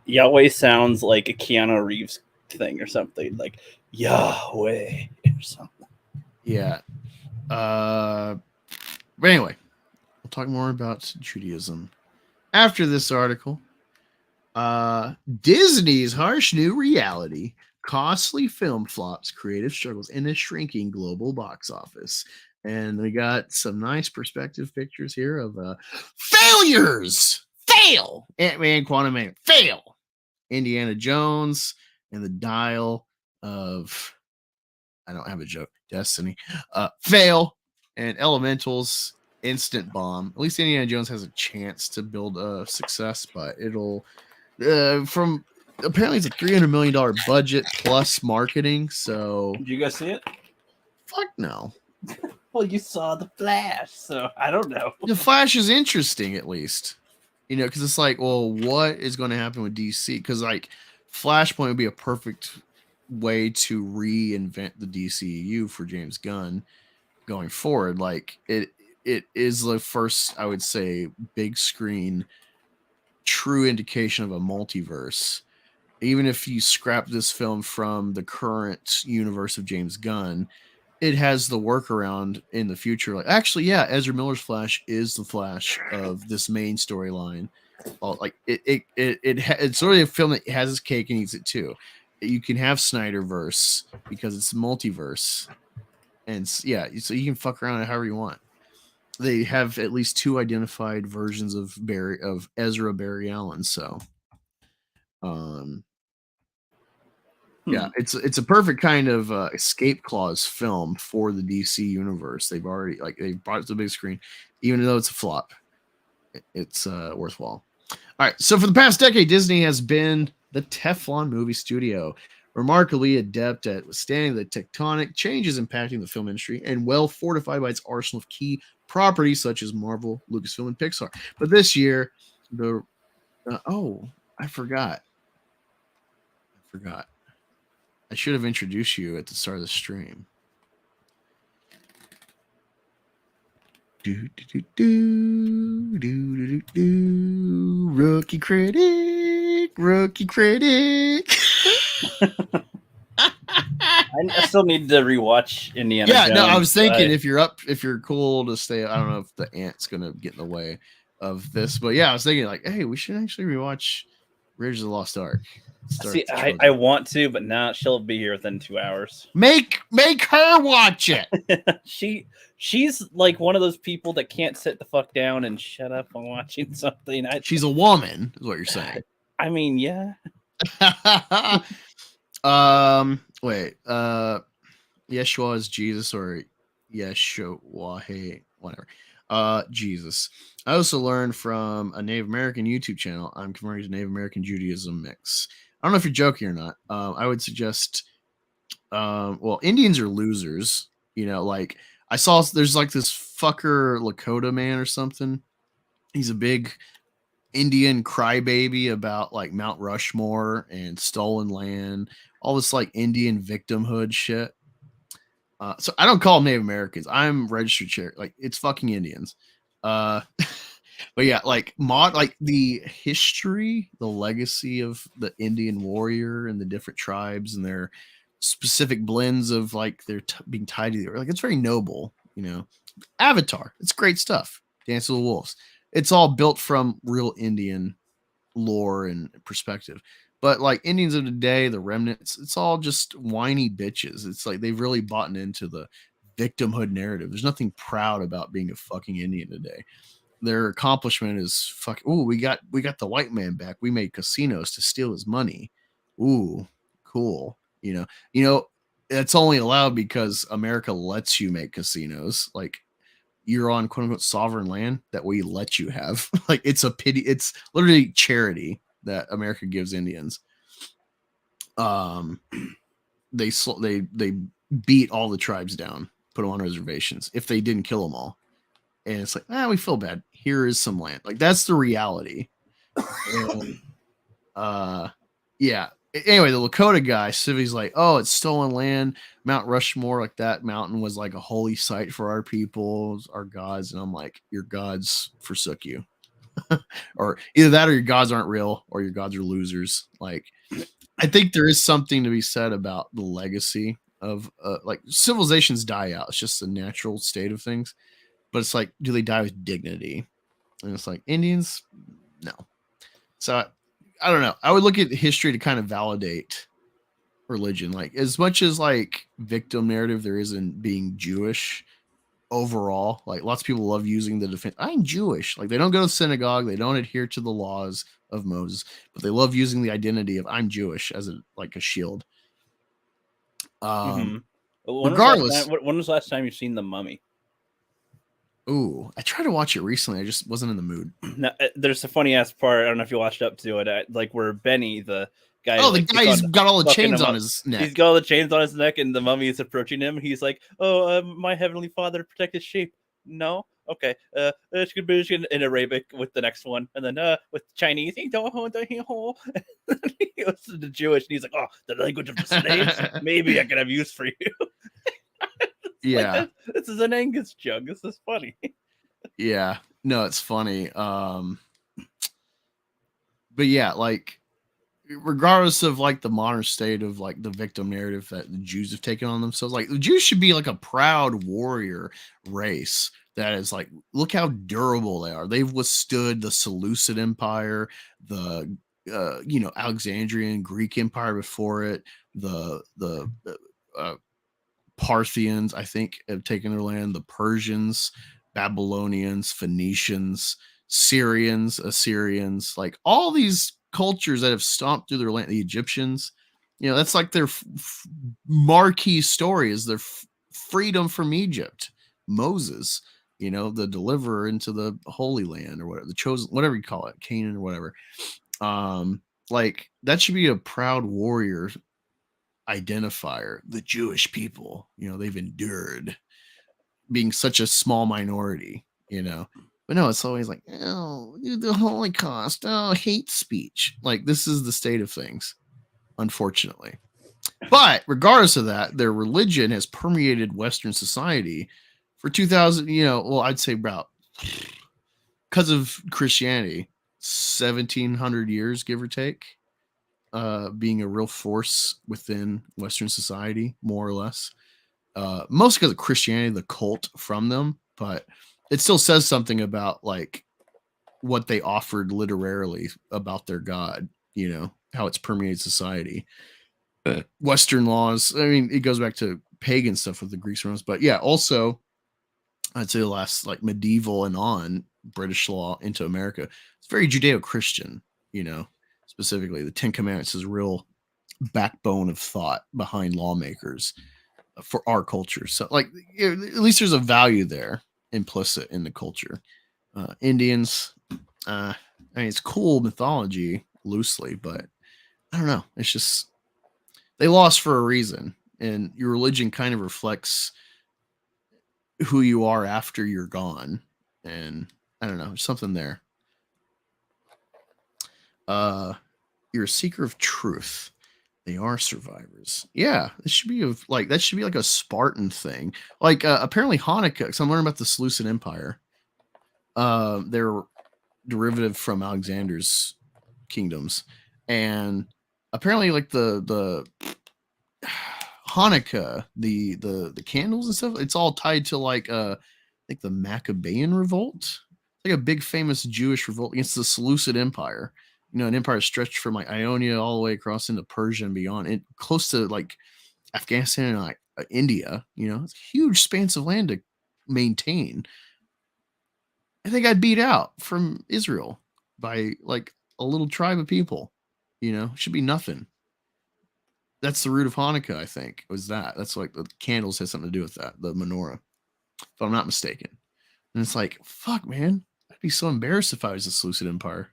Yahweh sounds like a Keanu Reeves thing or something, like Yahweh or something. Yeah. But anyway, we'll talk more about Judaism after this article. Disney's harsh new reality, costly film flops, creative struggles, and a shrinking global box office. And we got some nice perspective pictures here of failures. Fail. Ant-Man, Quantumania, fail. Indiana Jones and the Dial of, I don't have a joke, Destiny, fail. And Elementals, instant bomb. At least Indiana Jones has a chance to build a success, but it'll from apparently it's a $300 million budget plus marketing. So Did you guys see it? Fuck no. Well, you saw the Flash, so I don't know. The Flash is interesting, at least, you know, because it's like, well, what is going to happen with DC? Because like Flashpoint would be a perfect way to reinvent the DCU for James Gunn going forward. Like it is the first, I would say, big screen true indication of a multiverse. Even if you scrap this film from the current universe of James Gunn, it has the workaround in the future. Like, actually, yeah, Ezra Miller's Flash is the Flash of this main storyline. Well, like it's really a film that has its cake and eats it too. You can have Snyderverse because it's multiverse, and yeah, so you can fuck around however you want. They have at least two identified versions of Ezra Barry Allen. So, Yeah, it's a perfect kind of escape clause film for the DC universe. They've already they brought it to the big screen, even though it's a flop. It's worthwhile. All right, so for the past decade, Disney has been the Teflon movie studio, remarkably adept at withstanding the tectonic changes impacting the film industry, and well fortified by its arsenal of key properties such as Marvel, Lucasfilm, and Pixar. But this year, I forgot. I should have introduced you at the start of the stream. Rookie critic. I still need to rewatch Indiana Yeah, Jones. no, I was thinking if you're cool to stay. I don't know if the ant's gonna get in the way of this, but yeah, I was thinking like, hey, we should actually rewatch Raiders of the Lost Ark. See, I want to, but now she'll be here within 2 hours. Make her watch it. She's like one of those people that can't sit the fuck down and shut up on watching something. She's a woman, is what you're saying. I mean, yeah. Wait. Yeshua is Jesus or Yeshua? Hey, whatever. Jesus. I also learned from a Native American YouTube channel. I'm converting to Native American Judaism mix. I don't know if you're joking or not. I would suggest, well, Indians are losers. You know, like I saw there's like this fucker Lakota man or something. He's a big Indian crybaby about like Mount Rushmore and stolen land, all this like Indian victimhood shit. So I don't call them Native Americans. I'm registered Cherokee. Like it's fucking Indians. But yeah, like the history, the legacy of the Indian warrior and the different tribes and their specific blends of like they're being tied together. Like it's very noble, you know. Avatar, it's great stuff. Dance of the Wolves, it's all built from real Indian lore and perspective. But like Indians of today, the remnants, it's all just whiny bitches. It's like they've really bought into the victimhood narrative. There's nothing proud about being a fucking Indian today. Their accomplishment is fuck. Ooh, we got the white man back. We made casinos to steal his money. Ooh, cool. You know, it's only allowed because America lets you make casinos. Like you're on quote unquote sovereign land that we let you have. Like it's a pity. It's literally charity that America gives Indians. They beat all the tribes down, put them on reservations if they didn't kill them all. And it's like, we feel bad. Here is some land. Like that's the reality. And, yeah. Anyway, the Lakota guy, Civi's like, oh, it's stolen land. Mount Rushmore, like that mountain was like a holy site for our people, our gods. And I'm like, your gods forsook you. Or either that or your gods aren't real or your gods are losers. Like, I think there is something to be said about the legacy of like civilizations die out. It's just a natural state of things. But it's like, do they die with dignity? And it's like Indians, no. So I don't know. I would look at history to kind of validate religion. Like as much as like victim narrative there is in being Jewish overall, like lots of people love using the defense. I'm Jewish. Like they don't go to synagogue. They don't adhere to the laws of Moses, but they love using the identity of I'm Jewish as a shield. Regardless. When was the last time you've seen The Mummy? Ooh, I tried to watch it recently. I just wasn't in the mood. Now, there's a funny ass part. I don't know if you watched up to it. Like where Benny, the guy, the guy's got all the chains on his neck. He's got all the chains on his neck, and the mummy is approaching him. He's like, "Oh, my heavenly Father, protect his sheep." No, okay. In Arabic with the next one, and then with Chinese, he goes to the Jewish, and he's like, "Oh, the language of the slaves. Maybe I can have use for you." Yeah, like, this is an Angus joke. This is funny. Yeah, no, it's funny. But yeah, like regardless of like the modern state of like the victim narrative that the Jews have taken on themselves, like the Jews should be like a proud warrior race that is like, look how durable they are. They've withstood the Seleucid Empire, the Alexandrian Greek Empire before it, the Parthians, I think, have taken their land, the Persians, Babylonians, Phoenicians, Syrians, Assyrians, like all these cultures that have stomped through their land. The Egyptians, that's like their marquee story is their freedom from Egypt. Moses, the deliverer into the Holy Land or whatever, the chosen, whatever you call it, Canaan or whatever. Like that should be a proud warrior identifier. The Jewish people, they've endured being such a small minority, but no, it's always like, oh, the Holocaust, oh, hate speech. Like this is the state of things, unfortunately. But regardless of that, their religion has permeated Western society for 2000, I'd say about, because of Christianity, 1700 years, give or take, being a real force within Western society, more or less. Mostly because of Christianity, the cult from them, but it still says something about like what they offered literarily about their God, how it's permeated society. Western laws, I mean, it goes back to pagan stuff with the Greeks and Romans, but yeah, also I'd say the last like medieval and on British law into America, it's very Judeo-Christian, specifically the 10 Commandments is a real backbone of thought behind lawmakers for our culture. So like at least there's a value there implicit in the culture. Indians, I mean, it's cool mythology loosely, but I don't know. It's just, they lost for a reason, and your religion kind of reflects who you are after you're gone. And I don't know, there's something there. You're a seeker of truth. They are survivors. Yeah, this should be that should be like a Spartan thing. Like apparently Hanukkah, because I'm learning about the Seleucid Empire. They're derivative from Alexander's kingdoms, and apparently like the Hanukkah, the candles and stuff, it's all tied to like I think the Maccabean revolt, like a big famous Jewish revolt against the Seleucid Empire. An empire stretched from like Ionia all the way across into Persia and beyond, and close to like Afghanistan and like India. It's huge spans of land to maintain. And they got beat out from Israel by like a little tribe of people. Should be nothing. That's the root of Hanukkah, I think, was that. That's like the candles had something to do with that, the menorah, if I'm not mistaken. And it's like, fuck, man, I'd be so embarrassed if I was the Seleucid Empire.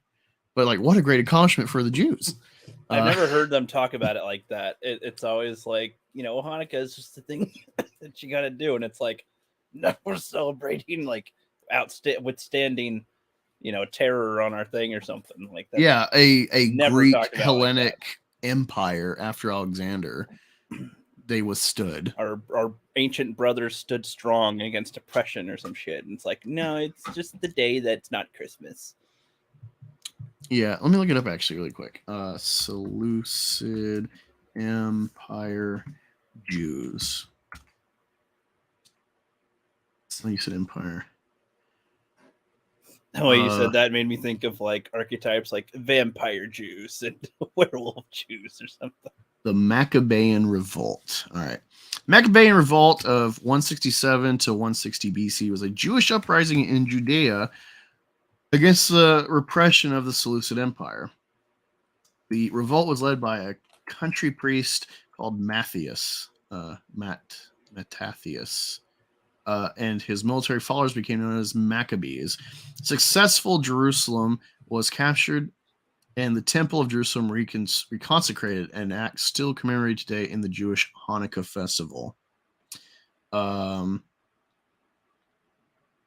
But like, what a great accomplishment for the Jews. I've never heard them talk about it like that. It's always like, Hanukkah is just the thing that you got to do. And it's like, no, we're celebrating like withstanding, terror on our thing or something like that. Yeah, a Greek Hellenic empire after Alexander, they withstood. Our ancient brothers stood strong against oppression or some shit. And it's like, no, it's just the day that's not Christmas. Yeah, let me look it up actually really quick. Seleucid Empire Jews. Seleucid Empire. The way you said that made me think of like archetypes like vampire Jews and werewolf Jews or something. The Maccabean Revolt. All right. Maccabean Revolt of 167 to 160 BC was a Jewish uprising in Judea against the repression of the Seleucid Empire. The revolt was led by a country priest called Mattathias, and his military followers became known as Maccabees. Successful Jerusalem was captured, and the Temple of Jerusalem reconsecrated, an act still commemorated today in the Jewish Hanukkah festival.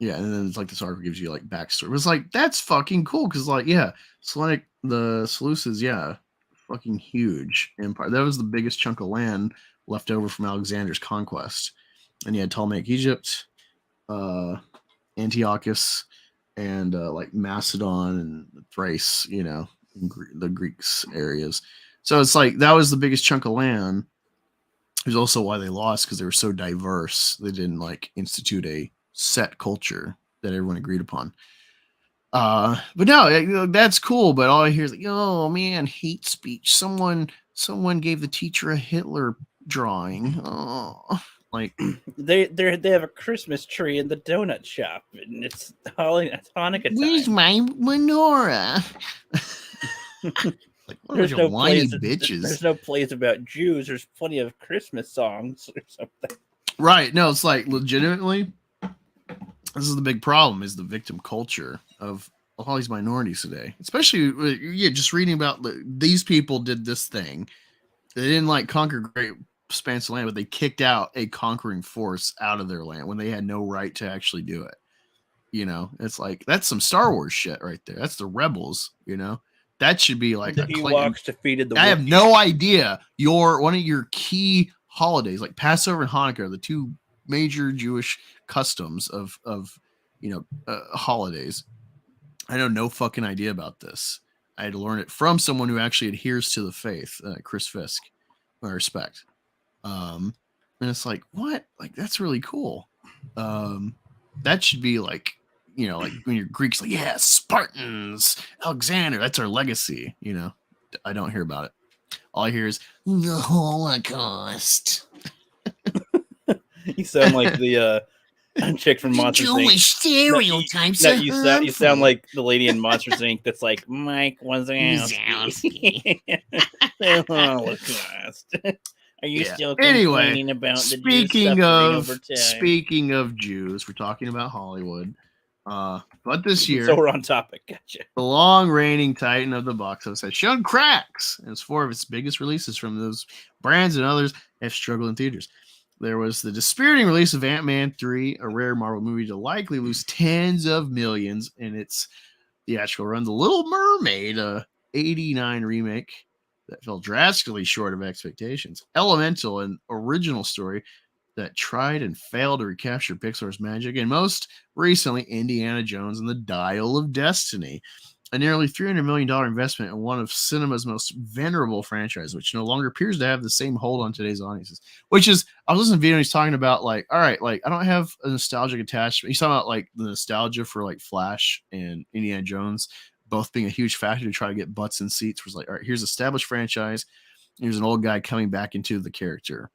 Yeah, and then it's like this article gives you like backstory. It was like, that's fucking cool because like, yeah, the Seleucids, yeah, fucking huge empire. That was the biggest chunk of land left over from Alexander's conquest. And you had Ptolemaic Egypt, Antiochus, and like Macedon and Thrace, the Greeks areas. So it's like that was the biggest chunk of land. It was also why they lost, because they were so diverse. They didn't like institute a set culture that everyone agreed upon. But no, that's cool. But all I hear is like, oh man, hate speech. Someone gave the teacher a Hitler drawing. Oh, like they have a Christmas tree in the donut shop, and it's Hanukkah time. Where's my menorah? Like, what a bunch of whiny bitches. There's no plays about Jews. There's plenty of Christmas songs or something. Right. No, it's like legitimately, this is the big problem, is the victim culture of all these minorities today. Especially, just reading about these people did this thing. They didn't like conquer great expanse of land, but they kicked out a conquering force out of their land when they had no right to actually do it. You know, it's like, that's some Star Wars shit right there. That's the rebels, you know? That should be like the Ewoks defeated the. I have no idea. One of your key holidays, like Passover and Hanukkah, are the two major Jewish customs of holidays. I know no fucking idea about this. I had to learn it from someone who actually adheres to the faith, Chris Fisk. I respect. And it's like, what? Like, that's really cool. That should be like, like when you're Greeks, like, yeah, Spartans, Alexander, that's our legacy. I don't hear about it. All I hear is the Holocaust. You sound like the chick from Monsters Inc. Jewish stereotypes. You sound like the lady in Monsters Inc. That's like Mike Wazowski. The Holocaust. Are you still complaining about the Jews speaking of Jews, we're talking about Hollywood. But this year, so we're on topic. Gotcha. The long reigning titan of the box office has shown cracks, as 4 of its biggest releases from those brands and others have struggled in theaters. There was the dispiriting release of Ant-Man 3, a rare Marvel movie to likely lose tens of millions in its theatrical run. The Little Mermaid, a 89 remake that fell drastically short of expectations. Elemental, an original story that tried and failed to recapture Pixar's magic. And most recently, Indiana Jones and the Dial of Destiny, a nearly $300 million investment in one of cinema's most venerable franchises, which no longer appears to have the same hold on today's audiences. Which is, I was listening to a video and he's talking about, like, all right, like, I don't have a nostalgic attachment. He's talking about, like, the nostalgia for, like, Flash and Indiana Jones both being a huge factor to try to get butts in seats. Was like, all right, here's established franchise. Here's an old guy coming back into the character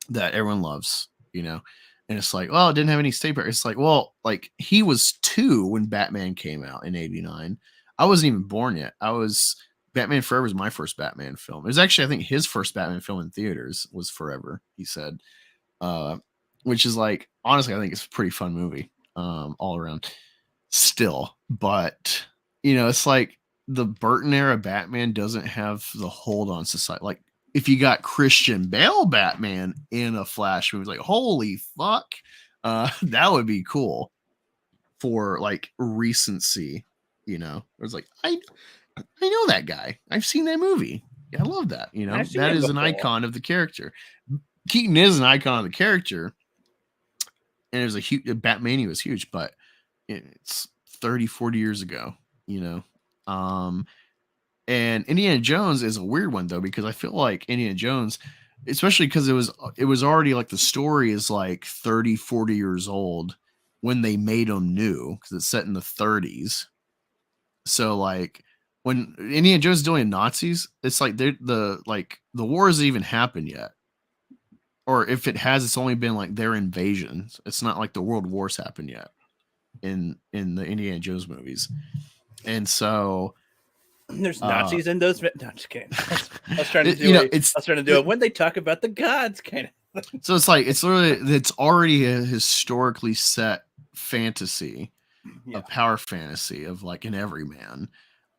that everyone loves, and it's like, well, it didn't have any stay power. It's like, well, like, he was 2 when Batman came out in 89. I wasn't even born yet. Batman Forever was my first Batman film. It was actually, I think, his first Batman film in theaters was Forever, he said, which is, like, honestly, I think it's a pretty fun movie all around still. But, it's like the Burton era Batman doesn't have the hold on society. Like, if you got Christian Bale Batman in a Flash movie, like, holy fuck, that would be cool for, like, recency. It was like, I know that guy. I've seen that movie. Yeah, I love that. That is an icon of the character. Keaton is an icon of the character, and it was a huge. Batmania was huge, but it's 30, 40 years ago. And Indiana Jones is a weird one, though, because I feel like Indiana Jones, especially because it was already, like, the story is like 30, 40 years old when they made them new, because it's set in the 30s. So, like, when Indiana Jones is doing Nazis, it's like the war hasn't even happened yet. Or if it has, it's only been like their invasions. It's not like the world wars happened yet in the Indiana Jones movies. And so there's Nazis in those. No, I'm just kidding. I was trying to do it when they talk about the gods, kind of. So it's like, it's already a historically set fantasy, a power fantasy of, like, an everyman,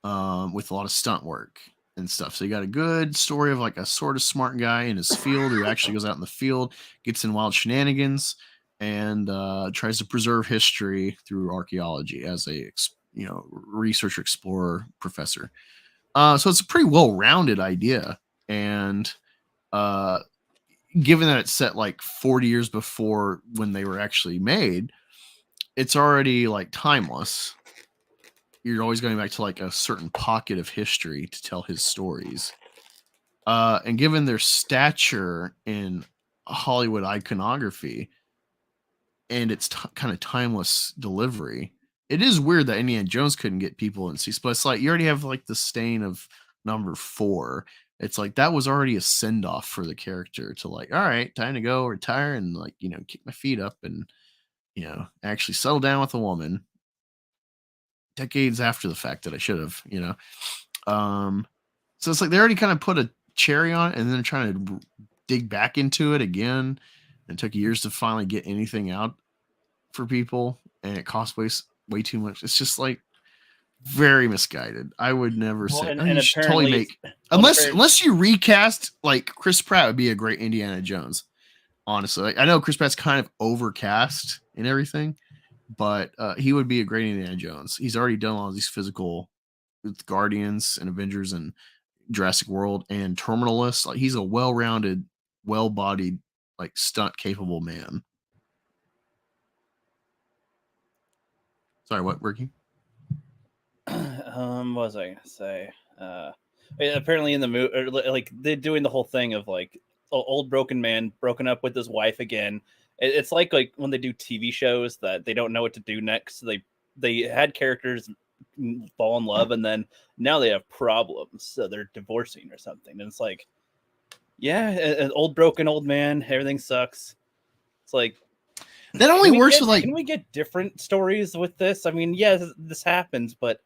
with a lot of stunt work and stuff. So you got a good story of, like, a sort of smart guy in his field who actually goes out in the field, gets in wild shenanigans, and tries to preserve history through archaeology as a researcher, explorer, professor. So it's a pretty well-rounded idea, and given that it's set like 40 years before when they were actually made, it's already, like, timeless. You're always going back to, like, a certain pocket of history to tell his stories. And given their stature in Hollywood iconography and its kind of timeless delivery, it is weird that Indiana Jones couldn't get people in seats. But it's like, you already have, like, the stain of number 4. It's like, that was already a send-off for the character to, like, all right, time to go retire and, like, kick my feet up and, actually settle down with a woman decades after the fact that I should have, So it's like they already kind of put a cherry on it, and then they're trying to dig back into it again. And it took years to finally get anything out for people, and it cost way too much. It's just like very misguided. I would never Well, say. and, Oh, and you should totally apparently, make well, apparently- unless you recast, like Chris Pratt would be a great Indiana Jones. Honestly, like, I know Chris Pratt's kind of overcast and everything, but he would be a great Indiana Jones. He's already done all these physical with Guardians and Avengers and Jurassic World and Terminalist. Like, he's a well-rounded, well-bodied, like stunt capable man. Sorry, what, Ricky? what was I gonna say? Apparently in the movie, like they're doing the whole thing of like old broken man broken up with his wife again. It's like when they do TV shows that they don't know what to do next. So they had characters fall in love, and then now they have problems, so they're divorcing or something. And it's like, yeah, an old broken old man, everything sucks. It's like that only works with like. Can we get different stories with this? I mean, yeah, this happens, but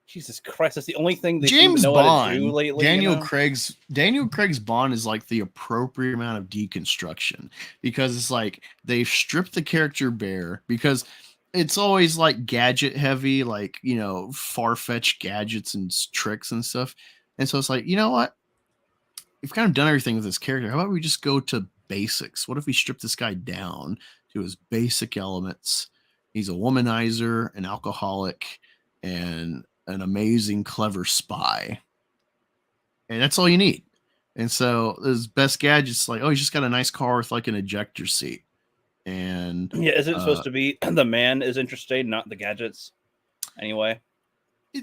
Jesus Christ, that's the only thing they James know Bond, how to do lately. Daniel Craig's Bond is like the appropriate amount of deconstruction, because it's like they've stripped the character bare, because it's always like gadget heavy, like, you know, far-fetched gadgets and tricks and stuff. And so it's like, you know what? We've kind of done everything with this character. How about we just go to basics? What if we strip this guy down to his basic elements? He's a womanizer, an alcoholic, and an amazing, clever spy. And that's all you need. And so his best gadgets, like, oh, he's just got a nice car with like an ejector seat. And yeah, is it supposed to be the man is interested, not the gadgets? Anyway,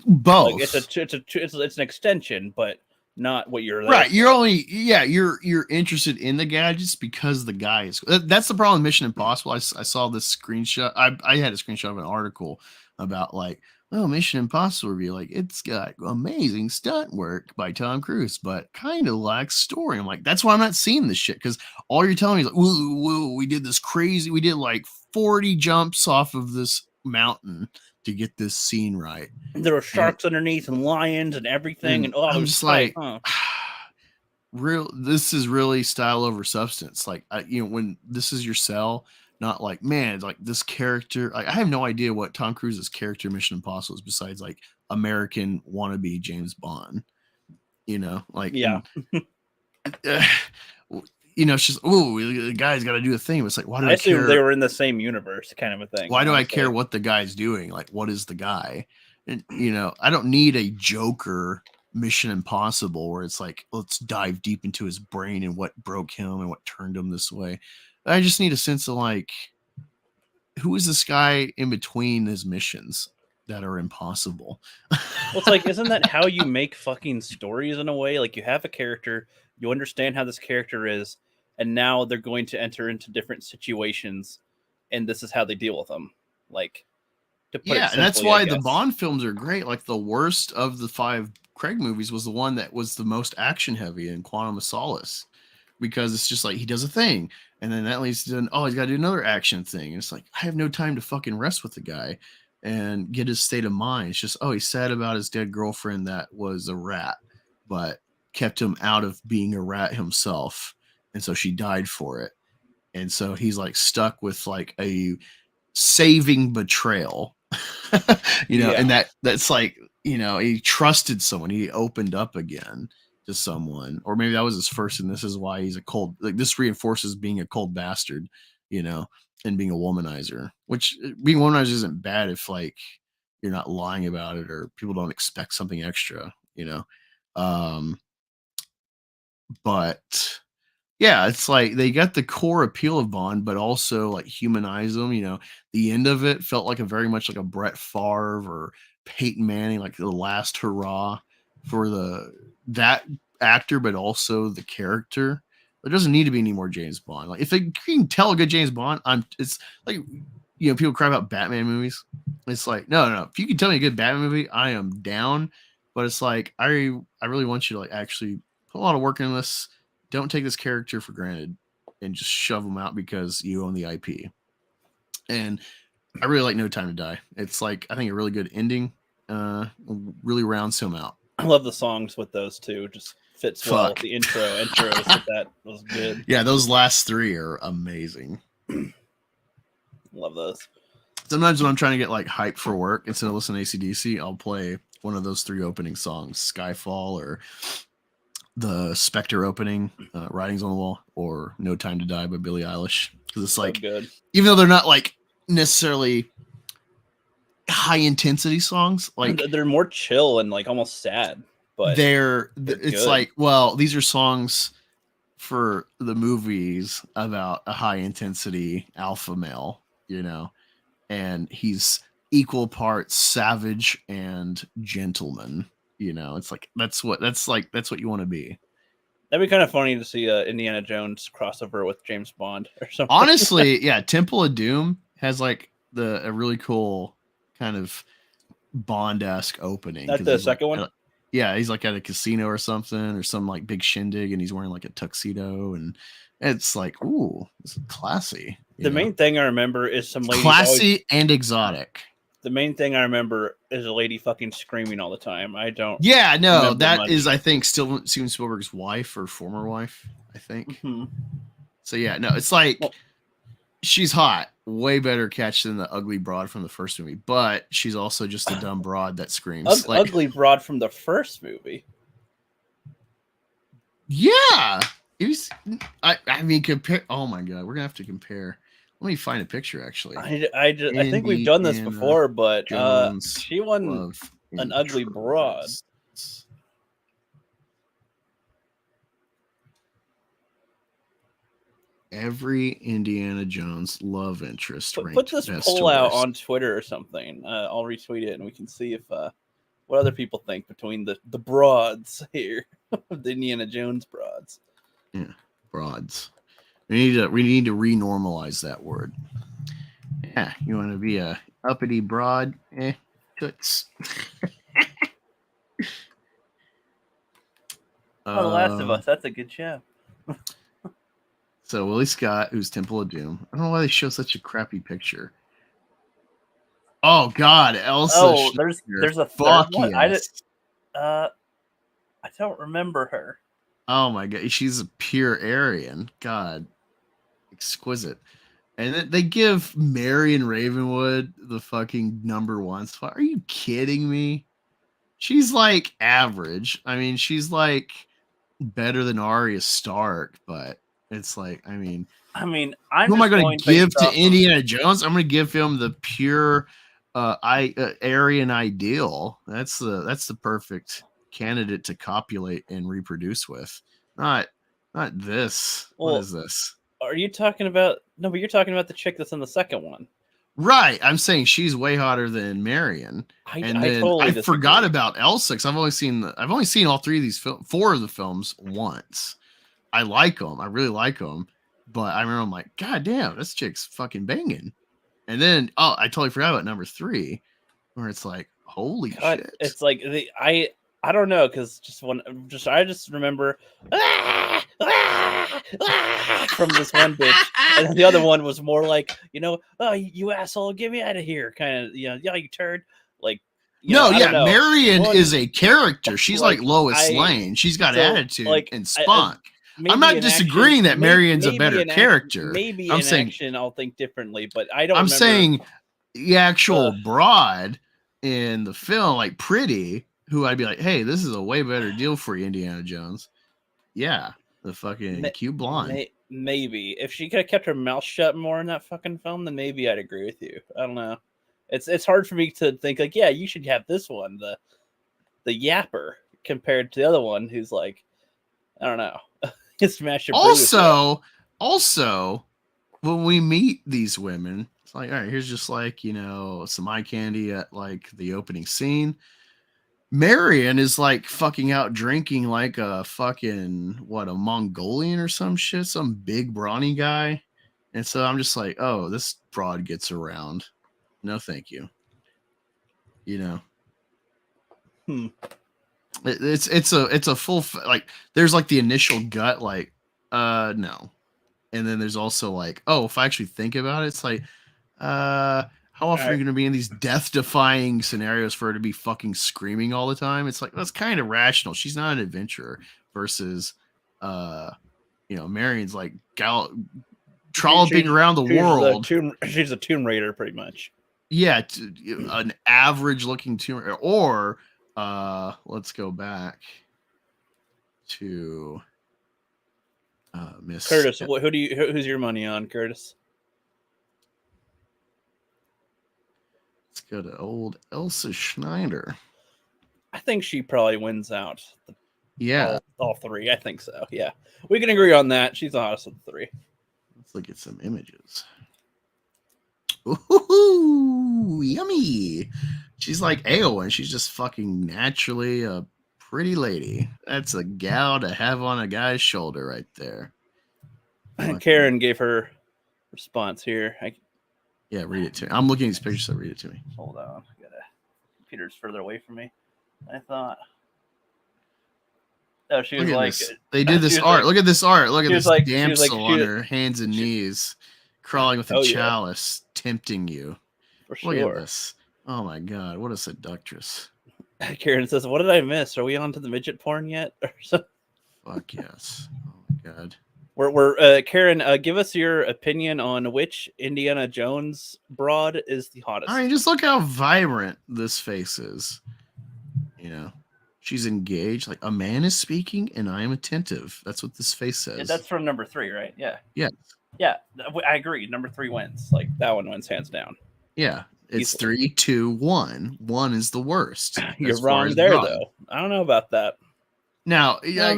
both. Like it's an extension, but not what you're right. You're only you're interested in the gadgets because the guy is. That's the problem with Mission Impossible. I saw this screenshot. I had a screenshot of an article about like, oh, Mission Impossible review, like, it's got amazing stunt work by Tom Cruise, but kind of lacks story. I'm like, that's why I'm not seeing this shit, because all you're telling me is like, whoa, we did this crazy, we did like 40 jumps off of this mountain to get this scene right. There were sharks underneath and lions and everything, and I'm just tight, like, this is really style over substance. Like, when this is your sell. Not like, man, like this character. Like, I have no idea what Tom Cruise's character Mission Impossible is besides like American wannabe James Bond. You know, like, yeah. You know, it's just, oh, the guy's got to do a thing. It's like, why do I assume care? they were in the same universe, kind of a thing. Why do I care what the guy's doing? Like, what is the guy? And you know, I don't need a Joker Mission Impossible where it's like, let's dive deep into his brain and what broke him and what turned him this way. I just need a sense of like, who is this guy in between his missions that are impossible? Well, it's like, isn't that how you make fucking stories in a way? Like, you have a character, you understand how this character is, and now they're going to enter into different situations, and this is how they deal with them. Like, to put it simply, and that's why the Bond films are great. Like, the worst of the 5 Craig movies was the one that was the most action heavy in Quantum of Solace, because it's just like he does a thing, and then that leads to he's got to do another action thing. And it's like, I have no time to fucking rest with the guy and get his state of mind. It's just, he's sad about his dead girlfriend that was a rat, but kept him out of being a rat himself, and so she died for it. And so he's like stuck with like a saving betrayal, and that's like, he trusted someone, he opened up again to someone, or maybe that was his first, and this is why he's a cold, like, this reinforces being a cold bastard, and being a womanizer, which being a womanizer isn't bad if like you're not lying about it or people don't expect something extra, but yeah, it's like they got the core appeal of Bond, but also like humanize them. The end of it felt like very much like a Brett Favre or Peyton Manning, like the last hurrah for that actor, but also the character. There doesn't need to be any more James Bond. Like, if they can tell a good James Bond, it's like, people cry about Batman movies. It's like, no. If you can tell me a good Batman movie, I am down. But it's like, I really want you to like actually put a lot of work in this. Don't take this character for granted and just shove them out because you own the IP. And I really like No Time to Die. It's like, I think a really good ending really rounds him out. I love the songs with those two. Just fits well. Fuck. The intros with that was good. Yeah, those last three are amazing. Love those. Sometimes when I'm trying to get like hype for work, instead of listening to AC/DC, I'll play one of those three opening songs, Skyfall or the Spectre opening, Writings on the Wall, or No Time to Die by Billie Eilish. Because it's like, good. Even though they're not like necessarily high intensity songs, like they're more chill and like almost sad, but it's good. like, well, these are songs for the movies about a high intensity alpha male, and he's equal parts savage and gentleman. It's like that's what you want to be. That'd be kind of funny to see Indiana Jones crossover with James Bond or something. Honestly, yeah, Temple of Doom has like a really cool kind of Bond-esque opening. That's the second one? Yeah, he's like at a casino or something, or some like big shindig, and he's wearing like a tuxedo, and it's like, ooh, it's classy. The main thing I remember is some lady classy and exotic. The main thing I remember is a lady fucking screaming all the time. I don't. Yeah, no, that much. is, I think, still Steven Spielberg's wife or former wife, I think. Mm-hmm. So yeah, no, it's like she's hot, way better catch than the ugly broad from the first movie, but she's also just a dumb broad that screams. Ugly broad from the first movie. Yeah, it was. I mean, compare. Oh my god, we're gonna have to compare. Let me find a picture. Actually, I think we've done this before, but she wasn't an ugly broad. Every Indiana Jones love interest. Put this poll out on Twitter or something. I'll retweet it, and we can see if what other people think between the broads here, the Indiana Jones broads. Yeah, broads. We need to renormalize that word. Yeah, you want to be a uppity broad? Toots. The Last of Us. That's a good show. So Willie Scott, who's Temple of Doom. I don't know why they show such a crappy picture. Oh God, Elsa. Oh, there's a third one. Yes. I don't remember her. Oh my God, she's a pure Aryan. God, exquisite. And they give Marion Ravenwood the fucking #1 spot. Are you kidding me? She's like average. I mean, she's like better than Arya Stark, but it's like, I mean, I'm who am I going to give to Indiana Jones? I'm going to give him the pure Aryan ideal. That's the perfect candidate to copulate and reproduce with. Not this. Well, what is this? Are you talking about? No, but you're talking about the chick that's in the second one. Right. I'm saying she's way hotter than Marion. I forgot about Elsa. I've only seen all three of these 4 of the films once. I like them. I really like them. But I remember I'm like, God damn, this chick's fucking banging. And then, I totally forgot about &3, where it's like, holy shit. It's like I don't know, because I just remember from this one bitch, and then the other one was more like, oh, you asshole, get me out of here, kind of, yeah, you turd, like. Marion is a character. She's like Lois Lane. She's got attitude and spunk. I'm not disagreeing that Marion's a better character. Maybe I'm in saying action I'll think differently, but I don't. I'm saying the actual broad in the film, like Pretty, who I'd be like, hey, this is a way better deal for you, Indiana Jones. Yeah, the fucking cute blonde. Maybe if she could have kept her mouth shut more in that fucking film, then maybe I'd agree with you. I don't know. It's hard for me to think like, yeah, you should have this one, the yapper, compared to the other one who's like, I don't know. Also, when we meet these women, it's like, all right, here's just like, some eye candy at like the opening scene. Marion is like fucking out drinking like a fucking a Mongolian or some shit, some big brawny guy. And so I'm just like, oh, this broad gets around. No, thank you. It's a full, like, there's like the initial gut, like, no. And then there's also like, oh, if I actually think about it, it's like, How often are you going to be in these death-defying scenarios for her to be fucking screaming all the time? It's like, that's kind of rational. She's not an adventurer versus, Marion's like trolloping around the world. She's a Tomb Raider, pretty much. Yeah, an average-looking Tomb Raider. Or, let's go back to Miss Curtis. Who's your money on, Curtis? Let's go to old Elsa Schneider. I think she probably wins out. Yeah. All three. I think so. Yeah. We can agree on that. She's the hottest of the three. Let's look at some images. Ooh, yummy. She's like Eowyn. She's just fucking naturally a pretty lady. That's a gal to have on a guy's shoulder right there. Karen gave her response here. Yeah, read it to me. I'm looking at these pictures, so read it to me. Hold on. Computer's further away from me. I thought. Oh, she was like, they did this art. Look at this art. Look at this damsel on her hands and knees, crawling with a chalice, tempting you. For sure. Look at this. Oh my god, what a seductress. Karen says, "What did I miss? Are we on to the midget porn yet?" Or something? Fuck yes. Oh my god. We're Karen. Give us your opinion on which Indiana Jones broad is the hottest. I mean, just look how vibrant this face is. She's engaged. Like, a man is speaking, and I am attentive. That's what this face says. Yeah, that's from number 3, right? Yeah. Yeah. Yeah, I agree. Number 3 wins. Like, that one wins hands down. Yeah. It's 3, 2, 1. 1 is the worst. You're wrong there, though. I don't know about that. Now, I'm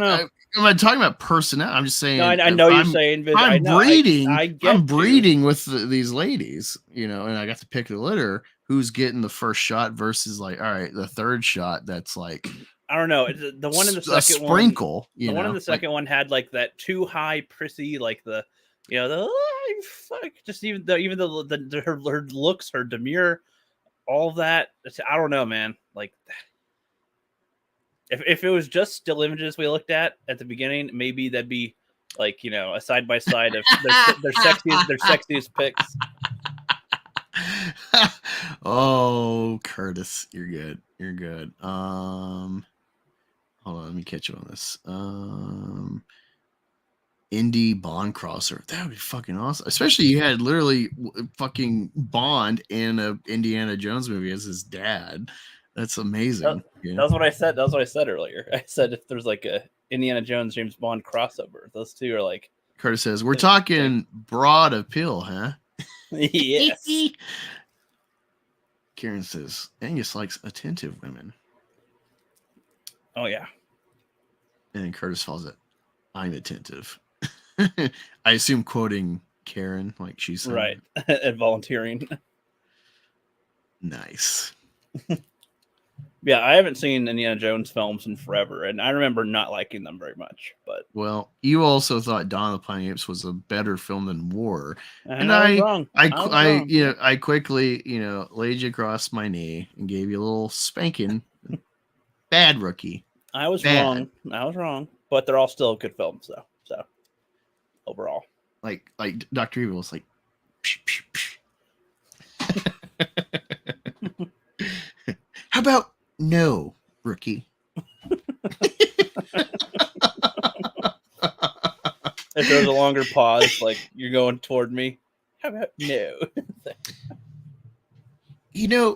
not talking about personnel. I'm just saying. No, I know you're saying, but I'm breeding. I'm breeding you. with these ladies, and I got to pick the litter. Who's getting the first shot versus, like, all right, the third shot? That's like, I don't know. The one in the second one, sprinkle. The one in the second one had like that too high prissy, like the fuck. Just even her looks, her demeanor, all that. I don't know, man. Like, if it was just still images we looked at the beginning, maybe that'd be like, a side by side of their sexiest pics. Oh, Curtis, you're good. You're good. Hold on, let me catch you on this. Indy Bond crosser. That would be fucking awesome. Especially you had literally fucking Bond in a Indiana Jones movie as his dad. That's amazing. That's what I said. That's what I said earlier. I said if there's like a Indiana Jones James Bond crossover, those two are like. Curtis says we're talking broad appeal, huh? Yes. Karen says Angus likes attentive women. Oh yeah. And then Curtis follows it. I'm attentive. I assume quoting Karen, like she's saying. Right. And volunteering. Nice. Yeah, I haven't seen Indiana Jones films in forever, and I remember not liking them very much. But you also thought Dawn of the Planet of the Apes was a better film than War, and I was wrong. I quickly laid you across my knee and gave you a little spanking. Bad rookie. I was wrong. But they're all still good films, though. So overall, like Dr. Evil was like. Psh, psh, psh. How about no, rookie? If there's a longer pause, like you're going toward me, how about no?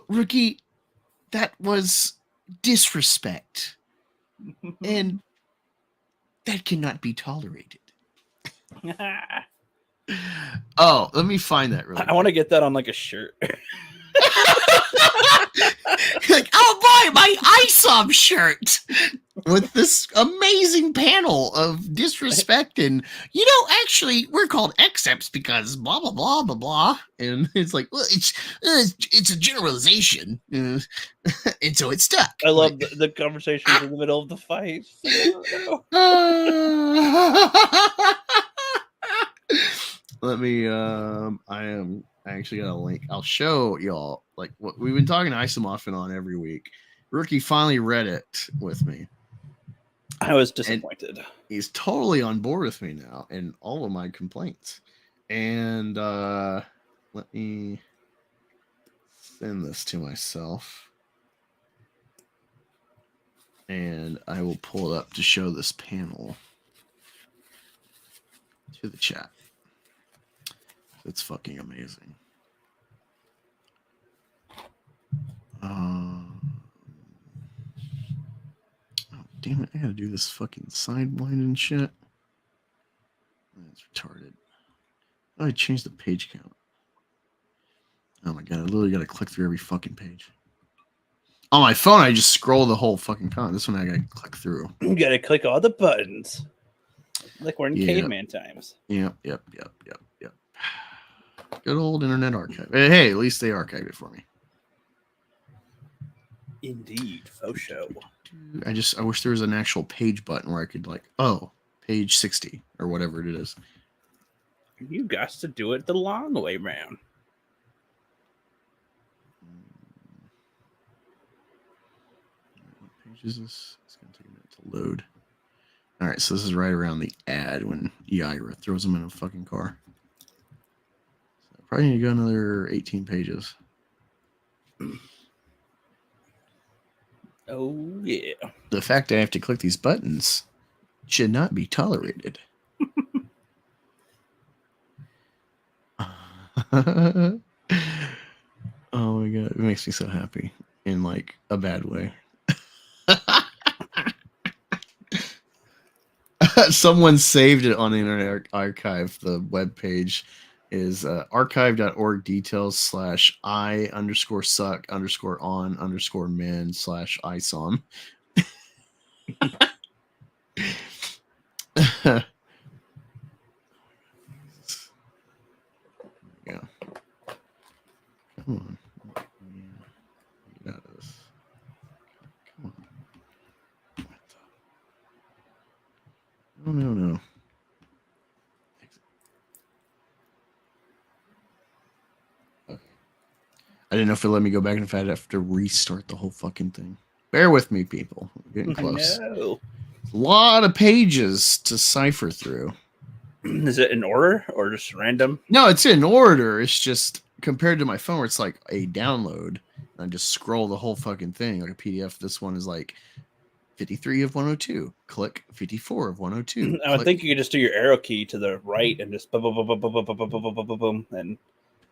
Rookie, that was disrespect, and that cannot be tolerated. Oh, let me find that. Really, I want to get that on like a shirt. Like, oh boy, my ISOM shirt with this amazing panel of disrespect, and actually we're called XEPs because blah blah blah blah blah, and it's like, well, it's a generalization, and so it's stuck. I love the conversations in the middle of the fight. Let me. I actually got a link. I'll show y'all like what we've been talking to Isom off and on every week. Rookie finally read it with me. I was disappointed. And he's totally on board with me now and all of my complaints. And let me send this to myself. And I will pull it up to show this panel to the chat. It's fucking amazing. Oh, damn it. I gotta do this fucking sidewind and shit. That's retarded. Oh, I changed the page count. Oh my god, I literally gotta click through every fucking page. On my phone, I just scroll the whole fucking con. This one I gotta click through. You gotta click all the buttons. Like we're in caveman times. Yep. Good old Internet Archive. Hey, at least they archived it for me. Indeed, faux show. I wish there was an actual page button where I could like, oh, page 60 or whatever it is. You got to do it the long way, man. What page is this? It's gonna take a minute to load. All right, so this is right around the ad when Yaira throws them in a fucking car. So I probably need to go another 18 pages. Oh yeah. The fact that I have to click these buttons should not be tolerated. Oh my god, it makes me so happy in like a bad way. Someone saved it on the Internet Archive. The webpage is archive.org details /I_suck_on_men/ISOM. Yeah. Come on. Get out of this. Come on. What the? No. Okay. I didn't know if it let me go back and if I'd have to restart the whole fucking thing. Bear with me, people. We're getting close. No. A lot of pages to cipher through. Is it in order or just random? No, it's in order. It's just compared to my phone where it's like a download. I just scroll the whole fucking thing like a PDF. This one is like 53 of 102. Click 54 of 102. I would think you could just do your arrow key to the right and just boom, boom, boom, boom, boom, boom, boom, boom, boom, boom, boom, and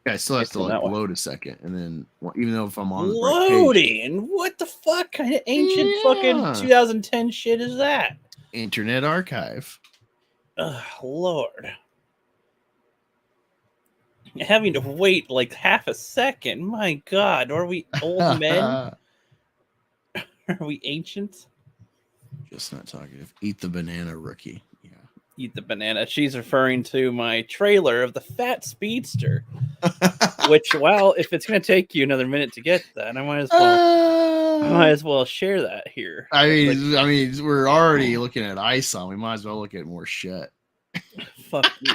yeah, I still have to like load a second, and then even though if I'm on loading, what the fuck kind of ancient fucking 2010 shit is that? Internet Archive. Oh Lord. Having to wait like half a second. My God, are we old men? Are we ancient? Just not talkative. Eat the banana, rookie. Yeah. Eat the banana. She's referring to my trailer of the Fat Speedster. Which, well, if it's going to take you another minute to get that, I might as well share that here. I mean, we're already looking at ISOM. We might as well look at more shit. Fuck you.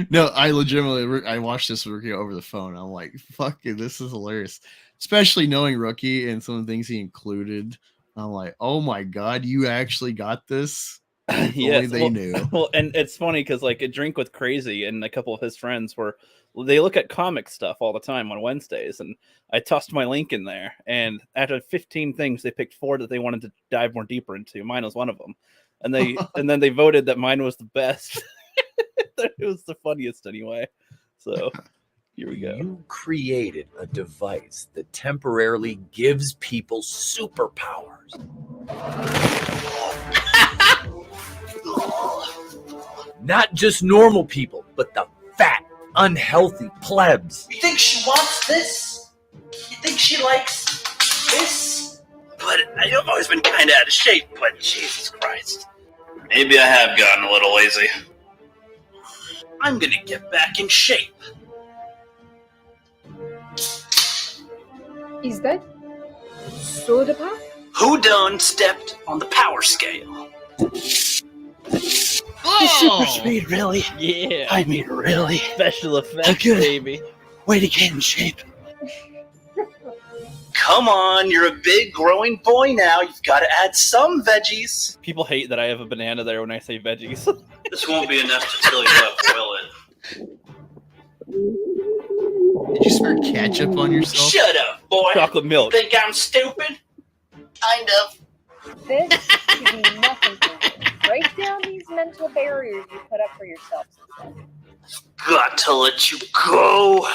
No, I legitimately I watched this Rookie over the phone. I'm like, fucking, this is hilarious. Especially knowing Rookie and some of the things he included. I'm like, oh my god, you actually got this? Yes, only they knew. Well, and it's funny because like a Drink with Crazy and a couple of his friends they look at comic stuff all the time on Wednesdays, and I tossed my link in there. And out of 15 things, they picked 4 that they wanted to dive more deeper into. Mine was one of them, and then they voted that mine was the best. It was the funniest anyway. So here we go. You created a device that temporarily gives people superpowers. Not just normal people, but the fat, unhealthy plebs. You think she wants this? You think she likes this? But I've always been kind of out of shape, but Jesus Christ. Maybe I have gotten a little lazy. I'm gonna get back in shape. Is that soda pop? Who done stepped on the power scale? Oh! Super speed, really? Yeah. I mean, really? Special effects, baby. Way to get in shape. Come on, you're a big growing boy now. You've got to add some veggies. People hate that I have a banana there when I say veggies. This won't be enough to fill you up, will it? Did you smear ketchup on yourself? Shut up, boy. Chocolate milk. Think I'm stupid? Kind of. This should be nothing for you. Break down these mental barriers you put up for yourself instead. Got to let you go.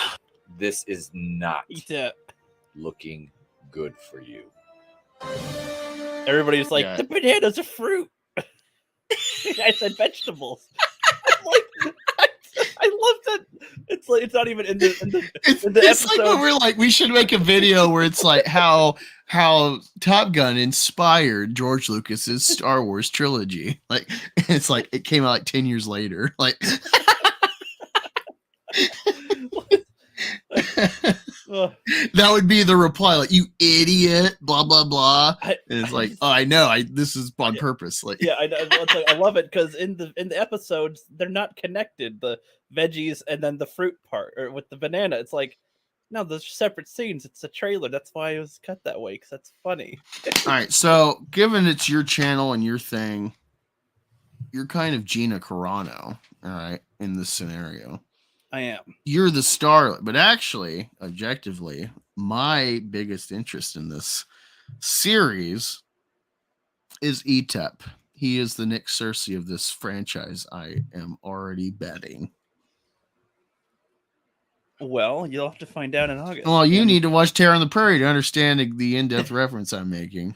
This is not Eat that. looking good for you. Everybody's like, Yeah. the banana's a fruit. I said vegetables. Like, I love that. It's like it's not even in the It's episode. like when we're like, we should make a video where it's like how Top Gun inspired George Lucas's Star Wars trilogy. Like, it's like it came out like 10 years later. Like, that would be the reply, like, you idiot, blah blah blah. And it's like, oh, I know, this is on purpose. Like, Yeah, I know. It's like, I love it because in the episodes they're not connected. The veggies and then the fruit part, or with the banana, it's like, no, those are separate scenes. It's a trailer. That's why it was cut that way, because that's funny. all right, so given it's your channel and your thing, you're kind of Gina Carano, all right, in this scenario. I am. You're the star, but actually, objectively, my biggest interest in this series is ETEP. He is the Nick Cersei of this franchise. I am already betting. Well, you'll have to find out in August. Well, you need to watch Terror on the Prairie to understand the in-depth reference I'm making.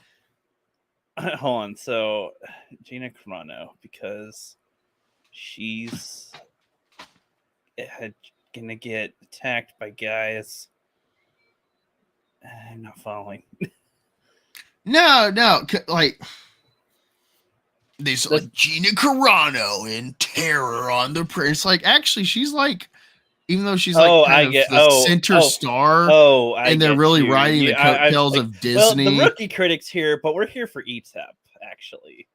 Hold on. So, Gina Carano, because she's gonna get attacked by guys. I'm not following. No, like they saw like Gina Carano in Terror on the Prairie. It's like, actually, she's like, even though she's like the center star, and they're really riding the coattails of Disney. Well, the rookie critics here, but we're here for ETEP, actually.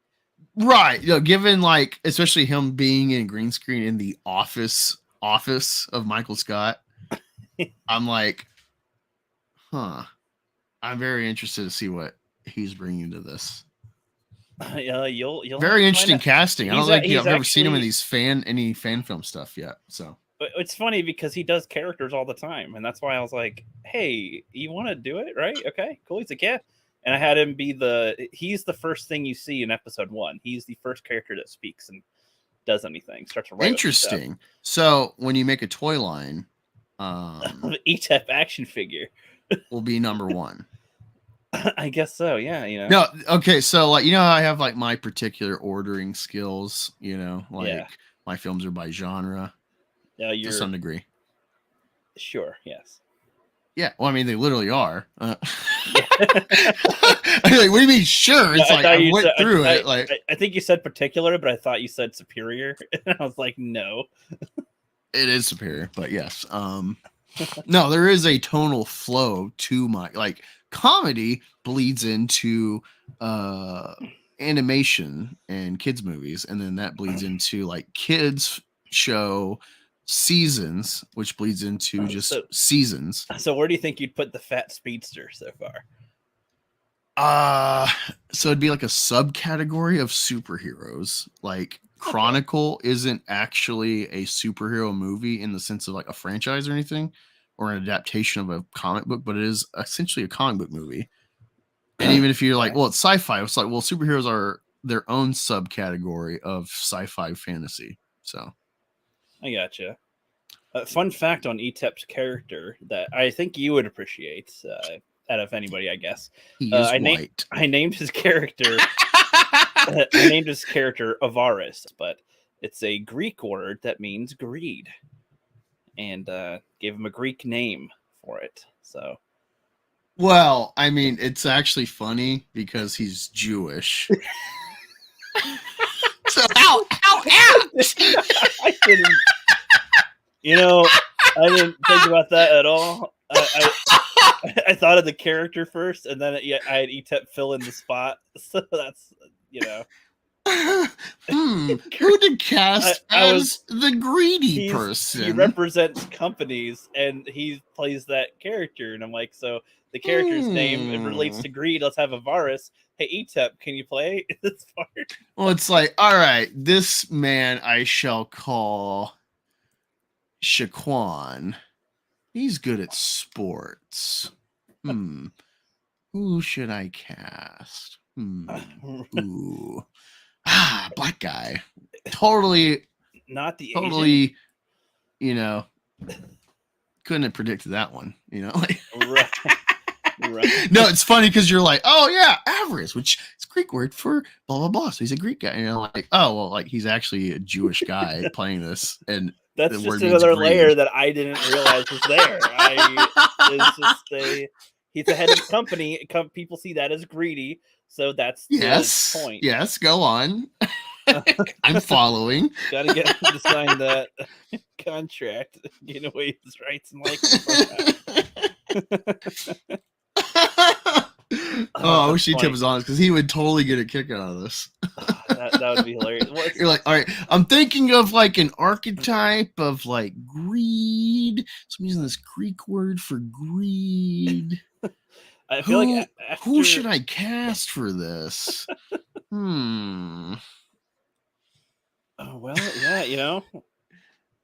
Right. You know, given like, especially him being in green screen in the office of Michael Scott, I'm like, huh. I'm very interested to see what he's bringing to this. You'll very interesting casting. I don't think I've never seen him in actually, any fan film stuff yet. So it's funny because he does characters all the time, and that's why I was like, "Hey, you want to do it, right? Okay, cool." He's like, "Yeah," and I had him be he's the first thing you see in episode 1. He's the first character that speaks and does anything. Starts to write. Interesting. So when you make a toy line, the ETEP action figure will be number 1. I guess so. Yeah. You know. No. Okay. So like, you know, how I have like my particular ordering skills. You know, like my films are by genre. Yeah, to some degree. Sure. Yes. Yeah. Well, I mean, they literally are. I'm like, what do you mean? Sure. It's like I went through it. Like, I think you said particular, but I thought you said superior. And I was like, no. It is superior, but yes. No, there is a tonal flow to my like comedy bleeds into animation and kids movies, and then that bleeds into like kids show seasons, which bleeds into just seasons. So where do you think you'd put the fat speedster so far? So it'd be like a subcategory of superheroes. Like Chronicle isn't actually a superhero movie in the sense of like a franchise or anything, or an adaptation of a comic book, but it is essentially a comic book movie. And even if you're like, well, it's sci-fi, it's like, well, superheroes are their own subcategory of sci-fi fantasy. So I gotcha. Fun fact on ETEP's character that I think you would appreciate, out of anybody, I guess. He is white. I named his character. I named his character Avaris, but it's a Greek word that means greed, and gave him a Greek name for it. So, well, I mean, it's actually funny because he's Jewish. So ow! I didn't. You know, I didn't think about that at all. I thought of the character first, and then I had ETEP fill in the spot. So that's, you know. Who to cast as the greedy person? He represents companies, and he plays that character. And I'm like, so the character's name, it relates to greed. Let's have Avaris. Hey, ETEP, can you play this part? Well, it's like, all right, this man I shall call Shaquan. He's good at sports. Who should I cast? Ooh. Black guy. Totally, Not the Asian. totally, you know, couldn't have predicted that one, you know? Like, Right. no, it's funny because you're like, oh yeah, avarice, which is a Greek word for blah blah blah. So he's a Greek guy, and you're like, oh well, like he's actually a Jewish guy playing this, and That's the just word means another greed. layer that I didn't realize was there. It's just he's the head of the company. People see that as greedy, so that's Yes, the point. yes, go on. I'm following. Got to get him to sign that contract, get away his rights and likeness. I wish that's Tip was honest because he would totally get a kick out of this. that would be hilarious. You're like, all right, I'm thinking of like an archetype of like greed. So I'm using this Greek word for greed. I feel like who should I cast for this? Oh, well, yeah, you know.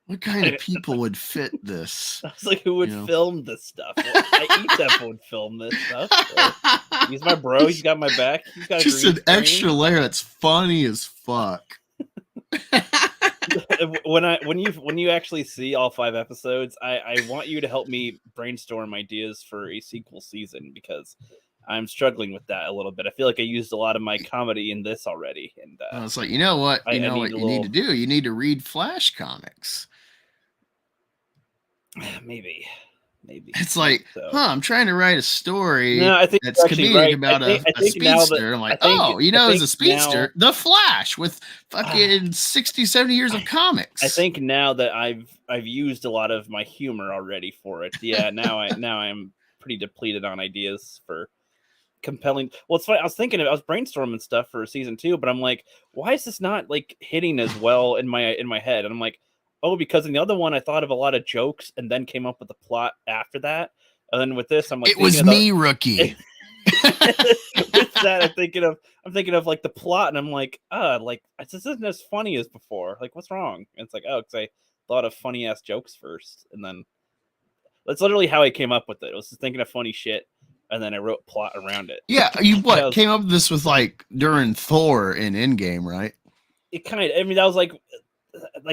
What kind of people would fit this? I was like, who would film this stuff? Etep would film this stuff. So he's my bro. He's got my back. He's got just an extra layer that's funny as fuck. When you actually see all 5 episodes, I want you to help me brainstorm ideas for a sequel season because I'm struggling with that a little bit. I feel like I used a lot of my comedy in this already, and it's like, you know what you need to do. You need to read Flash comics. Maybe. It's like, I'm trying to write a story that's comedic right. about a speedster. I'm like, as a speedster, the Flash with fucking 60, 70 years of comics. I think now that I've used a lot of my humor already for it. Yeah, now I'm pretty depleted on ideas for compelling. Well, it's funny. I was brainstorming stuff for season 2, but I'm like, why is this not like hitting as well in my head? And I'm like, oh, because in the other one I thought of a lot of jokes and then came up with a plot after that. And then with this, I'm like, it was me, rookie. With that, I'm thinking of like the plot, and I'm like, this isn't as funny as before. Like, what's wrong? And it's like, oh, because I thought of funny ass jokes first, and then that's literally how I came up with it. I was just thinking of funny shit, and then I wrote plot around it. Yeah, you came up with this with like during Thor in Endgame, right? It kind of. I mean, that was like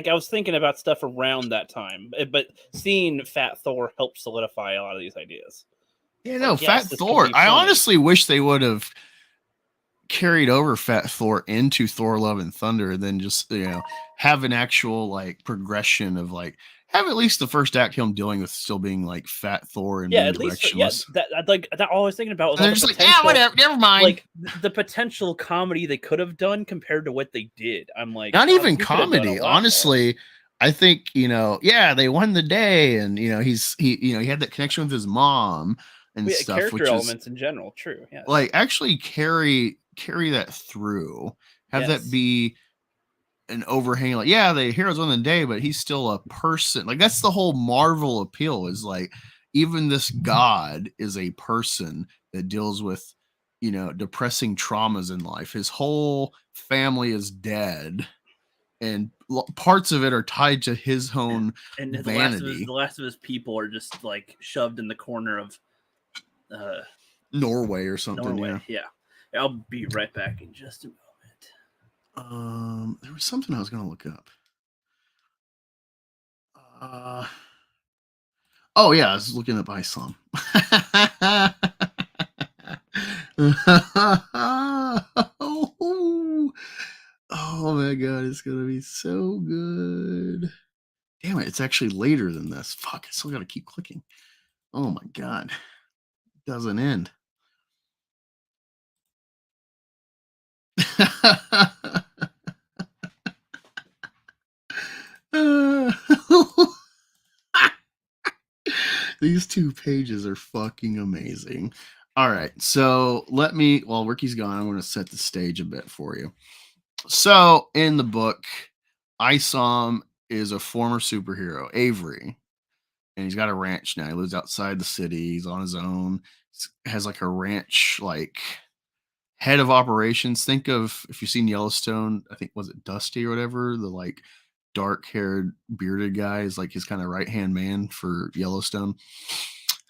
I was thinking about stuff around that time, but seeing Fat Thor helped solidify a lot of these ideas. Yeah, no, Fat Thor. I honestly wish they would have carried over Fat Thor into Thor: Love and Thunder, and then just have an actual like progression of like have at least the first act him dealing with still being like Fat Thor and being directionless. That all I was thinking about was they're just like, whatever, never mind. Like the potential comedy they could have done compared to what they did. I'm like, not even comedy, honestly. More. I think they won the day, and he had that connection with his mom and stuff. Character elements in general, true. Yeah, like actually carry that through. Have that be an overhang, like the heroes won the day, but he's still a person. Like that's the whole Marvel appeal, is like even this god is a person that deals with depressing traumas in life. His whole family is dead, and parts of it are tied to his own vanity. The last of his people are just like shoved in the corner of Norway or something. Yeah. I'll be right back in just a moment. There was something I was going to look up. Oh yeah, I was looking up Islam. Oh my god, it's gonna be so good. Damn it, it's actually later than this. Fuck, I still gotta keep clicking. Oh my god. It doesn't end. These 2 pages are fucking amazing. All right, so while Ricky's gone, I'm going to set the stage a bit for you. So in the book, Isom is a former superhero, Avery, and he's got a ranch now. He lives outside the city. He's on his own. Has like a ranch, like head of operations. Think of, if you've seen Yellowstone, I think, was it Dusty or whatever, the like dark-haired, bearded guy is like his kind of right-hand man for Yellowstone.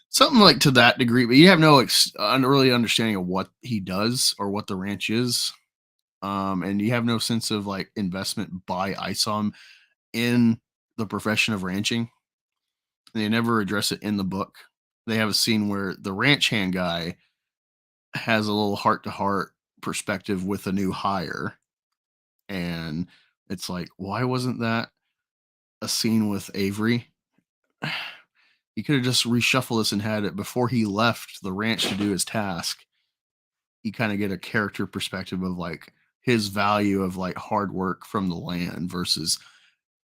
Something like to that degree, but you have no really understanding of what he does or what the ranch is. And you have no sense of like investment by ISOM in the profession of ranching. And they never address it in the book. They have a scene where the ranch hand guy has a little heart-to-heart perspective with a new hire. And it's like, why wasn't that a scene with Avery? He could have just reshuffled this and had it before he left the ranch to do his task. You kind of get a character perspective of like his value of like hard work from the land versus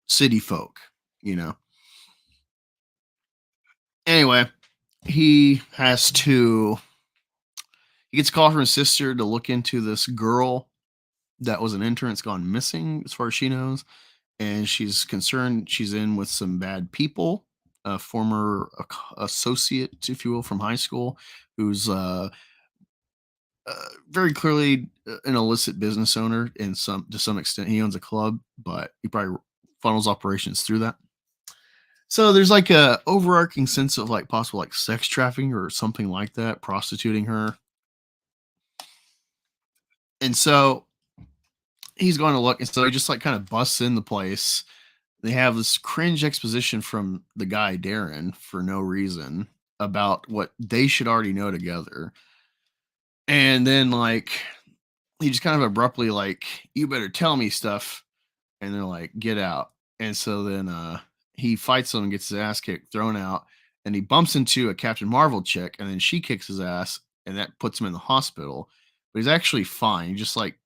city folk, you know. Anyway, he gets a call from his sister to look into this girl that was an intern that's gone missing as far as she knows. And she's concerned she's in with some bad people, a former associate, if you will, from high school, who's very clearly an illicit business owner to some extent. He owns a club, but he probably funnels operations through that. So there's like a overarching sense of like possible like sex trafficking or something like that, prostituting her. And so he's going to look, and so he just like kind of busts in the place. They have this cringe exposition from the guy Darren for no reason about what they should already know together. And then like he just kind of abruptly like, you better tell me stuff. And they're like, get out. And so then he fights them and gets his ass kicked, thrown out, and he bumps into a Captain Marvel chick, and then she kicks his ass, and that puts him in the hospital. But he's actually fine. He just like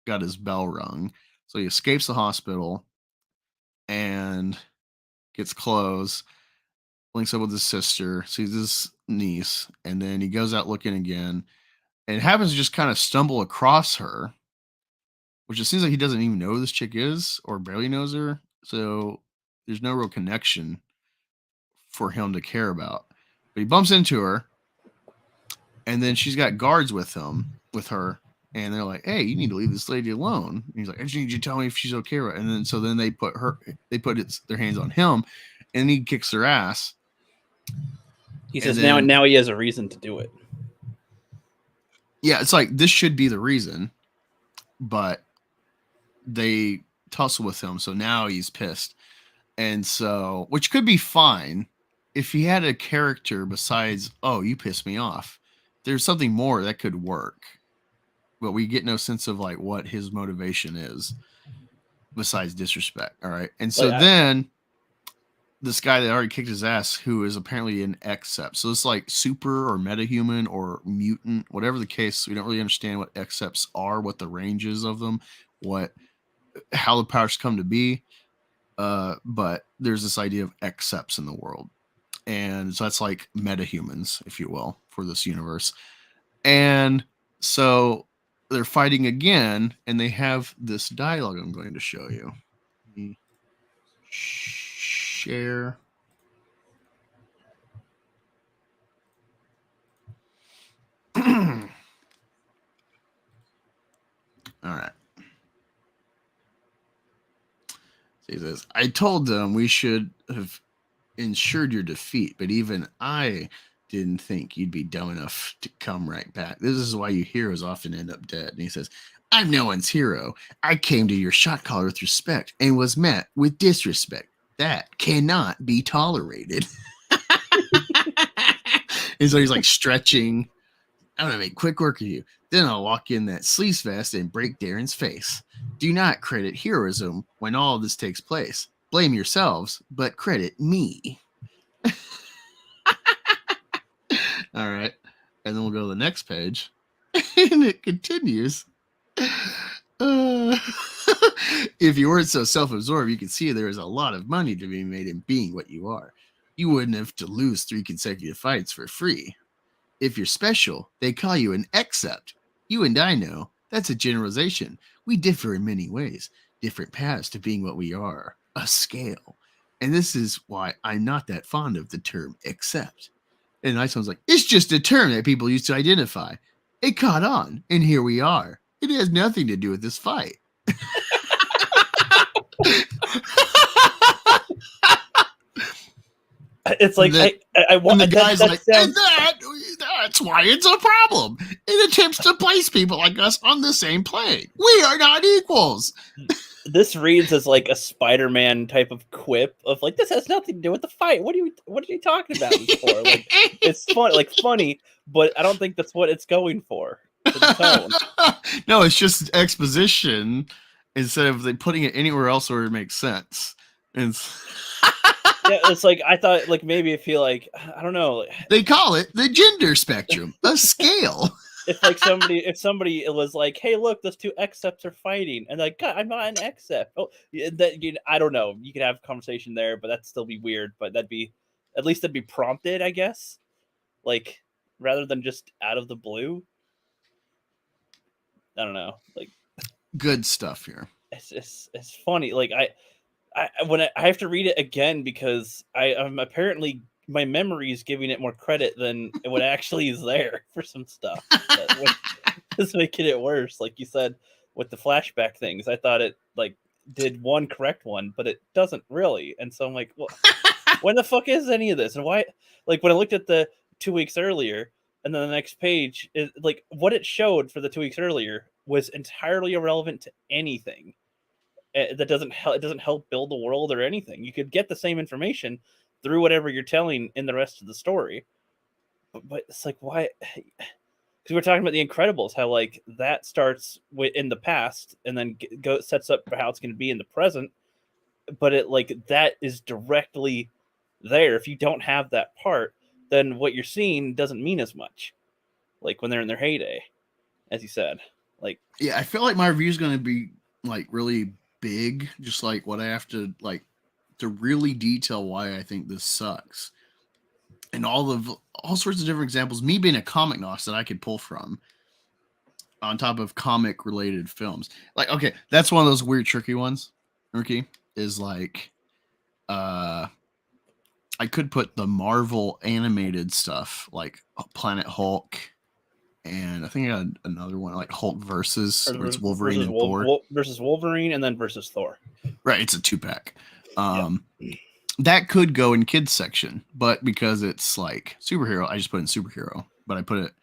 got his bell rung. So he escapes the hospital and gets clothes, links up with his sister, sees his niece, and then he goes out looking again, and happens to just kind of stumble across her, which it seems like he doesn't even know who this chick is or barely knows her. So there's no real connection for him to care about. But he bumps into her, and then she's got guards with her, and they're like, "Hey, you need to leave this lady alone." And he's like, "I just need you to tell me if she's okay." And then they put their hands on him, and he kicks their ass. He says now he has a reason to do it. Yeah, it's like this should be the reason, but they tussle with him, so now he's pissed. And so, which could be fine if he had a character besides, "Oh, you pissed me off." There's something more that could work. But we get no sense of like what his motivation is besides disrespect. All right. And so then this guy that already kicked his ass, who is apparently an Except. So it's like super or metahuman or mutant, whatever the case. We don't really understand what Excepts are, what the ranges of them, how the powers come to be. But there's this idea of Excepts in the world. And so that's like metahumans, if you will, for this universe. And so they're fighting again, and they have this dialogue I'm going to show you. Share. All right. So he says, "I told them we should have ensured your defeat, but even I didn't think you'd be dumb enough to come right back. This is why you heroes often end up dead." And he says, "I'm no one's hero. I came to your shot caller with respect and was met with disrespect. That cannot be tolerated." And so he's like stretching. "I'm going to make quick work of you. Then I'll walk in that sleeves vest and break Darren's face. Do not credit heroism when all of this takes place. Blame yourselves, but credit me." All right. And then we'll go to the next page. And it continues. "If you weren't so self-absorbed, you could see there is a lot of money to be made in being what you are. You wouldn't have to lose 3 consecutive fights for free. If you're special, they call you an Except. You and I know that's a generalization. We differ in many ways, different paths to being what we are, a scale. And this is why I'm not that fond of the term Except." And Iceland's like, "It's just a term that people use to identify. It caught on, and here we are. It has nothing to do with this fight." It's like I want. And the guy's that like, sounds, that's why it's a problem. It attempts to place people like us on the same plane. We are not equals. this reads as like a Spider-Man type of quip of like, this has nothing to do with the fight. What are you talking about this for? Like, it's funny, but I don't think that's what it's going for the tone. No, it's just exposition instead of they putting it anywhere else where it makes sense. And Yeah, it's like I thought, like maybe if you like, I don't know. They call it the gender spectrum, a scale. If somebody was like, hey, look, those two accepts are fighting, and like, God, I'm not an accept. Oh, I don't know. You could have a conversation there, but that'd still be weird. But at least that'd be prompted, I guess. Like rather than just out of the blue. I don't know. Like, good stuff here. It's funny. Like I have to read it again because I'm apparently my memory is giving it more credit than what actually is there for some stuff. It's making it worse. Like you said with the flashback things, I thought it like did one correct one, but it doesn't really. And so I'm like, well, when the fuck is any of this? And why? Like when I looked at the 2 weeks earlier, and then the next page is like what it showed for the 2 weeks earlier was entirely irrelevant to anything. That doesn't help. It doesn't help build the world or anything. You could get the same information through whatever you're telling in the rest of the story. But it's like, why? Because we're talking about the Incredibles, how like that starts in the past and then sets up for how it's going to be in the present. But it like that is directly there. If you don't have that part, then what you're seeing doesn't mean as much. Like when they're in their heyday, as you said. Like, yeah, I feel like my review is going to be like really big, just like what I have to like to really detail why I think this sucks, and all sorts of different examples. Me being a comic nos that I could pull from, on top of comic related films. Like, okay, that's one of those weird tricky ones. Ricky is like, I could put the Marvel animated stuff like Planet Hulk. And I think I got another one like Hulk versus where it's Wolverine and Thor. Versus Wolverine and then versus Thor. Right, it's a 2-pack. That could go in kids section, but because it's like superhero, I just put in superhero. But I put it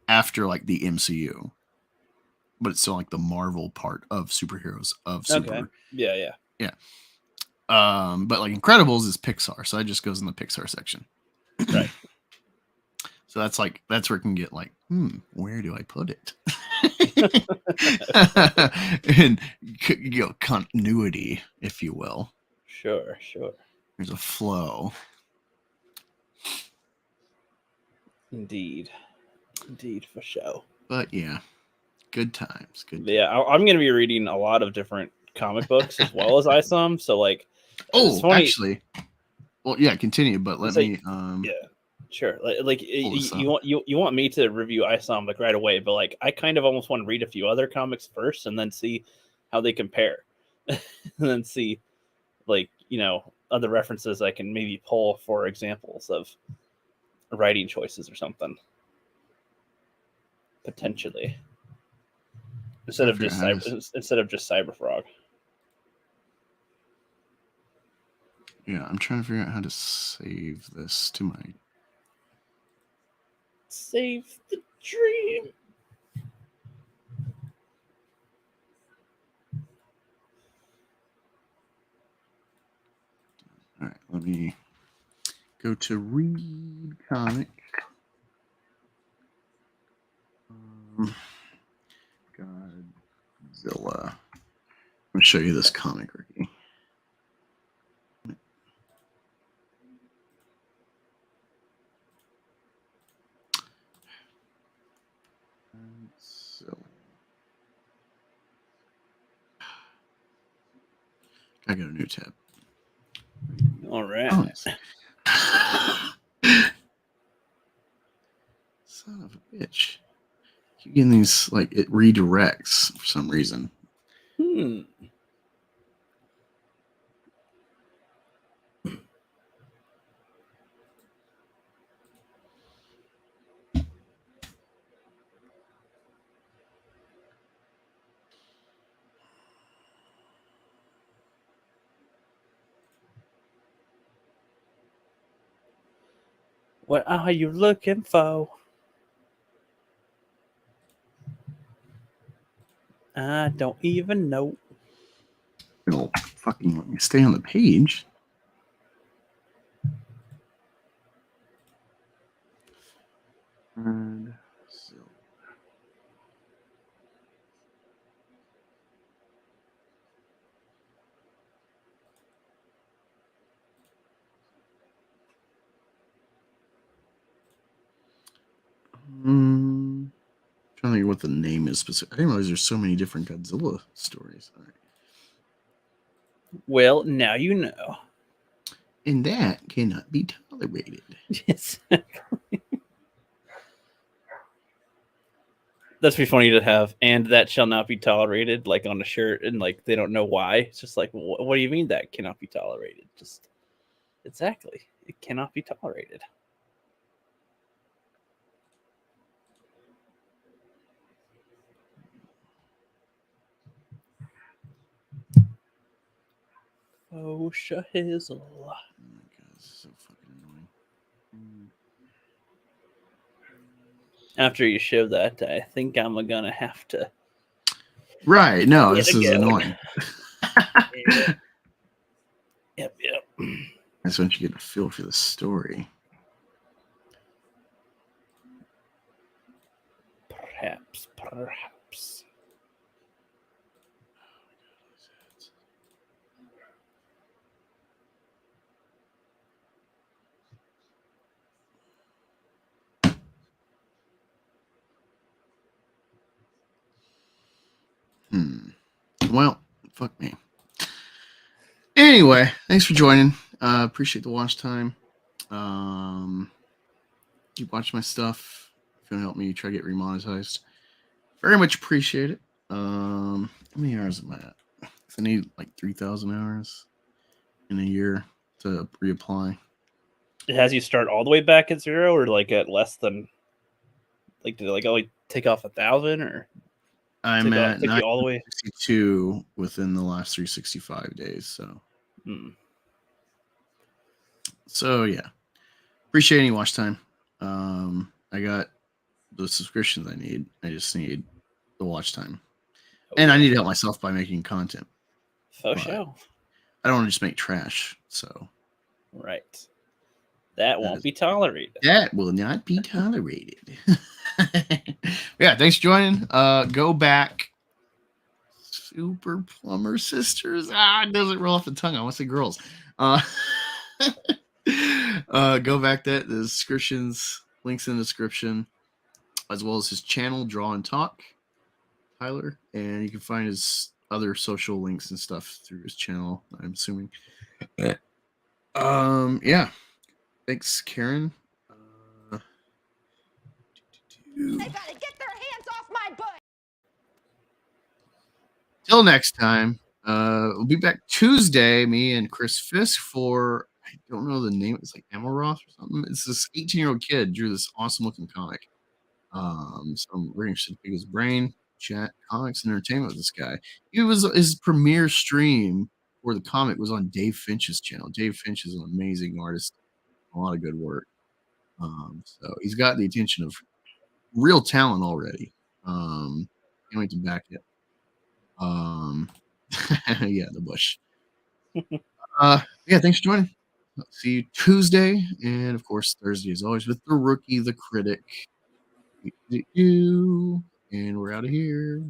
after like the MCU. But it's still like the Marvel part of superheroes of super. Okay. Yeah. But like Incredibles is Pixar, so that just goes in the Pixar section. Right. So that's where it can get like, where do I put it? And continuity, if you will. Sure. There's a flow. Indeed, for sure. But yeah, good times. Yeah, I'm going to be reading a lot of different comic books as well as ISOM. So like, actually, well, yeah, continue. But let me. Yeah. Sure. Like you want me to review ISOM like right away, but like I kind of almost want to read a few other comics first and then see how they compare, and then see like other references I can maybe pull for examples of writing choices or something potentially instead of just Cyberfrog. Yeah, I'm trying to figure out how to save this to my. Save the dream. All right, let me go to read comic. Godzilla. I'm going to show you this comic, Ricky. I got a new tab. All right. Son of a bitch. Keep getting these, like, it redirects for some reason. What are you looking for? I don't even know. It'll fucking let me stay on the page. And so. Trying to think what the name is specific. I didn't realize there's so many different Godzilla stories. All right. Well, now you know. And that cannot be tolerated. Yes. That's pretty funny to have, and that shall not be tolerated, like on a shirt, and like they don't know why. It's just like, what do you mean that cannot be tolerated? Just exactly, it cannot be tolerated. Oh, Shahizzle. Oh my god, this is so fucking annoying. After you show that, I think I'm gonna have to. Right, no, this is annoying. Yep. That's when you get a feel for the story. Perhaps. Well, fuck me. Anyway, thanks for joining. Appreciate the watch time. Keep watching my stuff. If you want to help me try to get remonetized, very much appreciate it. How many hours am I at? I need like 3,000 hours in a year to reapply. It has you start all the way back at 0, or like at less than. Like, did it like only take off 1,000, or? I'm at take you all the way 962 within the last 365 days. So, so yeah, appreciate any watch time. I got the subscriptions I need. I just need the watch time, and I need to help myself by making content. For sure. I don't want to just make trash. So, right, that won't be tolerated. That will not be tolerated. Yeah, thanks for joining. Go back. Super Plumber Sisters. It doesn't roll off the tongue. I want to say girls. Go back that the descriptions, links in the description, as well as his channel, Draw and Talk, Tyler, and you can find his other social links and stuff through his channel, I'm assuming. Yeah. Thanks, Karen. They gotta get their hands off my butt. Till next time, we'll be back Tuesday, me and Chris Fisk, for, I don't know the name, it's like Amaroth or something. It's this 18-year-old kid drew this awesome looking comic. So I'm very interested to pick his brain, chat, comics, and entertainment with this guy. His premiere stream for the comic was on Dave Finch's channel. Dave Finch is an amazing artist, a lot of good work. So he's got the attention of real talent already. Can't wait to back it. Yeah, the bush. Yeah, thanks for joining. I'll see you Tuesday, and of course Thursday as always with the rookie, the critic. And we're out of here.